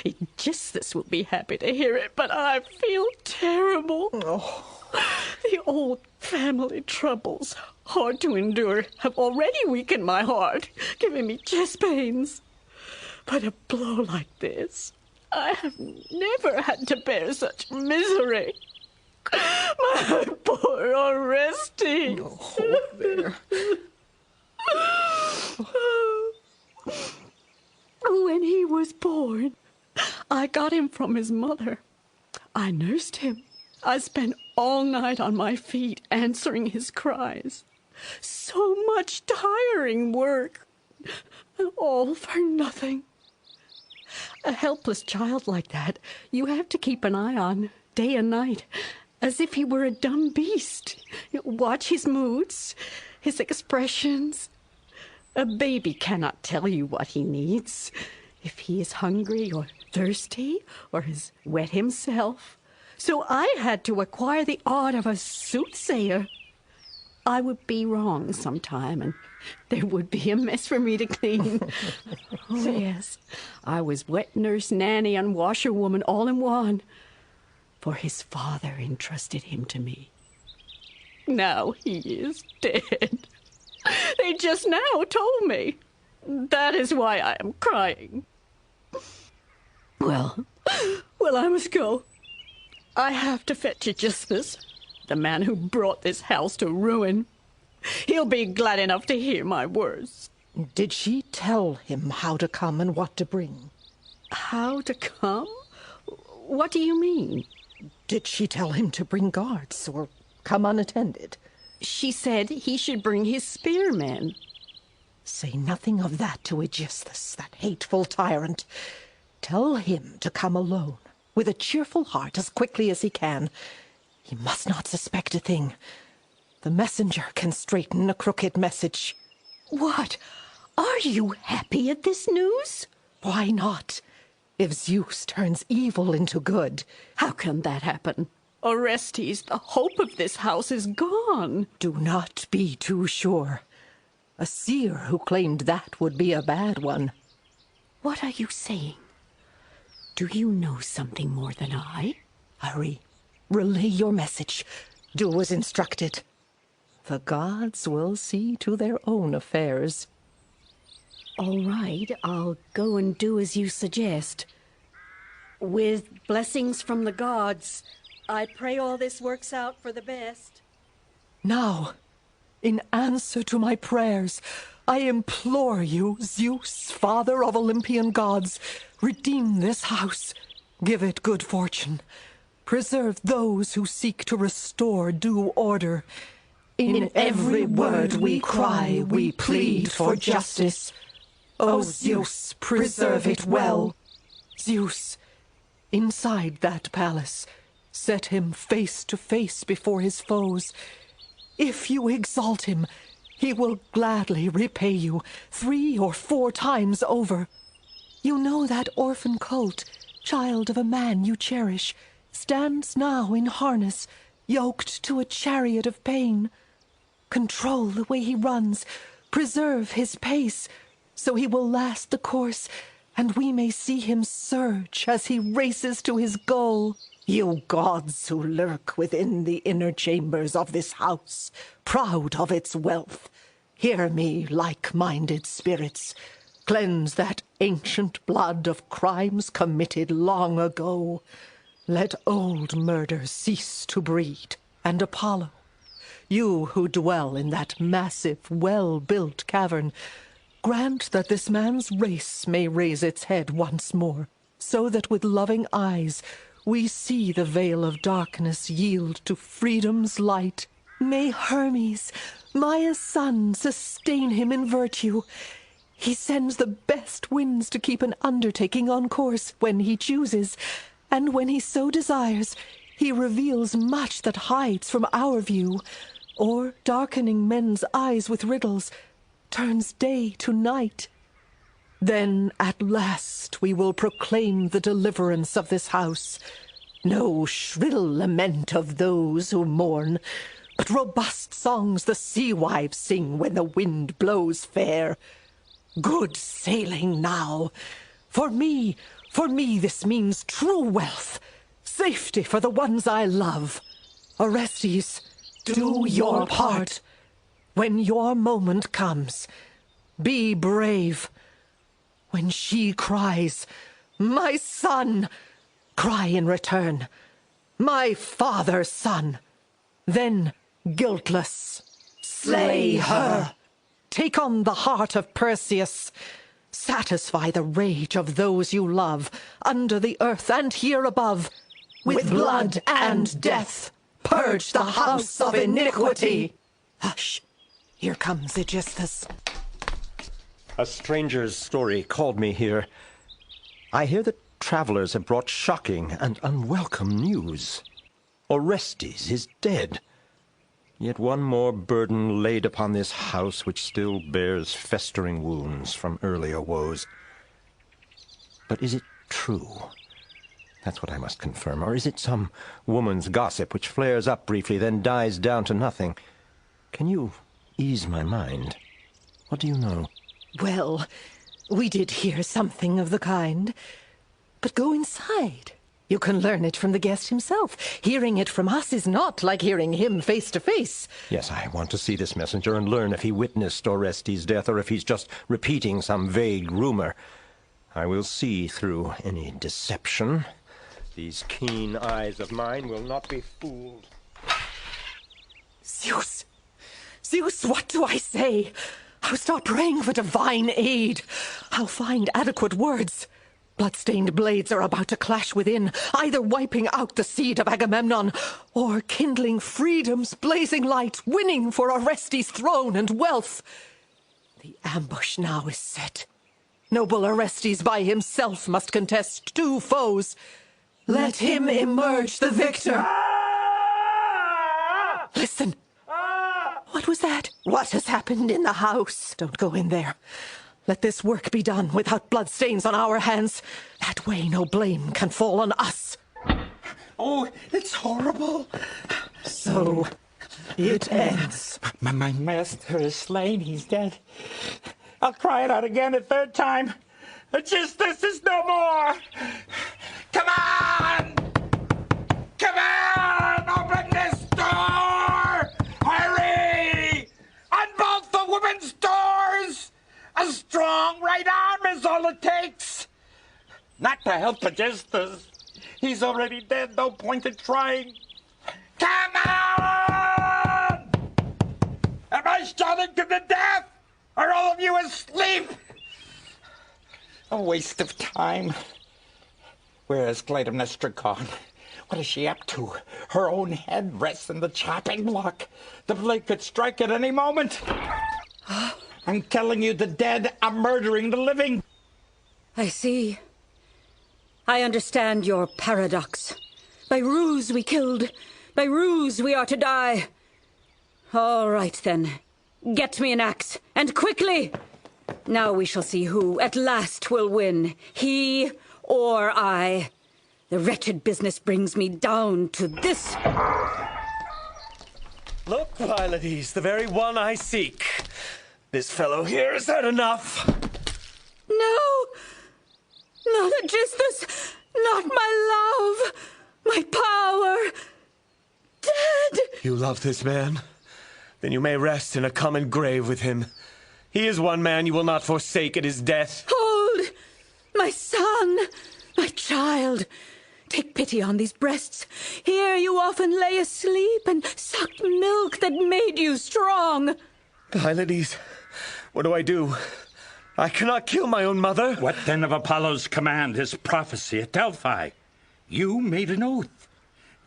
Aegisthus will be happy to hear it, but I feel terrible. The old family troubles, hard to endure, have already weakened my heart, giving me chest pains. But a blow like this, I have never had to bear such misery. My poor Orestes. There. When he was born, I got him from his mother. I nursed him. I spent all night on my feet answering his cries. So much tiring work, all for nothing. A helpless child like that, you have to keep an eye on, day and night, as if he were a dumb beast. Watch his moods, his expressions. A baby cannot tell you what he needs. If he is hungry or thirsty or has wet himself. So I had to acquire the art of a soothsayer. I would be wrong sometime, and there would be a mess for me to clean. Oh, yes, I was wet nurse, nanny, and washerwoman all in one, for his father entrusted him to me. Now he is dead. They just now told me. That is why I am crying. Well, I must go. I have to fetch Aegisthus, the man who brought this house to ruin. He'll be glad enough to hear my words. Did she tell him how to come and what to bring? How to come? What do you mean? Did she tell him to bring guards or come unattended? She said he should bring his spearmen. Say nothing of that to Aegisthus, that hateful tyrant. Tell him to come alone, with a cheerful heart, as quickly as he can. He must not suspect a thing. The messenger can straighten a crooked message. What? Are you happy at this news? Why not? If Zeus turns evil into good. How can that happen? Orestes, the hope of this house is gone. Do not be too sure. A seer who claimed that would be a bad one. What are you saying? Do you know something more than I? Hurry. Relay your message. Do as instructed. The gods will see to their own affairs. All right, I'll go and do as you suggest. With blessings from the gods, I pray all this works out for the best. Now, in answer to my prayers, I implore you, Zeus, father of Olympian gods, redeem this house, give it good fortune, preserve those who seek to restore due order. In every word we cry, we plead for justice. O Zeus, preserve it well. Zeus, inside that palace, set him face to face before his foes. If you exalt him, he will gladly repay you 3 or 4 times over. You know that orphan colt, child of a man you cherish, stands now in harness, yoked to a chariot of pain. Control the way he runs, preserve his pace, so he will last the course, and we may see him surge as he races to his goal. You gods who lurk within the inner chambers of this house, proud of its wealth, hear me, like-minded spirits. Cleanse that ancient blood of crimes committed long ago. Let old murder cease to breed, and Apollo, you who dwell in that massive, well-built cavern, grant that this man's race may raise its head once more, so that with loving eyes we see the veil of darkness yield to freedom's light. May Hermes, Maia's son, sustain him in virtue. He sends the best winds to keep an undertaking on course when he chooses, and when he so desires, he reveals much that hides from our view, or, darkening men's eyes with riddles, turns day to night. Then at last we will proclaim the deliverance of this house. No shrill lament of those who mourn, but robust songs the sea wives sing when the wind blows fair. Good sailing now. For me this means true wealth, safety for the ones I love. Orestes, do your part. When your moment comes, be brave. When she cries, "My son," cry in return, "My father's son." Then, guiltless, slay her. Take on the heart of Perseus. Satisfy the rage of those you love, under the earth and here above. With blood and death, purge the house of iniquity. Hush, here comes Aegisthus. A stranger's story called me here. I hear that travelers have brought shocking and unwelcome news. Orestes is dead. Yet one more burden laid upon this house which still bears festering wounds from earlier woes. But is it true? That's what I must confirm. Or is it some woman's gossip which flares up briefly, then dies down to nothing? Can you ease my mind? What do you know? Well, we did hear something of the kind. But go inside. You can learn it from the guest himself. Hearing it from us is not like hearing him face to face. Yes, I want to see this messenger and learn if he witnessed Orestes' death or if he's just repeating some vague rumor. I will see through any deception. These keen eyes of mine will not be fooled. Zeus! Zeus, what do I say? I'll start praying for divine aid. I'll find adequate words. Blood-stained blades are about to clash within, either wiping out the seed of Agamemnon, or kindling freedom's blazing light, winning for Orestes' throne and wealth. The ambush now is set. Noble Orestes by himself must contest two foes. Let him emerge the victor. Listen. What was that? What has happened in the house? Don't go in there. Let this work be done without bloodstains on our hands. That way no blame can fall on us. Oh, it's horrible. So it ends. My master is slain. He's dead. I'll cry it out again a third time. Aegisthus is no more. Come on! Come on! Open this door! Hurry! Unbolt the women's doors! A strong right arm is all it takes. Not to help Aegisthus. He's already dead. No point in trying. Come on! Am I shouting to the death? Are all of you asleep? A waste of time. Where has Clytemnestra gone? What is she up to? Her own head rests in the chopping block. The blade could strike at any moment. I'm telling you, the dead are murdering the living. I see. I understand your paradox. By ruse we killed. By ruse we are to die. All right, then. Get me an axe, and quickly! Now we shall see who, at last, will win. He or I. The wretched business brings me down to this. Look, Pylades, the very one I seek. This fellow here, is that enough? No! Not Aegisthus! Not my love! My power! Dead! You love this man? Then you may rest in a common grave with him. He is one man you will not forsake at his death. Hold! My son! My child! Take pity on these breasts. Here you often lay asleep and sucked milk that made you strong. Pylades, what do I do? I cannot kill my own mother. What then of Apollo's command, his prophecy at Delphi? You made an oath.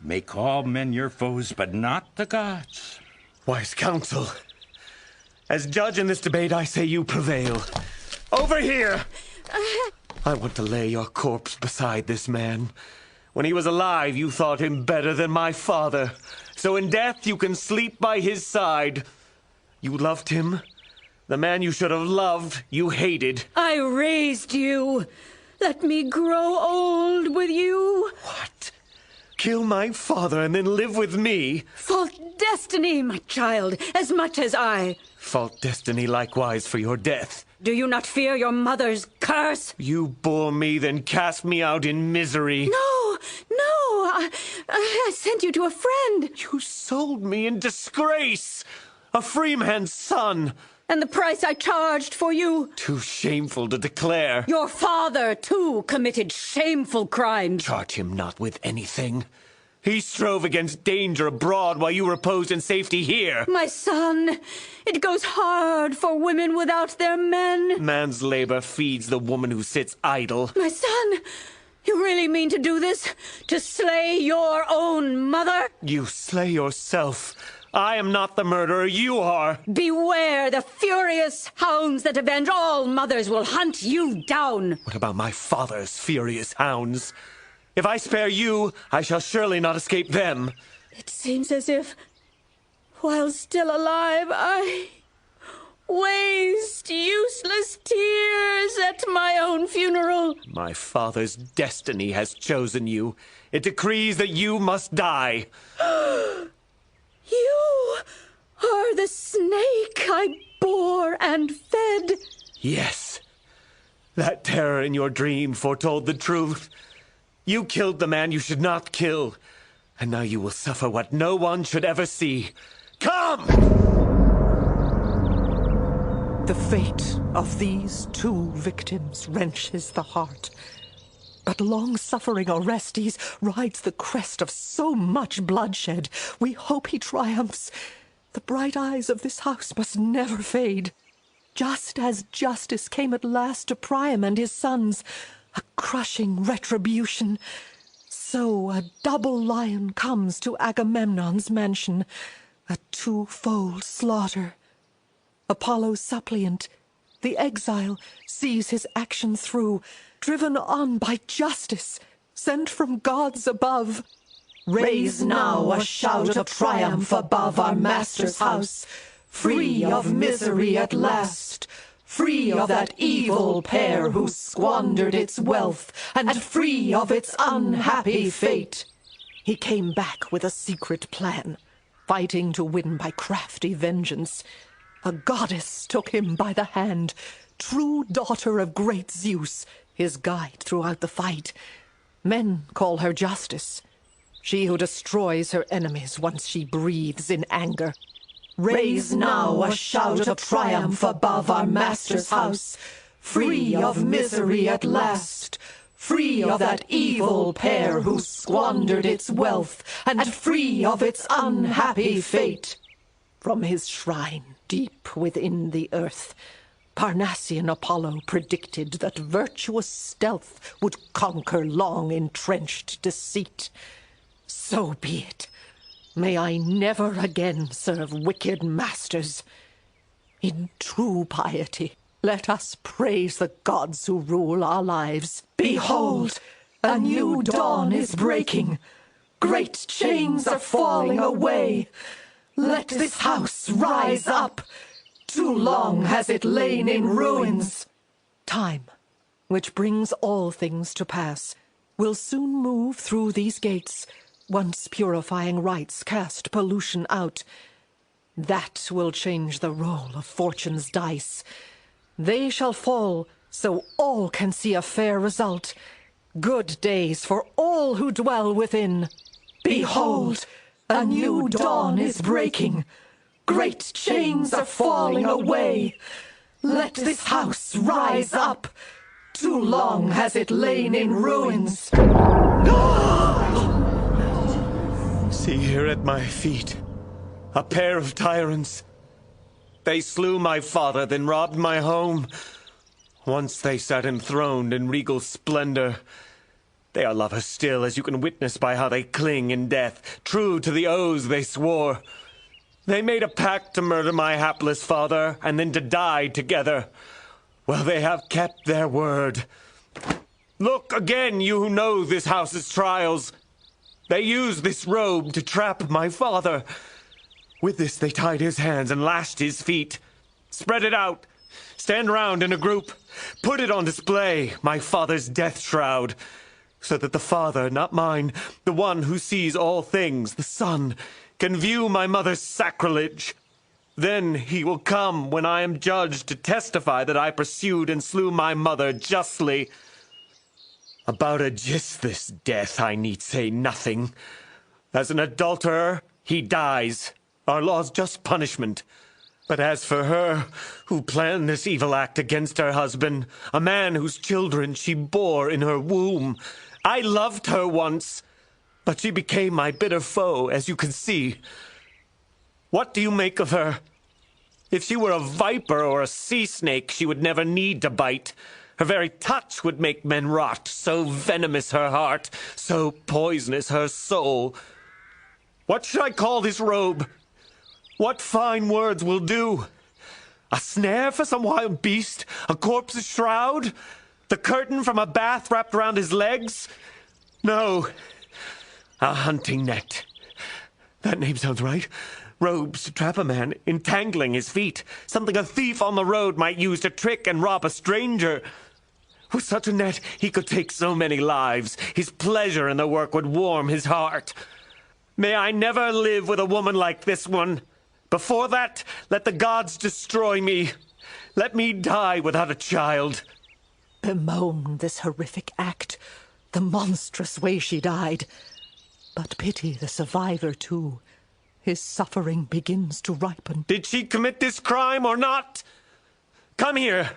Make all men your foes, but not the gods. Wise counsel. As judge in this debate, I say you prevail. Over here! I want to lay your corpse beside this man. When he was alive, you thought him better than my father. So in death, you can sleep by his side. You loved him. The man you should have loved, you hated. I raised you. Let me grow old with you. What? Kill my father and then live with me? Fault destiny, my child, as much as I. Fault destiny likewise for your death. Do you not fear your mother's curse? You bore me, then cast me out in misery. No, I sent you to a friend. You sold me in disgrace. A freeman's son. And the price I charged for you? Too shameful to declare. Your father, too, committed shameful crimes. Charge him not with anything. He strove against danger abroad while you reposed in safety here. My son, it goes hard for women without their men. Man's labor feeds the woman who sits idle. My son, you really mean to do this? To slay your own mother? You slay yourself. I am not the murderer, you are. Beware the furious hounds that avenge all mothers will hunt you down. What about my father's furious hounds? If I spare you, I shall surely not escape them. It seems as if, while still alive, I waste useless tears at my own funeral. My father's destiny has chosen you. It decrees that you must die. You are the snake I bore and fed. Yes. That terror in your dream foretold the truth. You killed the man you should not kill. And now you will suffer what no one should ever see. Come! The fate of these two victims wrenches the heart. But long-suffering Orestes rides the crest of so much bloodshed. We hope he triumphs. The bright eyes of this house must never fade. Just as justice came at last to Priam and his sons, a crushing retribution, so a double lion comes to Agamemnon's mansion, a twofold slaughter. Apollo's suppliant, the exile, sees his action through, driven on by justice, sent from gods above. Raise now a shout of triumph above our master's house, free of misery at last, free of that evil pair who squandered its wealth, and free of its unhappy fate. He came back with a secret plan, fighting to win by crafty vengeance. A goddess took him by the hand, true daughter of great Zeus, his guide throughout the fight. Men call her Justice, she who destroys her enemies once she breathes in anger. Raise now a shout of triumph above our master's house, free of misery at last, free of that evil pair who squandered its wealth, and free of its unhappy fate. From his shrine deep within the earth, Parnassian Apollo predicted that virtuous stealth would conquer long-entrenched deceit. So be it. May I never again serve wicked masters. In true piety, let us praise the gods who rule our lives. Behold, a new dawn is breaking. Great chains are falling away. Let this house rise up. Too long has it lain in ruins. Time, which brings all things to pass, will soon move through these gates, once purifying rites cast pollution out. That will change the roll of fortune's dice. They shall fall, so all can see a fair result. Good days for all who dwell within. Behold, a new dawn is breaking. Great chains are falling away. Let this house rise up. Too long has it lain in ruins. See here at my feet, a pair of tyrants. They slew my father, then robbed my home. Once they sat enthroned in regal splendor. They are lovers still, as you can witness by how they cling in death, true to the oaths they swore. They made a pact to murder my hapless father, and then to die together. Well, they have kept their word. Look again, you who know this house's trials. They used this robe to trap my father. With this they tied his hands and lashed his feet. Spread it out. Stand round in a group. Put it on display, my father's death shroud, so that the Father, not mine, the one who sees all things, the Son, can view my mother's sacrilege. Then he will come when I am judged to testify that I pursued and slew my mother justly. About Aegisthus' death I need say nothing. As an adulterer, he dies, our law's just punishment. But as for her, who planned this evil act against her husband, a man whose children she bore in her womb, I loved her once, but she became my bitter foe, as you can see. What do you make of her? If she were a viper or a sea snake, she would never need to bite. Her very touch would make men rot, so venomous her heart, so poisonous her soul. What should I call this robe? What fine words will do? A snare for some wild beast? A corpse's shroud? The curtain from a bath wrapped round his legs? No, a hunting net. That name sounds right. Robes to trap a man, entangling his feet. Something a thief on the road might use to trick and rob a stranger. With such a net, he could take so many lives. His pleasure in the work would warm his heart. May I never live with a woman like this one. Before that, let the gods destroy me. Let me die without a child. Bemoan this horrific act, the monstrous way she died. But pity the survivor, too. His suffering begins to ripen. Did she commit this crime or not? Come here.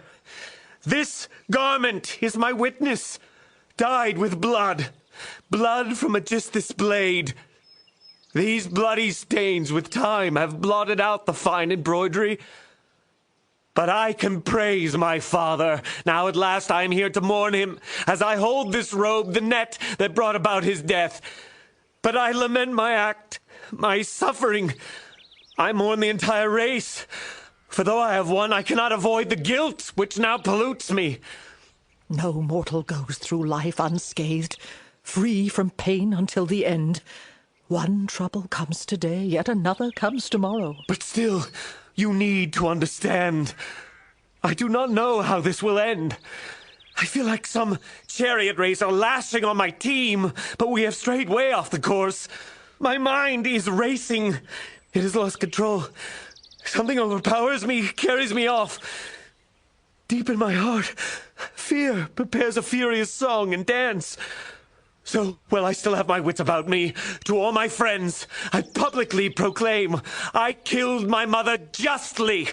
This garment is my witness. Dyed with blood. Blood from Aegisthus' blade. These bloody stains with time have blotted out the fine embroidery. But I can praise my father. Now at last I am here to mourn him, as I hold this robe, the net that brought about his death. But I lament my act, my suffering. I mourn the entire race. For though I have won, I cannot avoid the guilt which now pollutes me. No mortal goes through life unscathed, free from pain until the end. One trouble comes today, yet another comes tomorrow. But still, you need to understand. I do not know how this will end. I feel like some chariot racer lashing on my team, but we have strayed way off the course. My mind is racing. It has lost control. Something overpowers me, carries me off. Deep in my heart, fear prepares a furious song and dance. So, while I still have my wits about me, to all my friends, I publicly proclaim I killed my mother justly.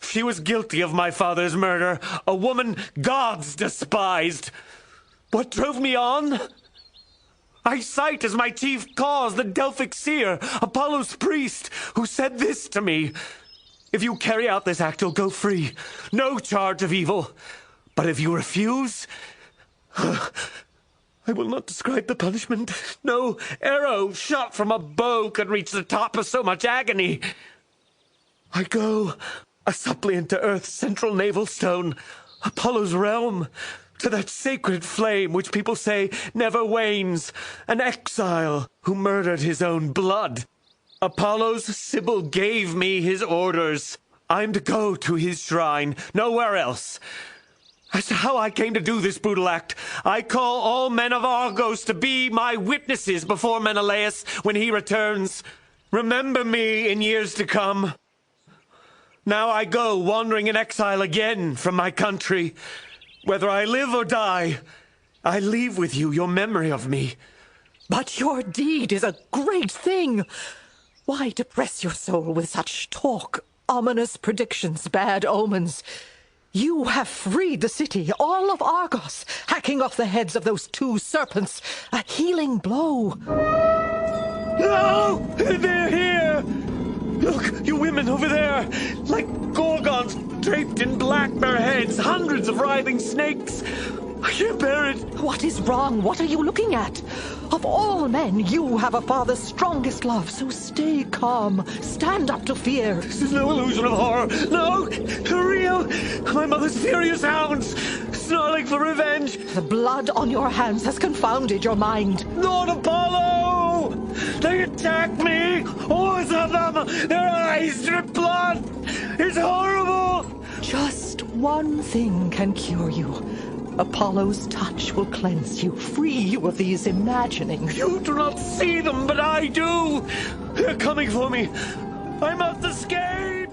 She was guilty of my father's murder, a woman gods despised. What drove me on? I cite as my chief cause the Delphic seer, Apollo's priest, who said this to me. If you carry out this act, you'll go free. No charge of evil. But if you refuse, I will not describe the punishment. No arrow shot from a bow could reach the top of so much agony. I go, a suppliant to Earth's central navel stone, Apollo's realm, to that sacred flame which people say never wanes, an exile who murdered his own blood. Apollo's Sibyl gave me his orders. I'm to go to his shrine, nowhere else. As to how I came to do this brutal act, I call all men of Argos to be my witnesses before Menelaus when he returns. Remember me in years to come. Now I go wandering in exile again from my country. Whether I live or die, I leave with you your memory of me. But your deed is a great thing. Why depress your soul with such talk, ominous predictions, bad omens? You have freed the city, all of Argos, hacking off the heads of those 2 serpents. A healing blow. No! They're here! Look, you women over there! Like gorgons draped in black, bare heads, hundreds of writhing snakes. I can't bear it. What is wrong? What are you looking at? Of all men, you have a father's strongest love, so stay calm. Stand up to fear. This is no illusion of horror. No, real. My mother's furious hounds, snarling for revenge. The blood on your hands has confounded your mind. Lord Apollo! They attacked me! Hordes of them! Their eyes drip blood! It's horrible! Just one thing can cure you. Apollo's touch will cleanse you, free you of these imaginings. You do not see them, but I do! They're coming for me! I must escape!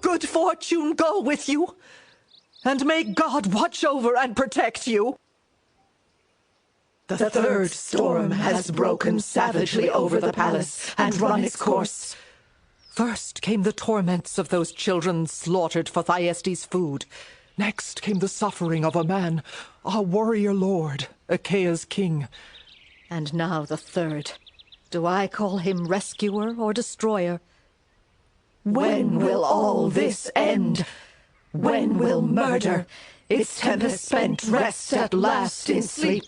Good fortune go with you, and may God watch over and protect you. The 3rd storm has broken savagely over the palace and run its course. First came the torments of those children slaughtered for Thyestes' food. Next came the suffering of a man, a warrior lord, Achaea's king. And now the 3rd. Do I call him rescuer or destroyer? When will all this end? When will murder, its tempest spent, rest at last in sleep?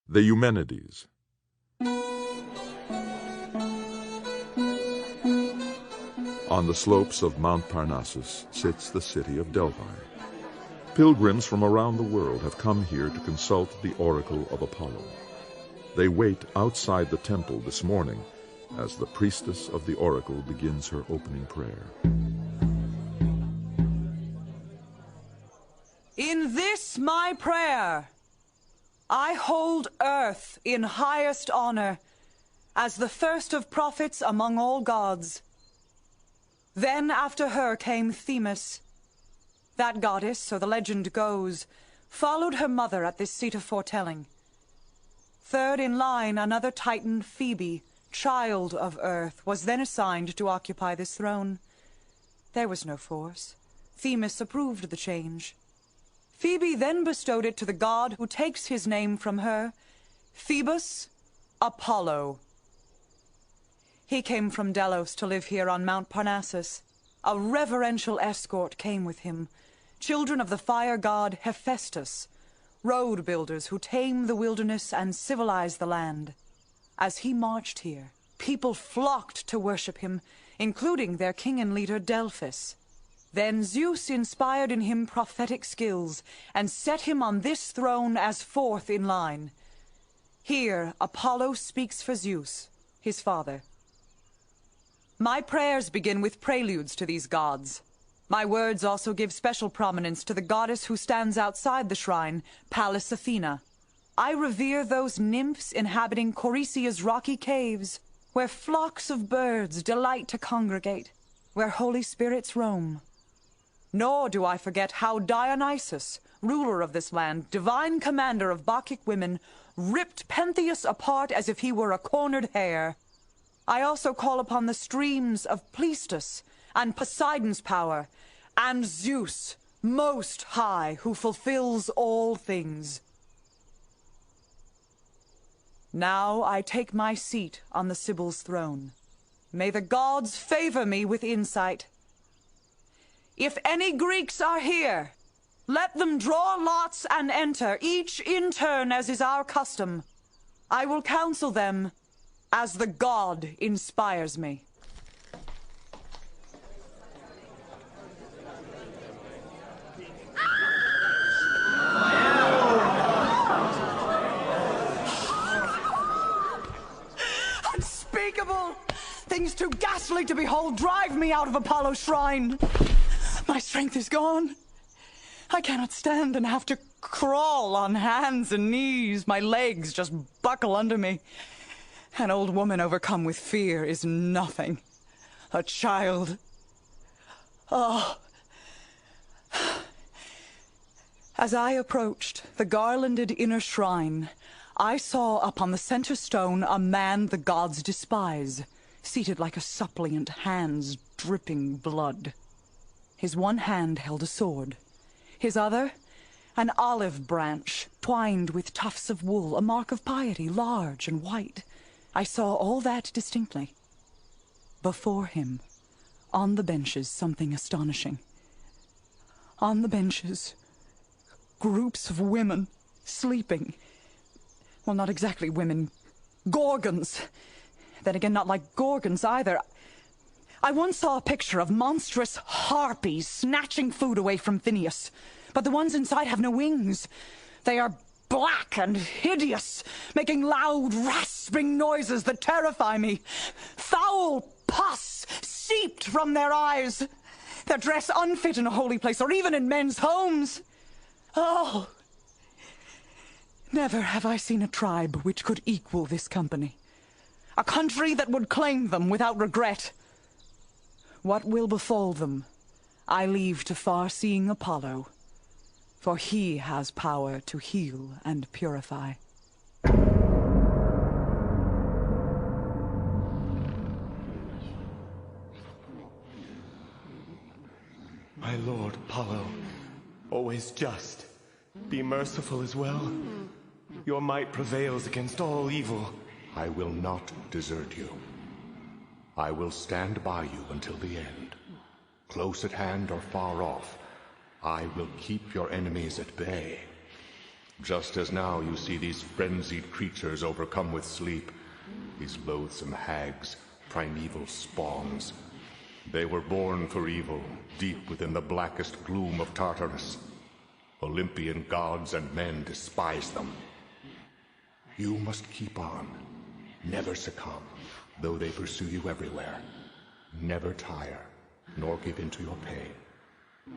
The Eumenides. On the slopes of Mount Parnassus sits the city of Delphi. Pilgrims from around the world have come here to consult the oracle of Apollo. They wait outside the temple this morning as the priestess of the oracle begins her opening prayer. In this my prayer, I hold earth in highest honor as the first of prophets among all gods. Then after her came Themis. That goddess, so the legend goes, followed her mother at this seat of foretelling. Third in line, another Titan, Phoebe, child of earth, was then assigned to occupy this throne. There was no force. Themis approved the change. Phoebe then bestowed it to the god who takes his name from her, Phoebus Apollo. He came from Delos to live here on Mount Parnassus. A reverential escort came with him, children of the fire god Hephaestus, road builders who tame the wilderness and civilize the land. As he marched here, people flocked to worship him, including their king and leader Delphus. Then Zeus inspired in him prophetic skills and set him on this throne as 4th in line. Here, Apollo speaks for Zeus, his father. My prayers begin with preludes to these gods. My words also give special prominence to the goddess who stands outside the shrine, Pallas Athena. I revere those nymphs inhabiting Coricia's rocky caves, where flocks of birds delight to congregate, where holy spirits roam. Nor do I forget how Dionysus, ruler of this land, divine commander of Bacchic women, ripped Pentheus apart as if he were a cornered hare. I also call upon the streams of Pleistus and Poseidon's power, and Zeus, most high, who fulfills all things. Now I take my seat on the Sibyl's throne. May the gods favor me with insight. If any Greeks are here, let them draw lots and enter, each in turn as is our custom. I will counsel them as the god inspires me. Unspeakable! Things too ghastly to behold drive me out of Apollo's shrine. My strength is gone. I cannot stand and have to crawl on hands and knees. My legs just buckle under me. An old woman overcome with fear is nothing. A child... Oh... As I approached the garlanded inner shrine, I saw upon the center stone a man the gods despise, seated like a suppliant, hands dripping blood. His one hand held a sword, his other an olive branch twined with tufts of wool, a mark of piety, large and white. I saw all that distinctly. Before him, on the benches, something astonishing. On the benches, groups of women sleeping. Well, not exactly women. Gorgons. Then again, not like Gorgons either. I once saw a picture of monstrous harpies snatching food away from Phineus. But the ones inside have no wings. They are black and hideous, making loud, rasping noises that terrify me. Foul pus seeped from their eyes. Their dress unfit in a holy place or even in men's homes. Oh, never have I seen a tribe which could equal this company. A country that would claim them without regret. What will befall them, I leave to far-seeing Apollo, for he has power to heal and purify. My lord Apollo, always just, be merciful as well. Your might prevails against all evil. I will not desert you. I will stand by you until the end. Close at hand or far off, I will keep your enemies at bay. Just as now you see these frenzied creatures overcome with sleep, these loathsome hags, primeval spawns. They were born for evil, deep within the blackest gloom of Tartarus. Olympian gods and men despise them. You must keep on, never succumb, though they pursue you everywhere. Never tire, nor give in to your pain.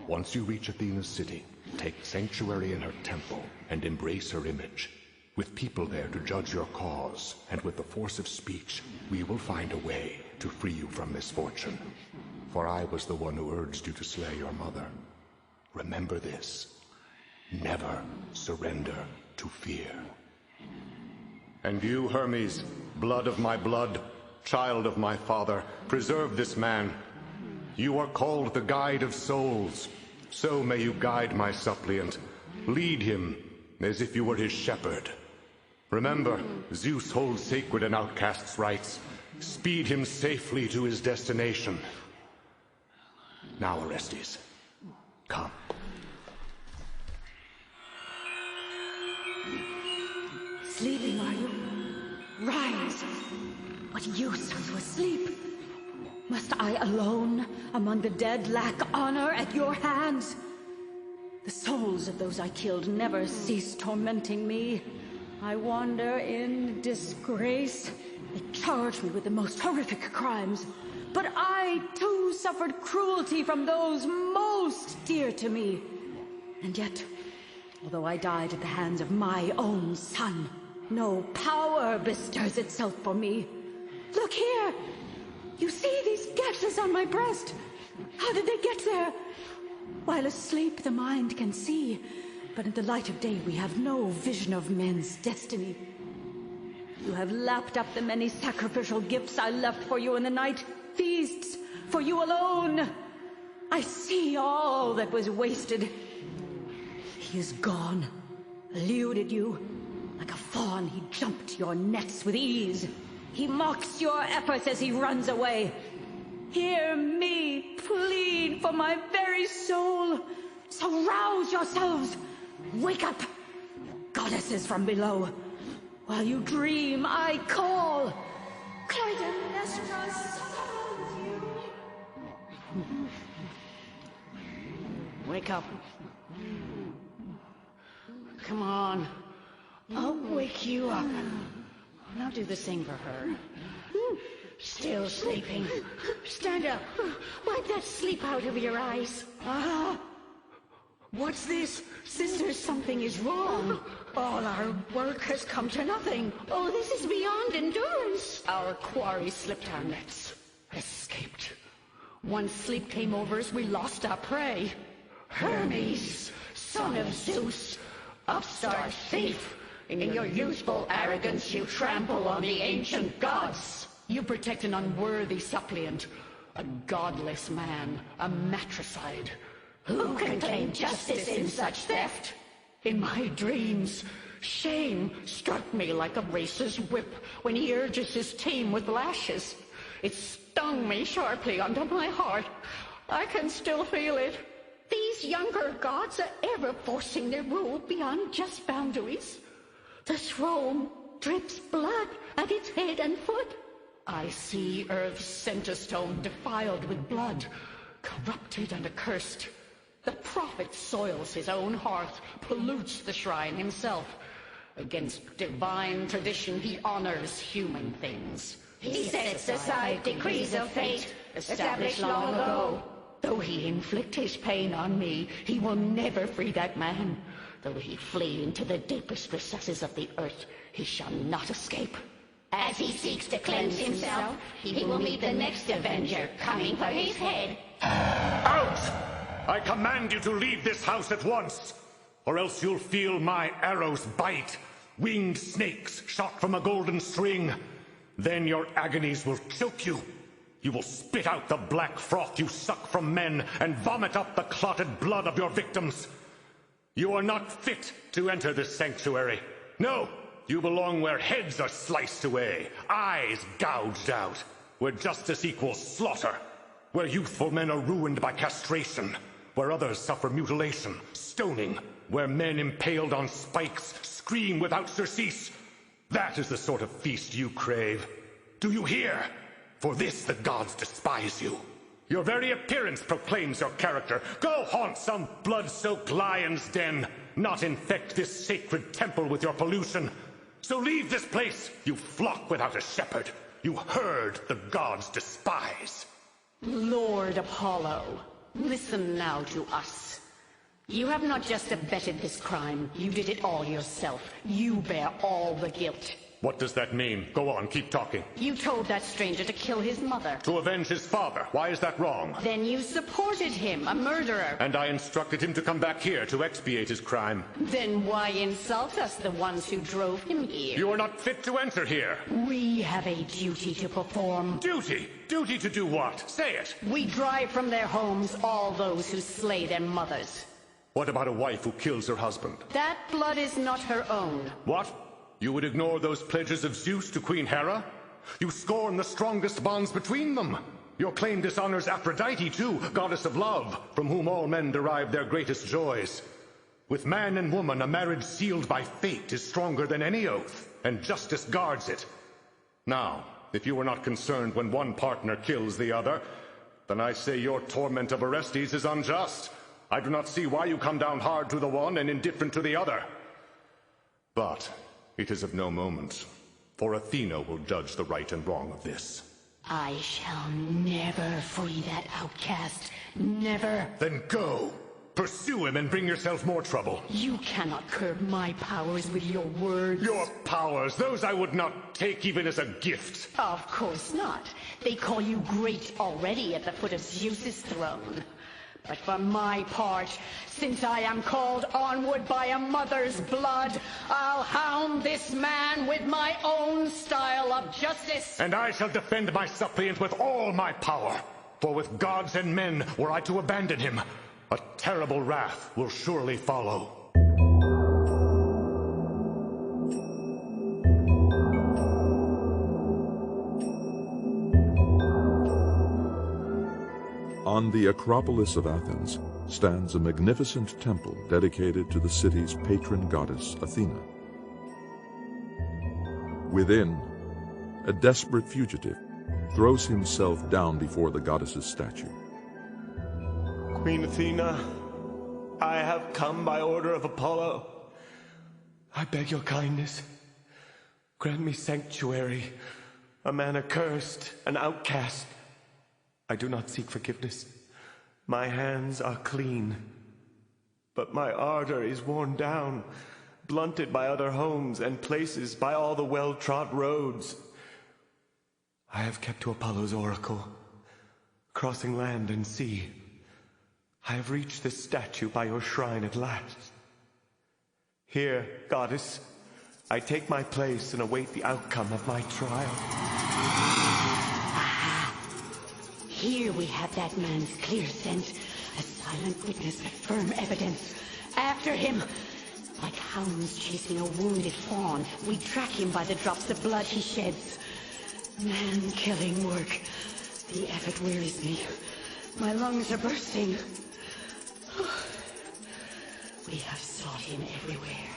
Once you reach Athena's city, take sanctuary in her temple and embrace her image. With people there to judge your cause, and with the force of speech, we will find a way to free you from misfortune. For I was the one who urged you to slay your mother. Remember this. Never surrender to fear. And you, Hermes, blood of my blood, child of my father, preserve this man. You are called the guide of souls. So may you guide my suppliant. Lead him as if you were his shepherd. Remember, Zeus holds sacred an outcast's rights. Speed him safely to his destination. Now, Orestes, come. Sleeping, are you? Rise! What use are you asleep? Must I alone among the dead lack honor at your hands? The souls of those I killed never cease tormenting me. I wander in disgrace. They charge me with the most horrific crimes. But I, too, suffered cruelty from those most dear to me. And yet, although I died at the hands of my own son, no power bestirs itself for me. Look here! You see these gashes on my breast? How did they get there? While asleep, the mind can see, but in the light of day we have no vision of men's destiny. You have lapped up the many sacrificial gifts I left for you in the night, feasts for you alone. I see all that was wasted. He is gone, eluded you. Like a fawn, he jumped your nets with ease. He mocks your efforts as he runs away. Hear me plead for my very soul. So rouse yourselves. Wake up, goddesses from below. While you dream, I call. Clytemnestra summons you. Wake up. Come on. I'll wake you up. And I'll do the same for her. Still sleeping. Stand up. Wipe that sleep out of your eyes. What's this? Sisters, something is wrong. All our work has come to nothing. Oh, this is beyond endurance. Our quarry slipped our nets. Escaped. Once sleep came over us, we lost our prey. Hermes, son of Zeus, upstart thief. In your youthful arrogance, you trample on the ancient gods. You protect an unworthy suppliant, a godless man, a matricide. Who can claim justice in such theft? In my dreams, shame struck me like a racer's whip when he urges his team with lashes. It stung me sharply under my heart. I can still feel it. These younger gods are ever forcing their rule beyond just boundaries. The throne drips blood at its head and foot. I see Earth's center stone defiled with blood, corrupted and accursed. The prophet soils his own hearth, pollutes the shrine himself. Against divine tradition, he honors human things. He sets aside decrees of fate, established long ago. Though he inflict his pain on me, he will never free that man. Though he flee into the deepest recesses of the earth, he shall not escape. As he seeks to cleanse himself, he will meet the next avenger coming for his head. Out! I command you to leave this house at once, or else you'll feel my arrows bite, winged snakes shot from a golden string. Then your agonies will choke you. You will spit out the black froth you suck from men and vomit up the clotted blood of your victims. You are not fit to enter this sanctuary. No, you belong where heads are sliced away, eyes gouged out, where justice equals slaughter, where youthful men are ruined by castration, where others suffer mutilation, stoning, where men impaled on spikes scream without surcease. That is the sort of feast you crave. Do you hear? For this the gods despise you. Your very appearance proclaims your character. Go haunt some blood-soaked lion's den, not infect this sacred temple with your pollution. So leave this place, you flock without a shepherd, you herd the gods despise. Lord Apollo, listen now to us. You have not just abetted this crime, you did it all yourself. You bear all the guilt. What does that mean? Go on, keep talking. You told that stranger to kill his mother. To avenge his father. Why is that wrong? Then you supported him, a murderer. And I instructed him to come back here to expiate his crime. Then why insult us, the ones who drove him here? You are not fit to enter here. We have a duty to perform. Duty? Duty to do what? Say it. We drive from their homes all those who slay their mothers. What about a wife who kills her husband? That blood is not her own. What? You would ignore those pledges of Zeus to Queen Hera? You scorn the strongest bonds between them. Your claim dishonors Aphrodite, too, goddess of love, from whom all men derive their greatest joys. With man and woman, a marriage sealed by fate is stronger than any oath, and justice guards it. Now, if you are not concerned when one partner kills the other, then I say your torment of Orestes is unjust. I do not see why you come down hard to the one and indifferent to the other. But it is of no moment, for Athena will judge the right and wrong of this. I shall never free that outcast. Never. Then go! Pursue him and bring yourself more trouble. You cannot curb my powers with your words. Your powers, those I would not take even as a gift. Of course not. They call you great already at the foot of Zeus's throne. But for my part, since I am called onward by a mother's blood, I'll hound this man with my own style of justice. And I shall defend my suppliant with all my power. For with gods and men, were I to abandon him, a terrible wrath will surely follow. On the Acropolis of Athens stands a magnificent temple dedicated to the city's patron goddess, Athena. Within, a desperate fugitive throws himself down before the goddess's statue. Queen Athena, I have come by order of Apollo. I beg your kindness. Grant me sanctuary, a man accursed, an outcast. I do not seek forgiveness. My hands are clean. But my ardor is worn down, blunted by other homes and places, by all the well-trod roads. I have kept to Apollo's oracle, crossing land and sea. I have reached this statue by your shrine at last. Here, goddess, I take my place and await the outcome of my trial. Here we have that man's clear scent, a silent witness but firm evidence. After him! Like hounds chasing a wounded fawn, we track him by the drops of blood he sheds. Man-killing work. The effort wearies me. My lungs are bursting. We have sought him everywhere,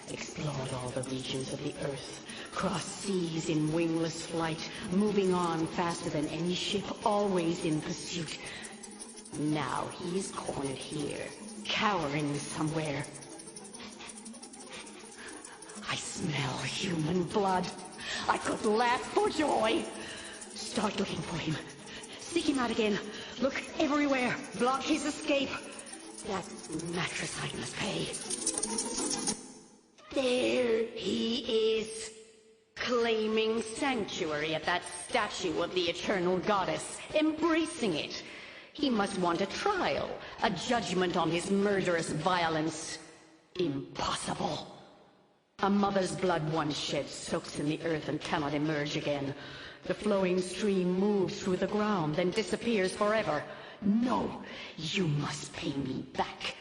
explored all the regions of the earth, crossed seas in wingless flight, moving on faster than any ship, always in pursuit. Now he is cornered here, cowering somewhere. I smell human blood. I could laugh for joy. Start looking for him. Seek him out again. Look everywhere. Block his escape. That matricide must pay. There he is, claiming sanctuary at that statue of the eternal goddess, embracing it. He must want a trial, a judgment on his murderous violence. Impossible. A mother's blood once shed soaks in the earth and cannot emerge again. The flowing stream moves through the ground, then disappears forever. No, you must pay me back.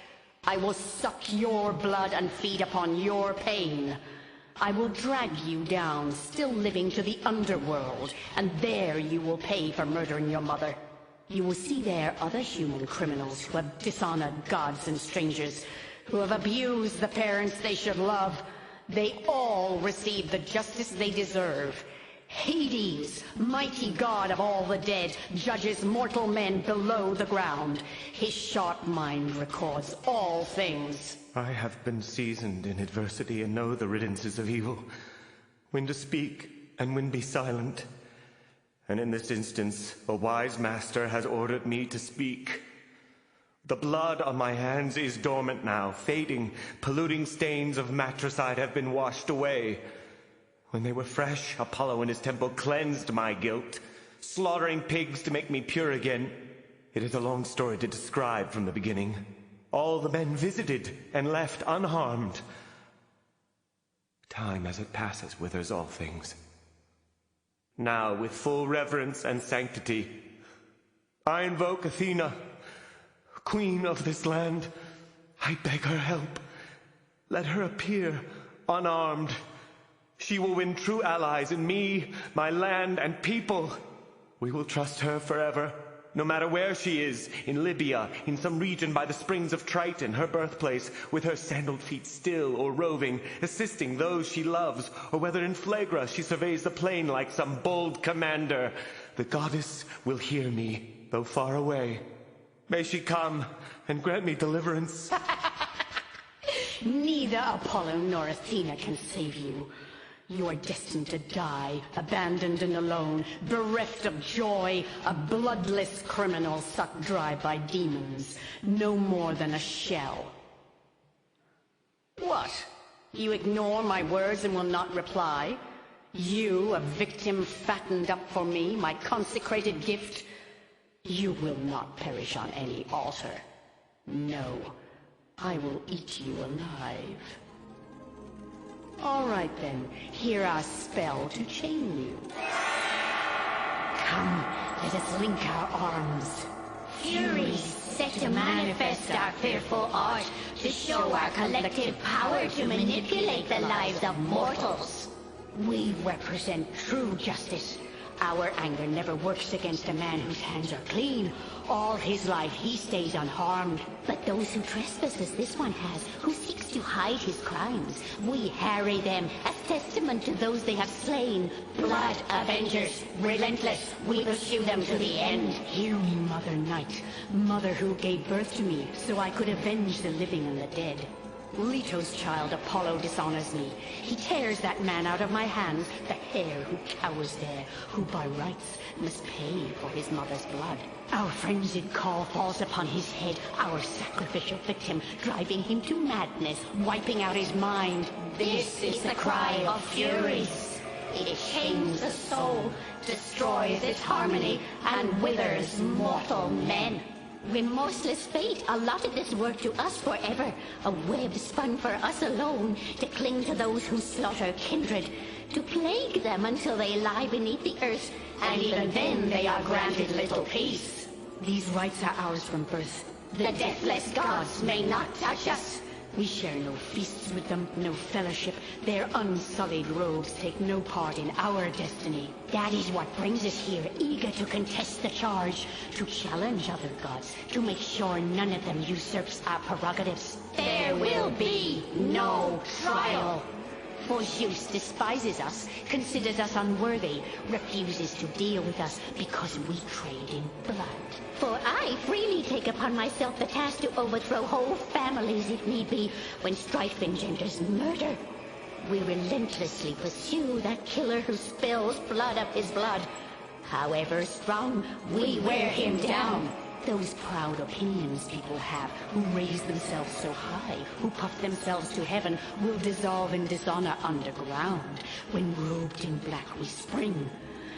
I will suck your blood and feed upon your pain. I will drag you down, still living, to the underworld, and there you will pay for murdering your mother. You will see there other human criminals who have dishonored gods and strangers, who have abused the parents they should love. They all receive the justice they deserve. Hades, mighty god of all the dead, judges mortal men below the ground. His sharp mind records all things. I have been seasoned in adversity and know the riddances of evil, when to speak and when be silent. And in this instance, a wise master has ordered me to speak. The blood on my hands is dormant now, fading. Polluting stains of matricide have been washed away. When they were fresh, Apollo and his temple cleansed my guilt, slaughtering pigs to make me pure again. It is a long story to describe from the beginning. All the men visited and left unharmed. Time as it passes withers all things. Now, with full reverence and sanctity, I invoke Athena, queen of this land. I beg her help. Let her appear unarmed. She will win true allies in me, my land, and people. We will trust her forever, no matter where she is, in Libya, in some region by the springs of Triton, her birthplace, with her sandaled feet still or roving, assisting those she loves, or whether in Phlegra she surveys the plain like some bold commander. The goddess will hear me, though far away. May she come and grant me deliverance. Neither Apollo nor Athena can save you. You are destined to die, abandoned and alone, bereft of joy, a bloodless criminal sucked dry by demons, no more than a shell. What? You ignore my words and will not reply? You, a victim fattened up for me, my consecrated gift? You will not perish on any altar. No, I will eat you alive. All right then, hear our spell to chain you. Come, let us link our arms. Furies set to manifest our fearful art, to show our collective power to manipulate the lives of mortals. We represent true justice. Our anger never works against a man whose hands are clean. All his life he stays unharmed. But those who trespass as this one has, who seeks to hide his crimes, we harry them as testament to those they have slain. Blood avengers, relentless, we pursue them to the end. Hear me, Mother Night, Mother who gave birth to me, so I could avenge the living and the dead. Leto's child Apollo dishonors me. He tears that man out of my hands, the hare who cowers there, who by rights must pay for his mother's blood. Our frenzied call falls upon his head, our sacrificial victim, driving him to madness, wiping out his mind. This is the cry of furies. It shames the soul, destroys its harmony, and withers mortal men. Remorseless fate allotted this work to us forever, a web spun for us alone, to cling to those who slaughter kindred, to plague them until they lie beneath the earth, and even then they are granted little peace. These rights are ours from birth. The deathless gods may not touch us. We share no feasts with them, no fellowship. Their unsullied robes take no part in our destiny. That is what brings us here, eager to contest the charge, to challenge other gods, to make sure none of them usurps our prerogatives. There will be no trial. For Zeus despises us, considers us unworthy, refuses to deal with us because we trade in blood. For I freely take upon myself the task to overthrow whole families if need be, when strife engenders murder. We relentlessly pursue that killer who spills blood of his blood. However strong, we wear him down. Those proud opinions people have, who raise themselves so high, who puff themselves to heaven, will dissolve in dishonor underground. When robed in black we spring.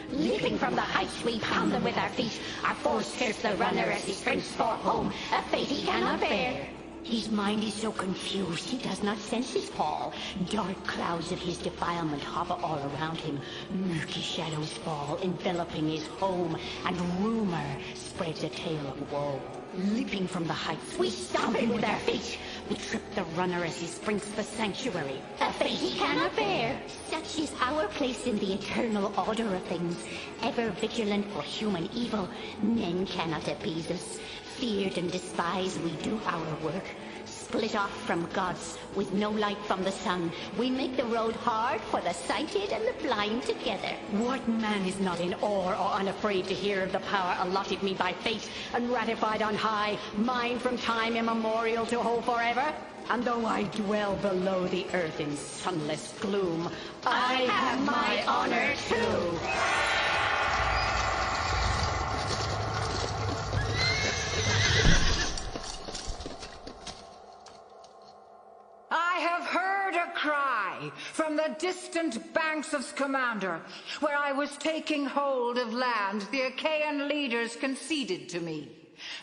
Leaping from the heights, we pound them with our feet. Our foes curse the runner as he springs for home, a fate he cannot bear. His mind is so confused he does not sense his fall. Dark clouds of his defilement hover all around him. Murky shadows fall, enveloping his home, and rumor spreads a tale of woe. Leaping from the heights, we stomp him with our feet. We trip the runner as he springs for sanctuary, a fate he cannot bear. Such is our place in the eternal order of things. Ever vigilant for human evil, men cannot appease us. Feared and despised, we do our work. Split off from gods, with no light from the sun, we make the road hard for the sighted and the blind together. What man is not in awe or unafraid to hear of the power allotted me by fate and ratified on high, mine from time immemorial to hold forever? And though I dwell below the earth in sunless gloom, I have my honor too. I have heard a cry from the distant banks of Scamander, where I was taking hold of land the Achaean leaders conceded to me,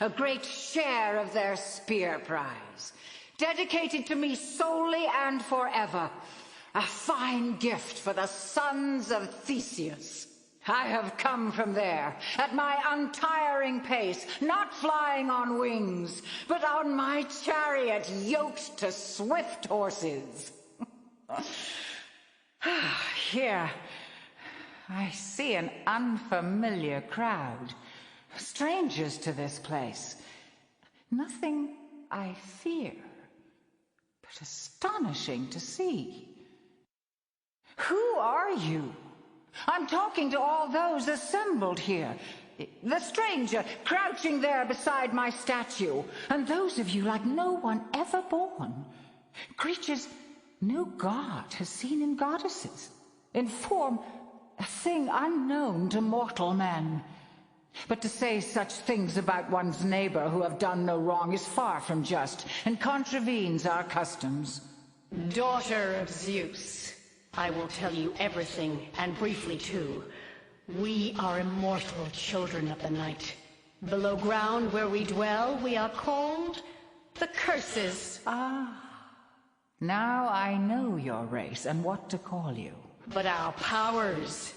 a great share of their spear prize, dedicated to me solely and forever, a fine gift for the sons of Theseus. I have come from there, at my untiring pace, not flying on wings, but on my chariot yoked to swift horses. Here, I see an unfamiliar crowd, strangers to this place. Nothing I fear, but astonishing to see. Who are you? I'm talking to all those assembled here. The stranger crouching there beside my statue, and those of you like no one ever born. Creatures no god has seen in goddesses, in form a thing unknown to mortal men. But to say such things about one's neighbor who have done no wrong is far from just, and contravenes our customs. Daughter of Zeus, I will tell you everything, and briefly too. We are immortal children of the night. Below ground where we dwell, we are called the Curses. Ah, now I know your race and what to call you. But our powers,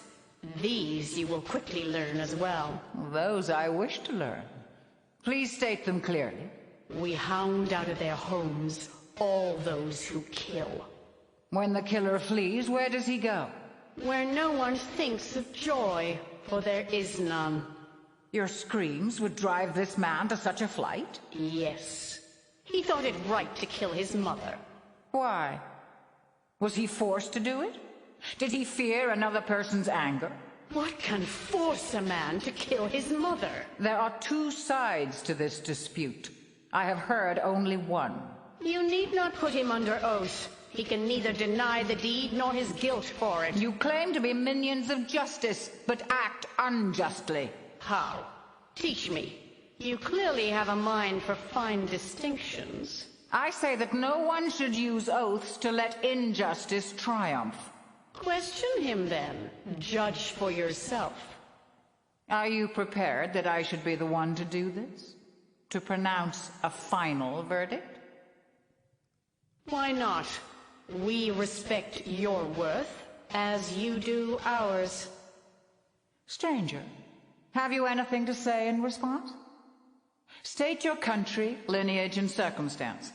these you will quickly learn as well. Those I wish to learn. Please state them clearly. We hound out of their homes all those who kill. When the killer flees, where does he go? Where no one thinks of joy, for there is none. Your screams would drive this man to such a flight? Yes. He thought it right to kill his mother. Why? Was he forced to do it? Did he fear another person's anger? What can force a man to kill his mother? There are two sides to this dispute. I have heard only one. You need not put him under oath. He can neither deny the deed nor his guilt for it. You claim to be minions of justice, but act unjustly. How? Teach me. You clearly have a mind for fine distinctions. I say that no one should use oaths to let injustice triumph. Question him then. Judge for yourself. Are you prepared that I should be the one to do this? To pronounce a final verdict? Why not? We respect your worth, as you do ours. Stranger, have you anything to say in response? State your country, lineage, and circumstance,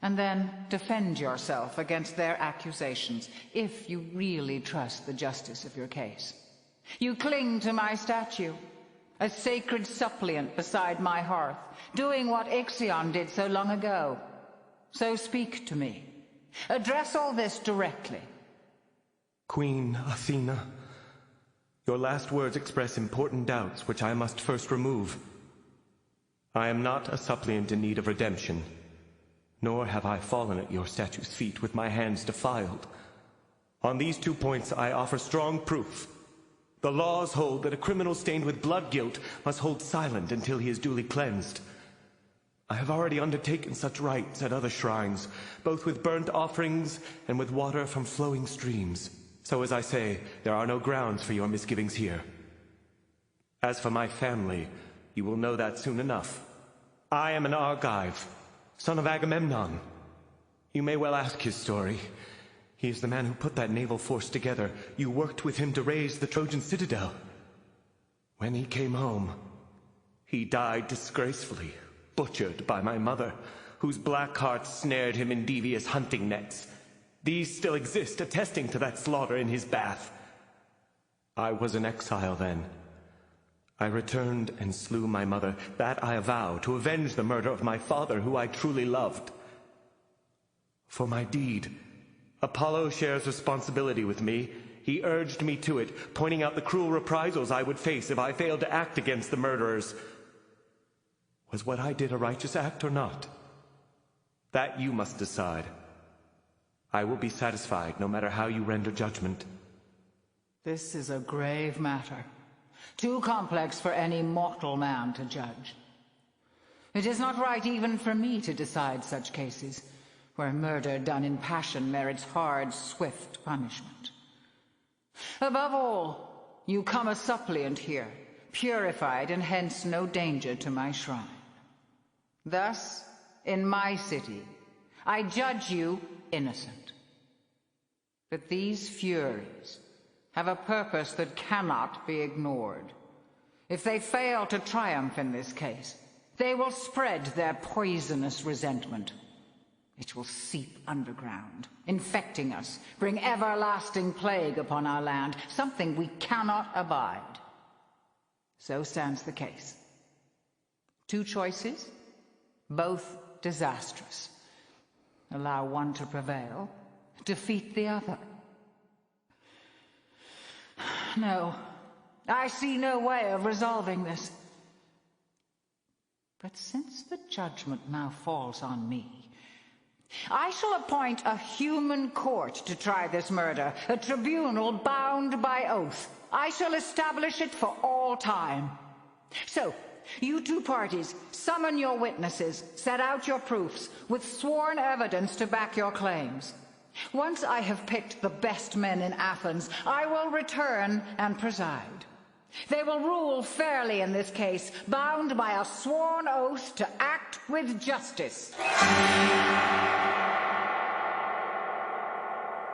and then defend yourself against their accusations, if you really trust the justice of your case. You cling to my statue, a sacred suppliant beside my hearth, doing what Ixion did so long ago. So speak to me. Address all this directly. Queen Athena, your last words express important doubts which I must first remove. I am not a suppliant in need of redemption, nor have I fallen at your statue's feet with my hands defiled. On these 2 points I offer strong proof. The laws hold that a criminal stained with blood guilt must hold silent until he is duly cleansed. I have already undertaken such rites at other shrines, both with burnt offerings and with water from flowing streams. So as I say, there are no grounds for your misgivings here. As for my family, you will know that soon enough. I am an Argive, son of Agamemnon. You may well ask his story. He is the man who put that naval force together. You worked with him to raise the Trojan citadel. When he came home, he died disgracefully, butchered by my mother, whose black heart snared him in devious hunting nets. These still exist, attesting to that slaughter in his bath. I was in exile then. I returned and slew my mother. That I avow, to avenge the murder of my father, who I truly loved. For my deed, Apollo shares responsibility with me. He urged me to it, pointing out the cruel reprisals I would face if I failed to act against the murderers. Was what I did a righteous act or not? That you must decide. I will be satisfied no matter how you render judgment. This is a grave matter, too complex for any mortal man to judge. It is not right even for me to decide such cases, where murder done in passion merits hard, swift punishment. Above all, you come a suppliant here, purified and hence no danger to my shrine. Thus, in my city, I judge you innocent. But these furies have a purpose that cannot be ignored. If they fail to triumph in this case, they will spread their poisonous resentment. It will seep underground, infecting us, bring everlasting plague upon our land, something we cannot abide. So stands the case. 2 choices, both disastrous. Allow one to prevail, defeat the other. No, I see no way of resolving this. But since the judgment now falls on me, I shall appoint a human court to try this murder, a tribunal bound by oath. I shall establish it for all time. So, you 2 parties, summon your witnesses, set out your proofs, with sworn evidence to back your claims. Once I have picked the best men in Athens, I will return and preside. They will rule fairly in this case, bound by a sworn oath to act with justice.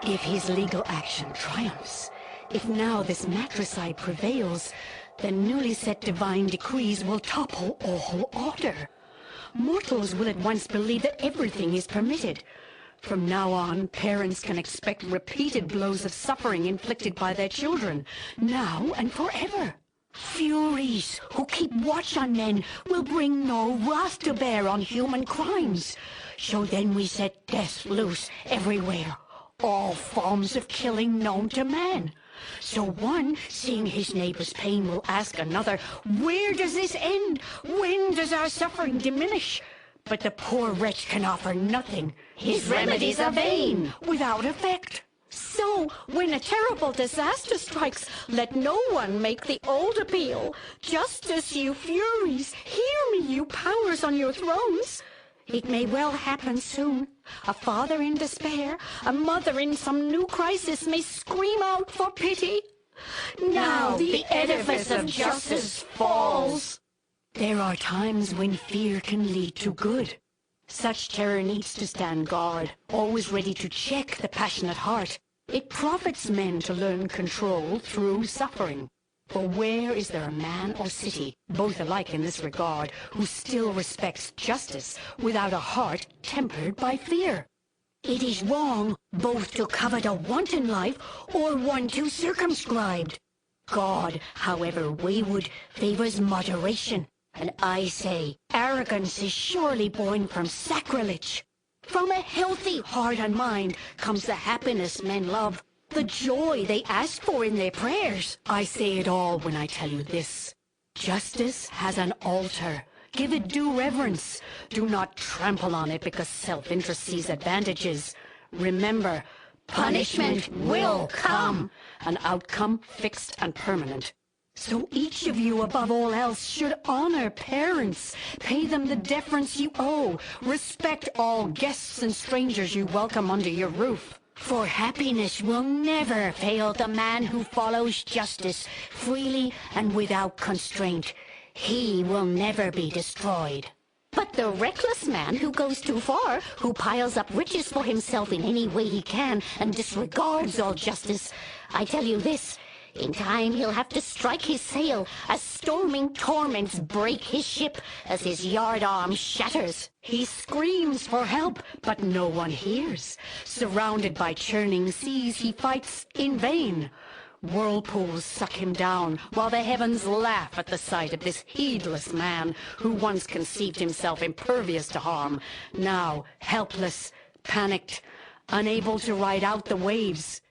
If his legal action triumphs, if now this matricide prevails, then newly set divine decrees will topple all order. Mortals will at once believe that everything is permitted. From now on, parents can expect repeated blows of suffering inflicted by their children, now and forever. Furies who keep watch on men will bring no wrath to bear on human crimes. So then we set death loose everywhere, all forms of killing known to man. So one, seeing his neighbor's pain, will ask another, where does this end? When does our suffering diminish? but the poor wretch can offer nothing. His remedies are vain. Without effect. So, when a terrible disaster strikes, let no one make the old appeal. Justice, you furies, hear me, you powers on your thrones. It may well happen soon. A father in despair, a mother in some new crisis may scream out for pity. Now the edifice of justice falls. There are times when fear can lead to good. Such terror needs to stand guard, always ready to check the passionate heart. It profits men to learn control through suffering. For where is there a man or city, both alike in this regard, who still respects justice without a heart tempered by fear? It is wrong both to covet a wanton life or one too circumscribed. God, however wayward, favors moderation. And I say, arrogance is surely born from sacrilege. From a healthy heart and mind comes the happiness men love, the joy they ask for in their prayers. I say it all when I tell you this. Justice has an altar. Give it due reverence. Do not trample on it because self-interest sees advantages. Remember, punishment will come, an outcome fixed and permanent. So each of you, above all else, should honor parents, pay them the deference you owe, respect all guests and strangers you welcome under your roof. For happiness will never fail the man who follows justice freely and without constraint. He will never be destroyed. But the reckless man who goes too far, who piles up riches for himself in any way he can and disregards all justice, I tell you this, in time he'll have to strike his sail as storming torments break his ship, as his yardarm shatters. He screams for help, but no one hears. Surrounded by churning seas, he fights in vain. Whirlpools suck him down, while the heavens laugh at the sight of this heedless man who once conceived himself impervious to harm, now helpless, panicked, unable to ride out the waves.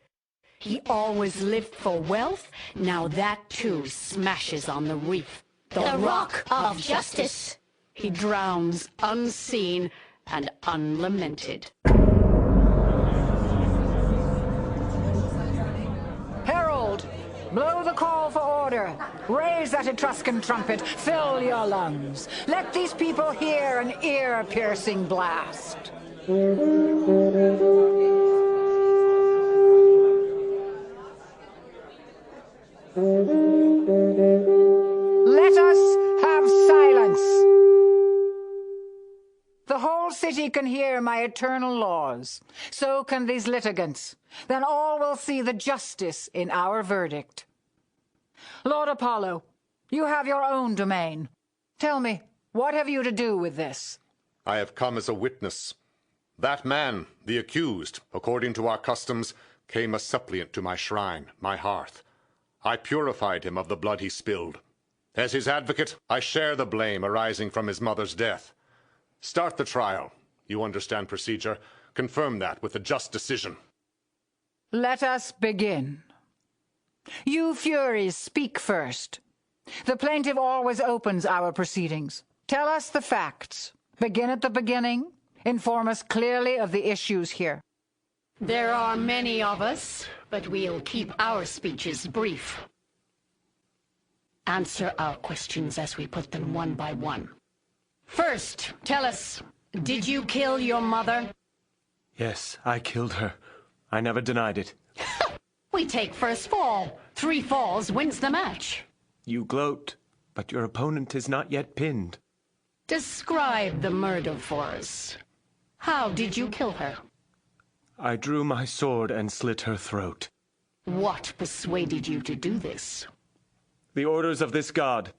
He always lived for wealth, now that too smashes on the reef. The rock of justice. He drowns unseen and unlamented. Herald, blow the call for order. Raise that Etruscan trumpet, fill your lungs. Let these people hear an ear-piercing blast. Let us have silence. The whole city can hear my eternal laws. So can these litigants. Then all will see the justice in our verdict. Lord Apollo, you have your own domain. Tell me, what have you to do with this? I have come as a witness. That man, the accused, according to our customs, came a suppliant to my shrine, my hearth. I purified him of the blood he spilled. As his advocate, I share the blame arising from his mother's death. Start the trial. You understand procedure. Confirm that with a just decision. Let us begin. You furies, speak first. The plaintiff always opens our proceedings. Tell us the facts. Begin at the beginning. Inform us clearly of the issues here. There are many of us, but we'll keep our speeches brief. Answer our questions as we put them one by one. First, tell us, did you kill your mother? Yes, I killed her. I never denied it. We take first fall. 3 falls wins the match. You gloat, but your opponent is not yet pinned. Describe the murder for us. How did you kill her? I drew my sword and slit her throat. What persuaded you to do this? The orders of this god.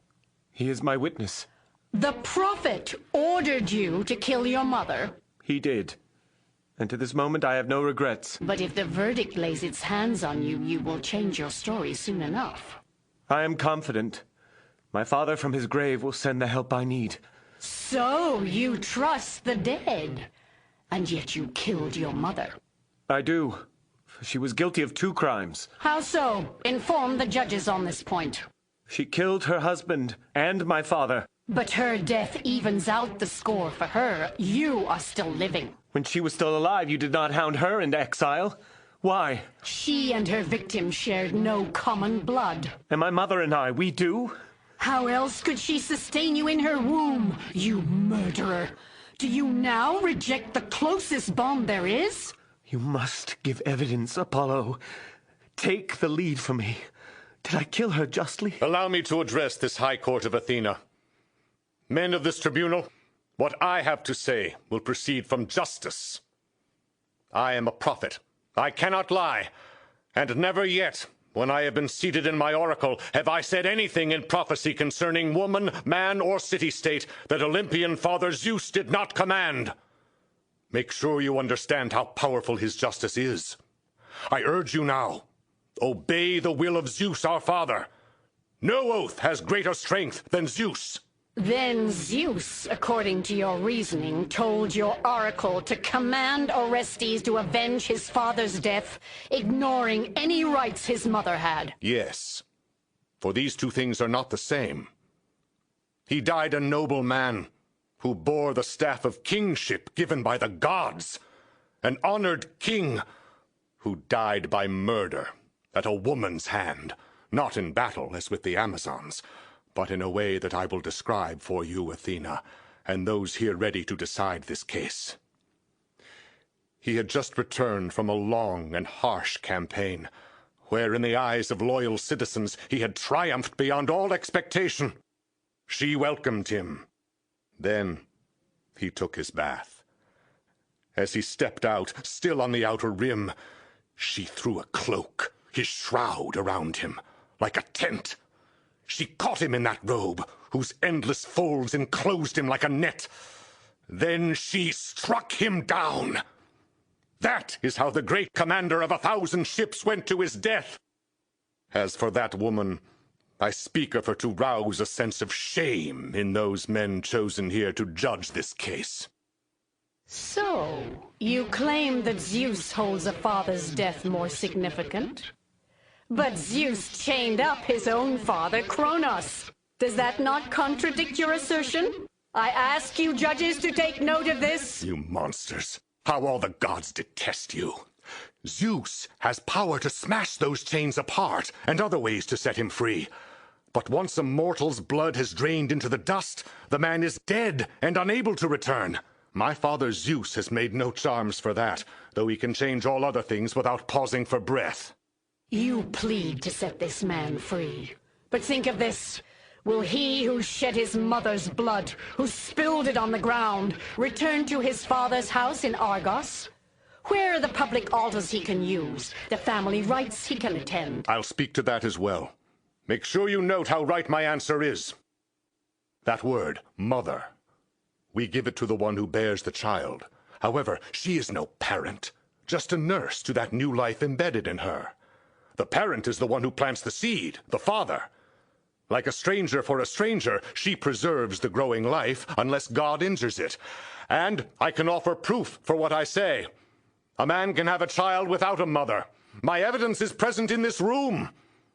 He is my witness. The prophet ordered you to kill your mother? He did. And to this moment I have no regrets. But if the verdict lays its hands on you, you will change your story soon enough. I am confident. My father from his grave will send the help I need. So you trust the dead, and yet you killed your mother. I do. She was guilty of 2 crimes. How so? Inform the judges on this point. She killed her husband and my father. But her death evens out the score for her. You are still living. When she was still alive, you did not hound her into exile. Why? She and her victim shared no common blood. And my mother and I, we do? How else could she sustain you in her womb, you murderer? Do you now reject the closest bond there is? You must give evidence, Apollo. Take the lead from me. Did I kill her justly? Allow me to address this high court of Athena. Men of this tribunal, what I have to say will proceed from justice. I am a prophet. I cannot lie. And never yet, when I have been seated in my oracle, have I said anything in prophecy concerning woman, man, or city-state that Olympian father Zeus did not command. Make sure you understand how powerful his justice is. I urge you now, obey the will of Zeus our father. No oath has greater strength than Zeus. Then Zeus, according to your reasoning, told your oracle to command Orestes to avenge his father's death, ignoring any rights his mother had. Yes, for these two things are not the same. He died a noble man who bore the staff of kingship given by the gods, an honored king who died by murder at a woman's hand, not in battle as with the Amazons, but in a way that I will describe for you, Athena, and those here ready to decide this case. He had just returned from a long and harsh campaign, where in the eyes of loyal citizens he had triumphed beyond all expectation. She welcomed him. Then he took his bath. As he stepped out, still on the outer rim, she threw a cloak, his shroud, around him, like a tent. She caught him in that robe, whose endless folds enclosed him like a net. Then she struck him down. That is how the great commander of 1,000 ships went to his death. As for that woman, I speak of her to rouse a sense of shame in those men chosen here to judge this case. So, you claim that Zeus holds a father's death more significant? But Zeus chained up his own father, Kronos. Does that not contradict your assertion? I ask you, judges, to take note of this. You monsters. How all the gods detest you. Zeus has power to smash those chains apart, and other ways to set him free. But once a mortal's blood has drained into the dust, the man is dead and unable to return. My father Zeus has made no charms for that, though he can change all other things without pausing for breath. You plead to set this man free. But think of this. Will he who shed his mother's blood, who spilled it on the ground, return to his father's house in Argos? Where are the public altars he can use, the family rites he can attend? I'll speak to that as well. Make sure you note how right my answer is. That word, mother. We give it to the one who bears the child. However, she is no parent, just a nurse to that new life embedded in her. The parent is the one who plants the seed, the father. Like a stranger for a stranger, she preserves the growing life unless God injures it. And I can offer proof for what I say. A man can have a child without a mother. My evidence is present in this room.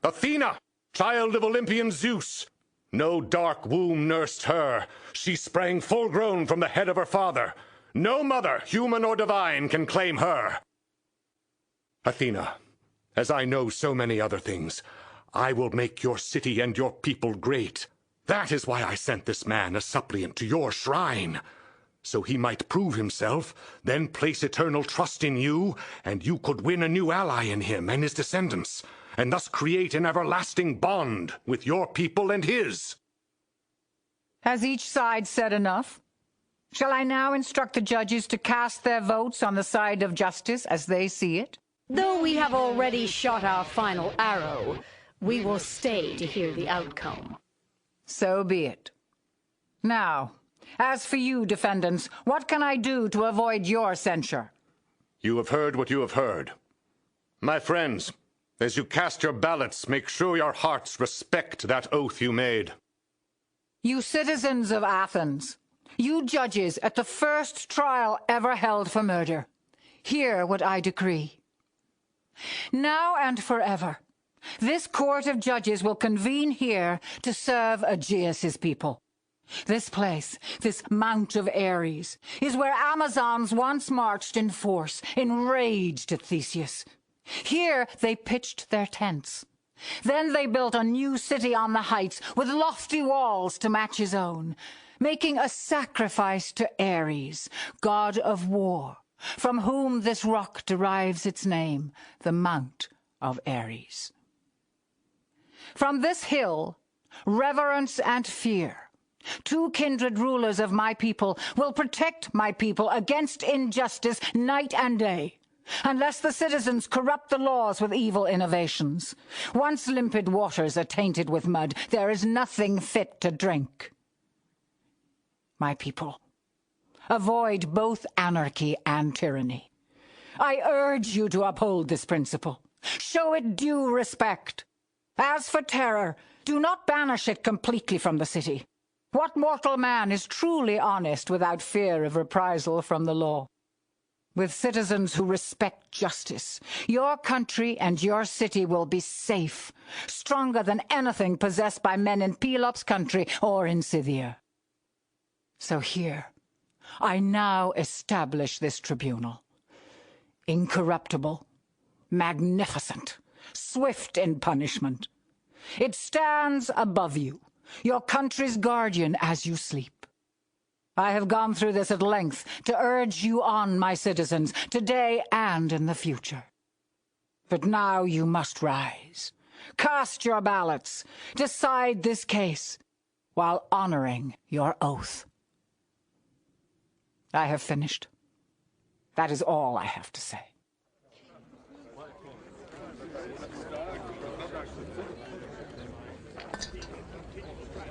Athena, child of Olympian Zeus. No dark womb nursed her. She sprang full-grown from the head of her father. No mother, human or divine, can claim her. Athena, as I know so many other things, I will make your city and your people great. That is why I sent this man, a suppliant, to your shrine. So he might prove himself, then place eternal trust in you, and you could win a new ally in him and his descendants, and thus create an everlasting bond with your people and his. Has each side said enough? Shall I now instruct the judges to cast their votes on the side of justice as they see it? Though we have already shot our final arrow, we will stay to hear the outcome. So be it. Now, as for you, defendants, what can I do to avoid your censure? You have heard what you have heard. My friends, as you cast your ballots, make sure your hearts respect that oath you made. You citizens of Athens, you judges at the first trial ever held for murder, hear what I decree. Now and forever, this court of judges will convene here to serve Aegeus' people. This place, this Mount of Ares, is where Amazons once marched in force, enraged at Theseus. Here they pitched their tents. Then they built a new city on the heights with lofty walls to match his own, making a sacrifice to Ares, god of war, from whom this rock derives its name, the Mount of Ares. From this hill, reverence and fear, two kindred rulers of my people will protect my people against injustice night and day, unless the citizens corrupt the laws with evil innovations. Once limpid waters are tainted with mud, there is nothing fit to drink. My people, avoid both anarchy and tyranny. I urge you to uphold this principle. Show it due respect. As for terror, do not banish it completely from the city. What mortal man is truly honest without fear of reprisal from the law? With citizens who respect justice, your country and your city will be safe, stronger than anything possessed by men in Pelops' country or in Scythia. So here, I now establish this tribunal. Incorruptible, magnificent, swift in punishment. It stands above you, your country's guardian as you sleep. I have gone through this at length to urge you on, my citizens, today and in the future. But now you must rise. Cast your ballots. Decide this case while honoring your oath. I have finished. That is all I have to say.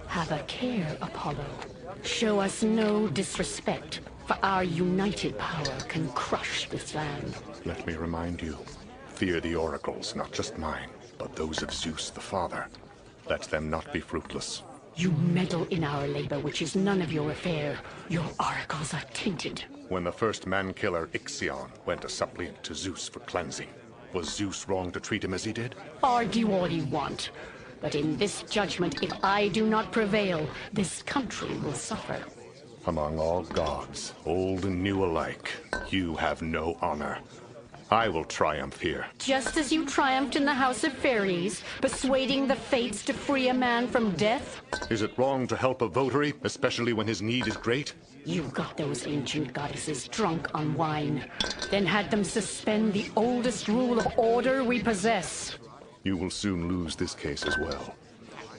Have a care, Apollo. Show us no disrespect, for our united power can crush this land. Let me remind you, fear the oracles, not just mine, but those of Zeus the Father. Let them not be fruitless. You meddle in our labor, which is none of your affair. Your oracles are tainted. When the first man-killer, Ixion, went a suppliant to Zeus for cleansing, was Zeus wrong to treat him as he did? Argue all you want. But in this judgment, if I do not prevail, this country will suffer. Among all gods, old and new alike, you have no honor. I will triumph here. Just as you triumphed in the House of Furies, persuading the fates to free a man from death? Is it wrong to help a votary, especially when his need is great? You got those ancient goddesses drunk on wine, then had them suspend the oldest rule of order we possess. You will soon lose this case as well.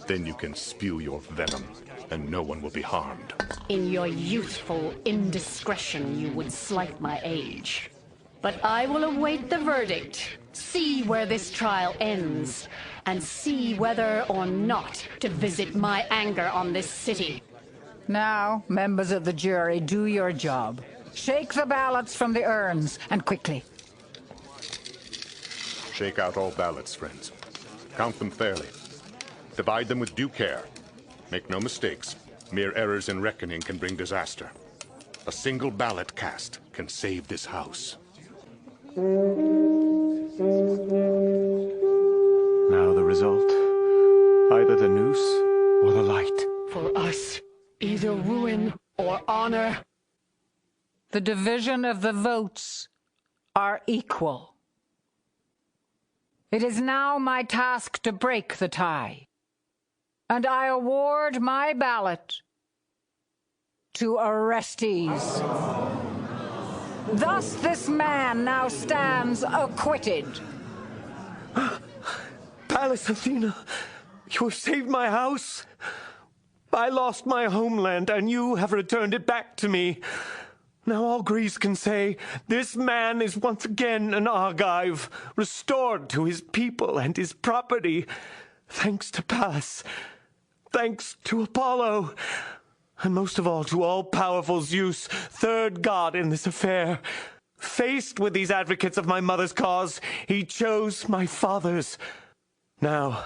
Then you can spew your venom, and no one will be harmed. In your youthful indiscretion, you would slight my age. But I will await the verdict, see where this trial ends, and see whether or not to visit my anger on this city. Now, members of the jury, do your job. Shake the ballots from the urns, and quickly. Shake out all ballots, friends. Count them fairly. Divide them with due care. Make no mistakes. Mere errors in reckoning can bring disaster. A single ballot cast can save this house. Now the result. Either the noose or the light. For us, either ruin or honor. The division of the votes are equal. It is now my task to break the tie, and I award my ballot to Orestes. Thus this man now stands acquitted. Pallas Athena, you have saved my house. I lost my homeland, and you have returned it back to me. Now all Greece can say, this man is once again an Argive, restored to his people and his property, thanks to Pallas, thanks to Apollo, and most of all to all-powerful Zeus, third god in this affair. Faced with these advocates of my mother's cause, he chose my father's. Now,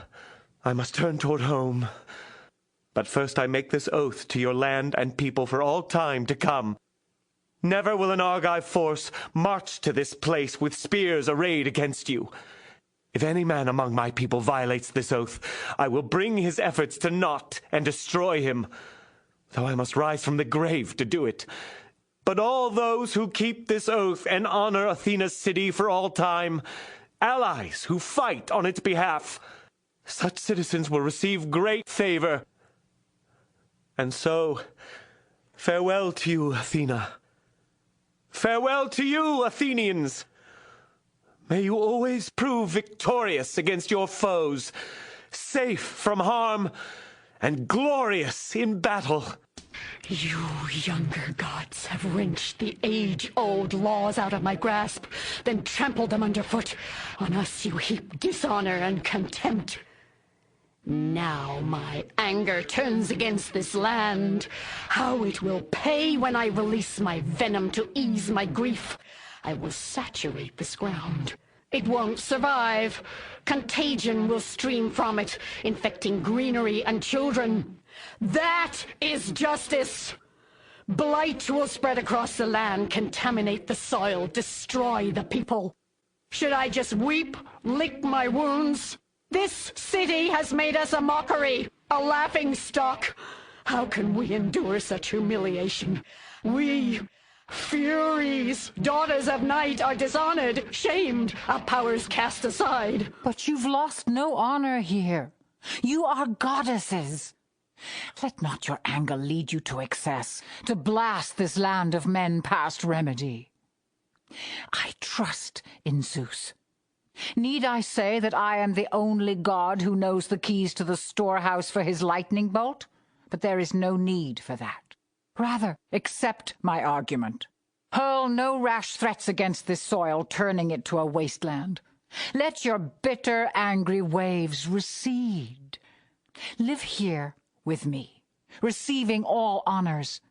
I must turn toward home. But first I make this oath to your land and people for all time to come. Never will an Argive force march to this place with spears arrayed against you. If any man among my people violates this oath, I will bring his efforts to naught and destroy him. though I must rise from the grave to do it. But all those who keep this oath and honor Athena's city for all time, allies who fight on its behalf, such citizens will receive great favor. And so, farewell to you, Athena. Farewell to you, Athenians. May you always prove victorious against your foes, safe from harm, and glorious in battle. You younger gods have wrenched the age-old laws out of my grasp, then trampled them underfoot. On us you heap dishonor and contempt. Now my anger turns against this land. How it will pay when I release my venom to ease my grief. I will saturate this ground. It won't survive. Contagion will stream from it, infecting greenery and children. That is justice. Blight will spread across the land, contaminate the soil, destroy the people. Should I just weep, lick my wounds? This city has made us a mockery, a laughing stock. How can we endure such humiliation? We, furies, daughters of night, are dishonored, shamed, our powers cast aside. But you've lost no honor here. You are goddesses. Let not your anger lead you to excess, to blast this land of men past remedy. I trust in Zeus. Need I say that I am the only god who knows the keys to the storehouse for his lightning bolt? But there is no need for that. Rather, accept my argument. Hurl no rash threats against this soil, turning it to a wasteland. Let your bitter, angry waves recede. Live here with me, receiving all honors.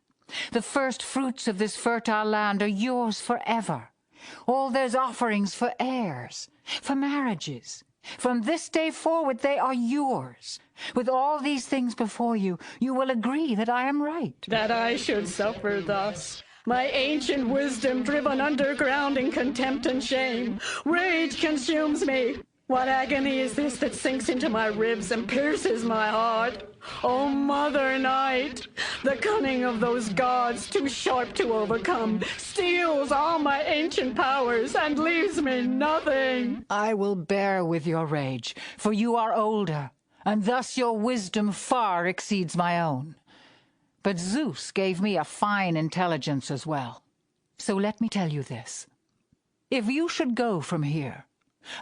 The first fruits of this fertile land are yours forever. All those offerings for heirs, for marriages. From this day forward they are yours. With all these things before you, you will agree that I am right. That I should suffer thus. My ancient wisdom driven underground in contempt and shame. Rage consumes me. What agony is this that sinks into my ribs and pierces my heart? O Mother Night, the cunning of those gods, too sharp to overcome, steals all my ancient powers and leaves me nothing. I will bear with your rage, for you are older, and thus your wisdom far exceeds my own. But Zeus gave me a fine intelligence as well. So let me tell you this. If you should go from here,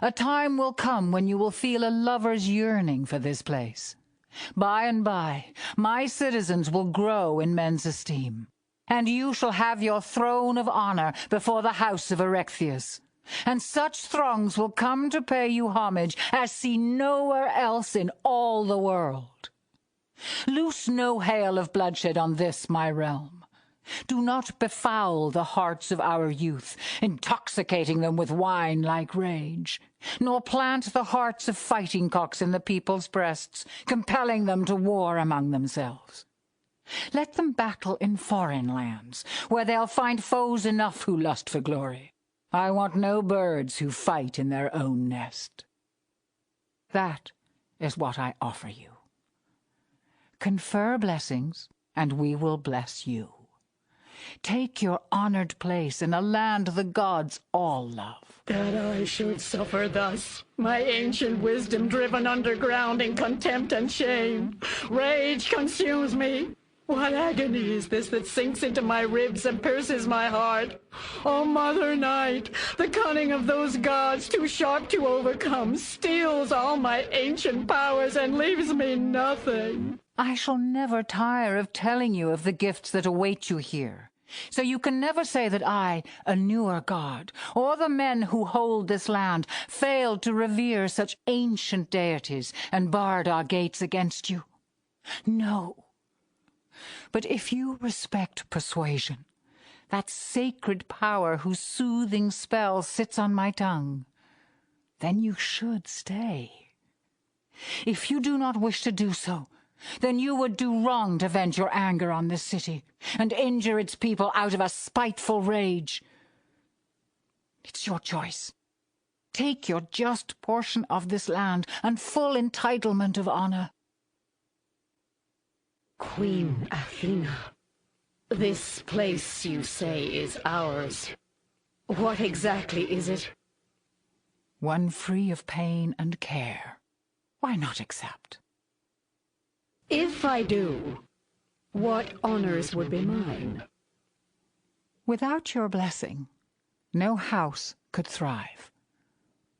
a time will come when you will feel a lover's yearning for this place. By and by, my citizens will grow in men's esteem, and you shall have your throne of honor before the house of Erechtheus. And such throngs will come to pay you homage as seen nowhere else in all the world. Loose no hail of bloodshed on this my realm. Do not befoul the hearts of our youth, intoxicating them with wine like rage, nor plant the hearts of fighting cocks in the people's breasts, compelling them to war among themselves. Let them battle in foreign lands, where they'll find foes enough who lust for glory. I want no birds who fight in their own nest. That is what I offer you. Confer blessings, and we will bless you. Take your honored place in a land the gods all love. That I should suffer thus, my ancient wisdom driven underground in contempt and shame. Rage consumes me. What agony is this that sinks into my ribs and pierces my heart? O Mother Night, the cunning of those gods, too sharp to overcome, steals all my ancient powers and leaves me nothing. I shall never tire of telling you of the gifts that await you here. So you can never say that I, a newer god, or the men who hold this land, failed to revere such ancient deities and barred our gates against you. No. But if you respect persuasion, that sacred power whose soothing spell sits on my tongue, then you should stay. If you do not wish to do so, then you would do wrong to vent your anger on this city and injure its people out of a spiteful rage. It's your choice. Take your just portion of this land and full entitlement of honor. Queen Athena, this place, you say, is ours. What exactly is it? One free of pain and care. Why not accept? If I do, what honors would be mine? Without your blessing, no house could thrive.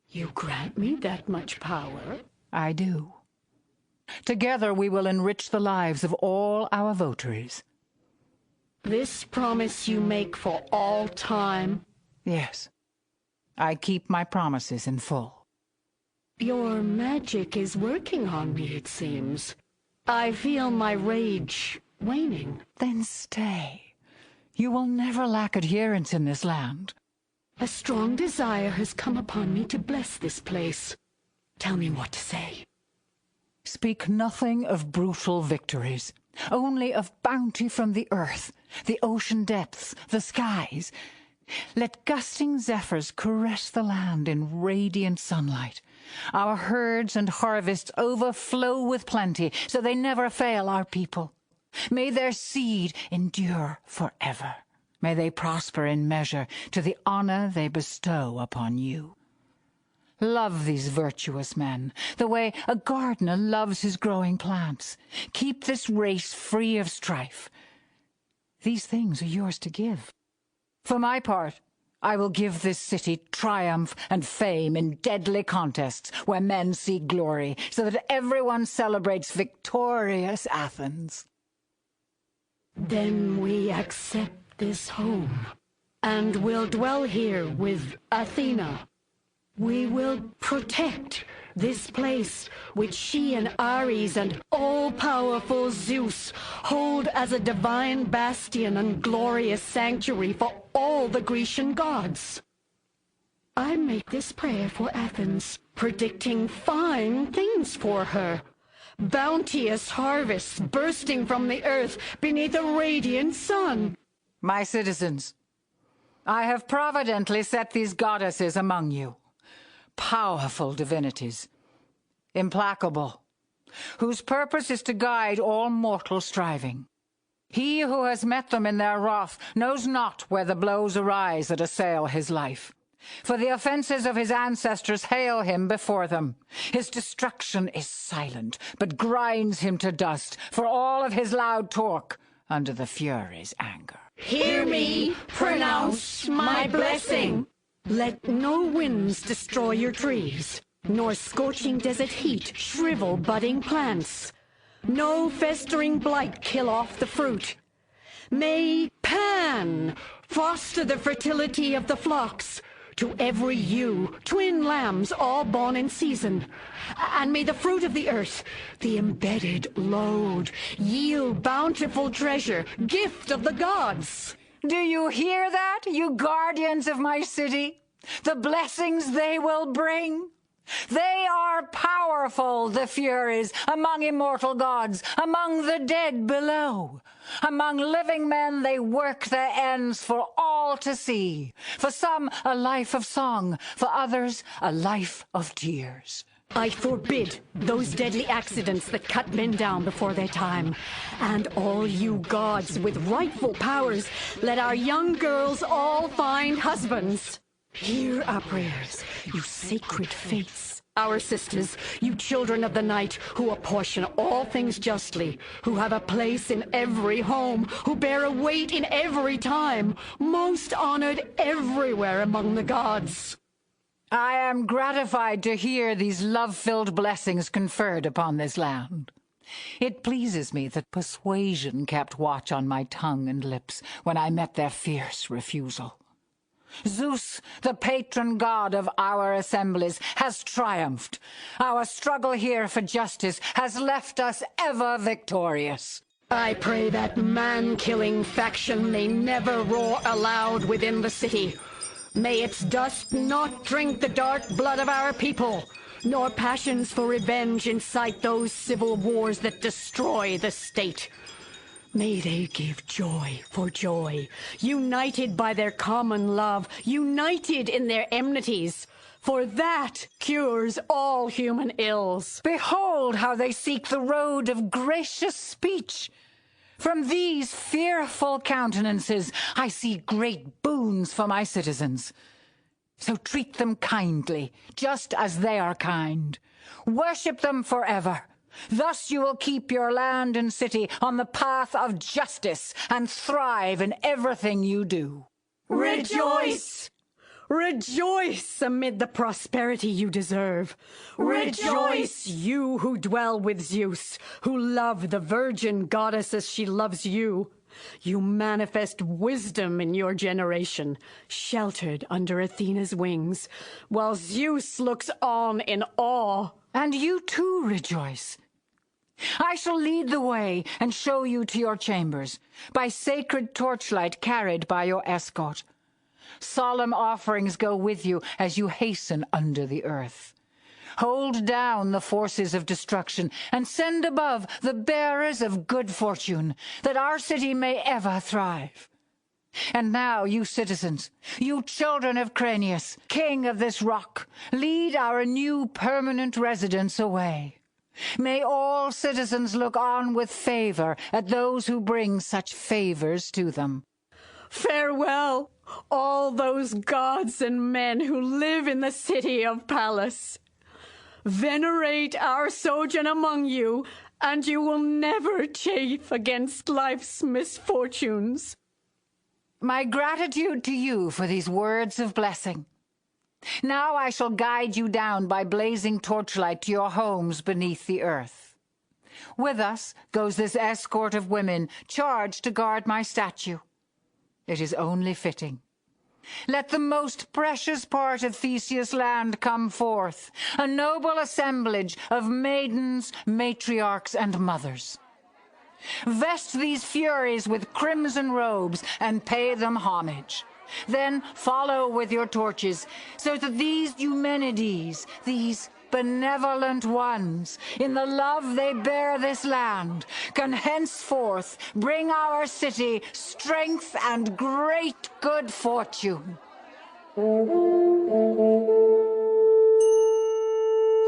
You grant me that much power? I do. Together we will enrich the lives of all our votaries. This promise you make for all time? Yes. I keep my promises in full. Your magic is working on me, it seems. I feel my rage waning. Then stay. You will never lack adherents in this land. A strong desire has come upon me to bless this place. Tell me what to say. Speak nothing of brutal victories, only of bounty from the earth, the ocean depths, the skies. Let gusting zephyrs caress the land in radiant sunlight. Our herds and harvests overflow with plenty, so they never fail our people. May their seed endure forever. May they prosper in measure to the honor they bestow upon you. Love these virtuous men, the way a gardener loves his growing plants. Keep this race free of strife. These things are yours to give. For my part, I will give this city triumph and fame in deadly contests where men see glory, so that everyone celebrates victorious Athens. Then we accept this home, and will dwell here with Athena. We will protect this place which she and Ares and all-powerful Zeus hold as a divine bastion and glorious sanctuary for all the Grecian gods. I make this prayer for Athens, predicting fine things for her. Bounteous harvests bursting from the earth beneath a radiant sun. My citizens, I have providently set these goddesses among you. Powerful divinities, implacable, whose purpose is to guide all mortal striving. He who has met them in their wrath knows not where the blows arise that assail his life. For the offenses of his ancestors hail him before them. His destruction is silent, but grinds him to dust for all of his loud talk under the furies' anger. Hear me pronounce my blessing. Let no winds destroy your trees, nor scorching desert heat shrivel budding plants. No festering blight kill off the fruit. May Pan foster the fertility of the flocks. To every ewe, twin lambs all born in season. And may the fruit of the earth, the embedded load, yield bountiful treasure, gift of the gods. Do you hear that, you guardians of my city? The blessings they will bring? They are powerful, the Furies, among immortal gods, among the dead below. Among living men they work their ends for all to see. For some, a life of song, for others, a life of tears. I forbid those deadly accidents that cut men down before their time. And all you gods with rightful powers, let our young girls all find husbands. Hear our prayers, you sacred fates. Our sisters, you children of the night, who apportion all things justly, who have a place in every home, who bear a weight in every time, most honored everywhere among the gods. I am gratified to hear these love-filled blessings conferred upon this land. It pleases me that persuasion kept watch on my tongue and lips when I met their fierce refusal. Zeus, the patron god of our assemblies, has triumphed. Our struggle here for justice has left us ever victorious. I pray that man-killing faction may never roar aloud within the city. May its dust not drink the dark blood of our people, nor passions for revenge incite those civil wars that destroy the state. May they give joy for joy, united by their common love, united in their enmities, for that cures all human ills. Behold how they seek the road of gracious speech, From these fearful countenances I see great boons for my citizens. So treat them kindly, just as they are kind. Worship them forever. Thus you will keep your land and city on the path of justice and thrive in everything you do. Rejoice! Rejoice amid the prosperity you deserve. Rejoice, you who dwell with Zeus, who love the virgin goddess as she loves you. You manifest wisdom in your generation, sheltered under Athena's wings, while Zeus looks on in awe. And you too rejoice. I shall lead the way and show you to your chambers, by sacred torchlight carried by your escort. Solemn offerings go with you as you hasten under the earth. Hold down the forces of destruction and send above the bearers of good fortune, that our city may ever thrive. And now, you citizens, you children of Cranius, king of this rock, lead our new permanent residents away. May all citizens look on with favor at those who bring such favors to them. Farewell, all those gods and men who live in the city of Pallas. Venerate our sojourn among you, and you will never chafe against life's misfortunes. My gratitude to you for these words of blessing. Now I shall guide you down by blazing torchlight to your homes beneath the earth. With us goes this escort of women charged to guard my statue. It is only fitting. Let the most precious part of Theseus' land come forth, a noble assemblage of maidens, matriarchs, and mothers. Vest these furies with crimson robes and pay them homage. Then follow with your torches, so that these Eumenides, these benevolent ones, in the love they bear this land, can henceforth bring our city strength and great good fortune.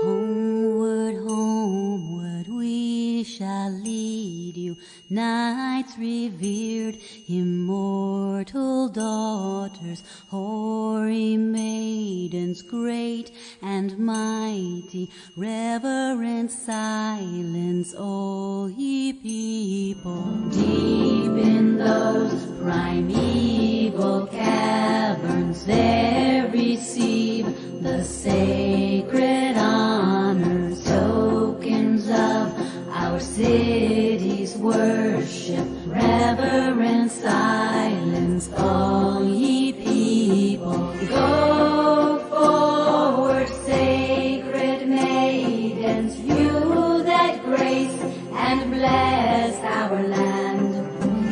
Homeward, homeward, we shall lead you, knights revered, immortal daughters, hoary maidens, great and mighty, reverent silence, all ye people. Deep in those primeval caverns, there receive the sacred honors, tokens of our city's worship, reverent silence, all ye people. Go forward, sacred maidens, you that grace and bless our land.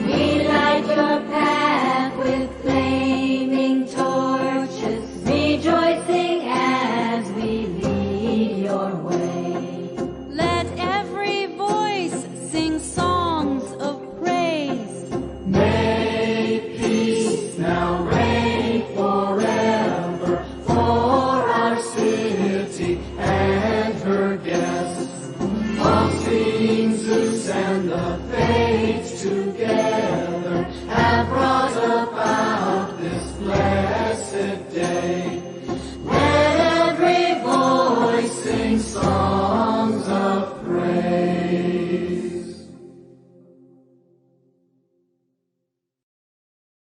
We light your path with flaming torches, rejoicing as we lead your way. Let every voice sing songs of praise. May peace now reign forever for our city and her guests. All sing Zeus and the fates together.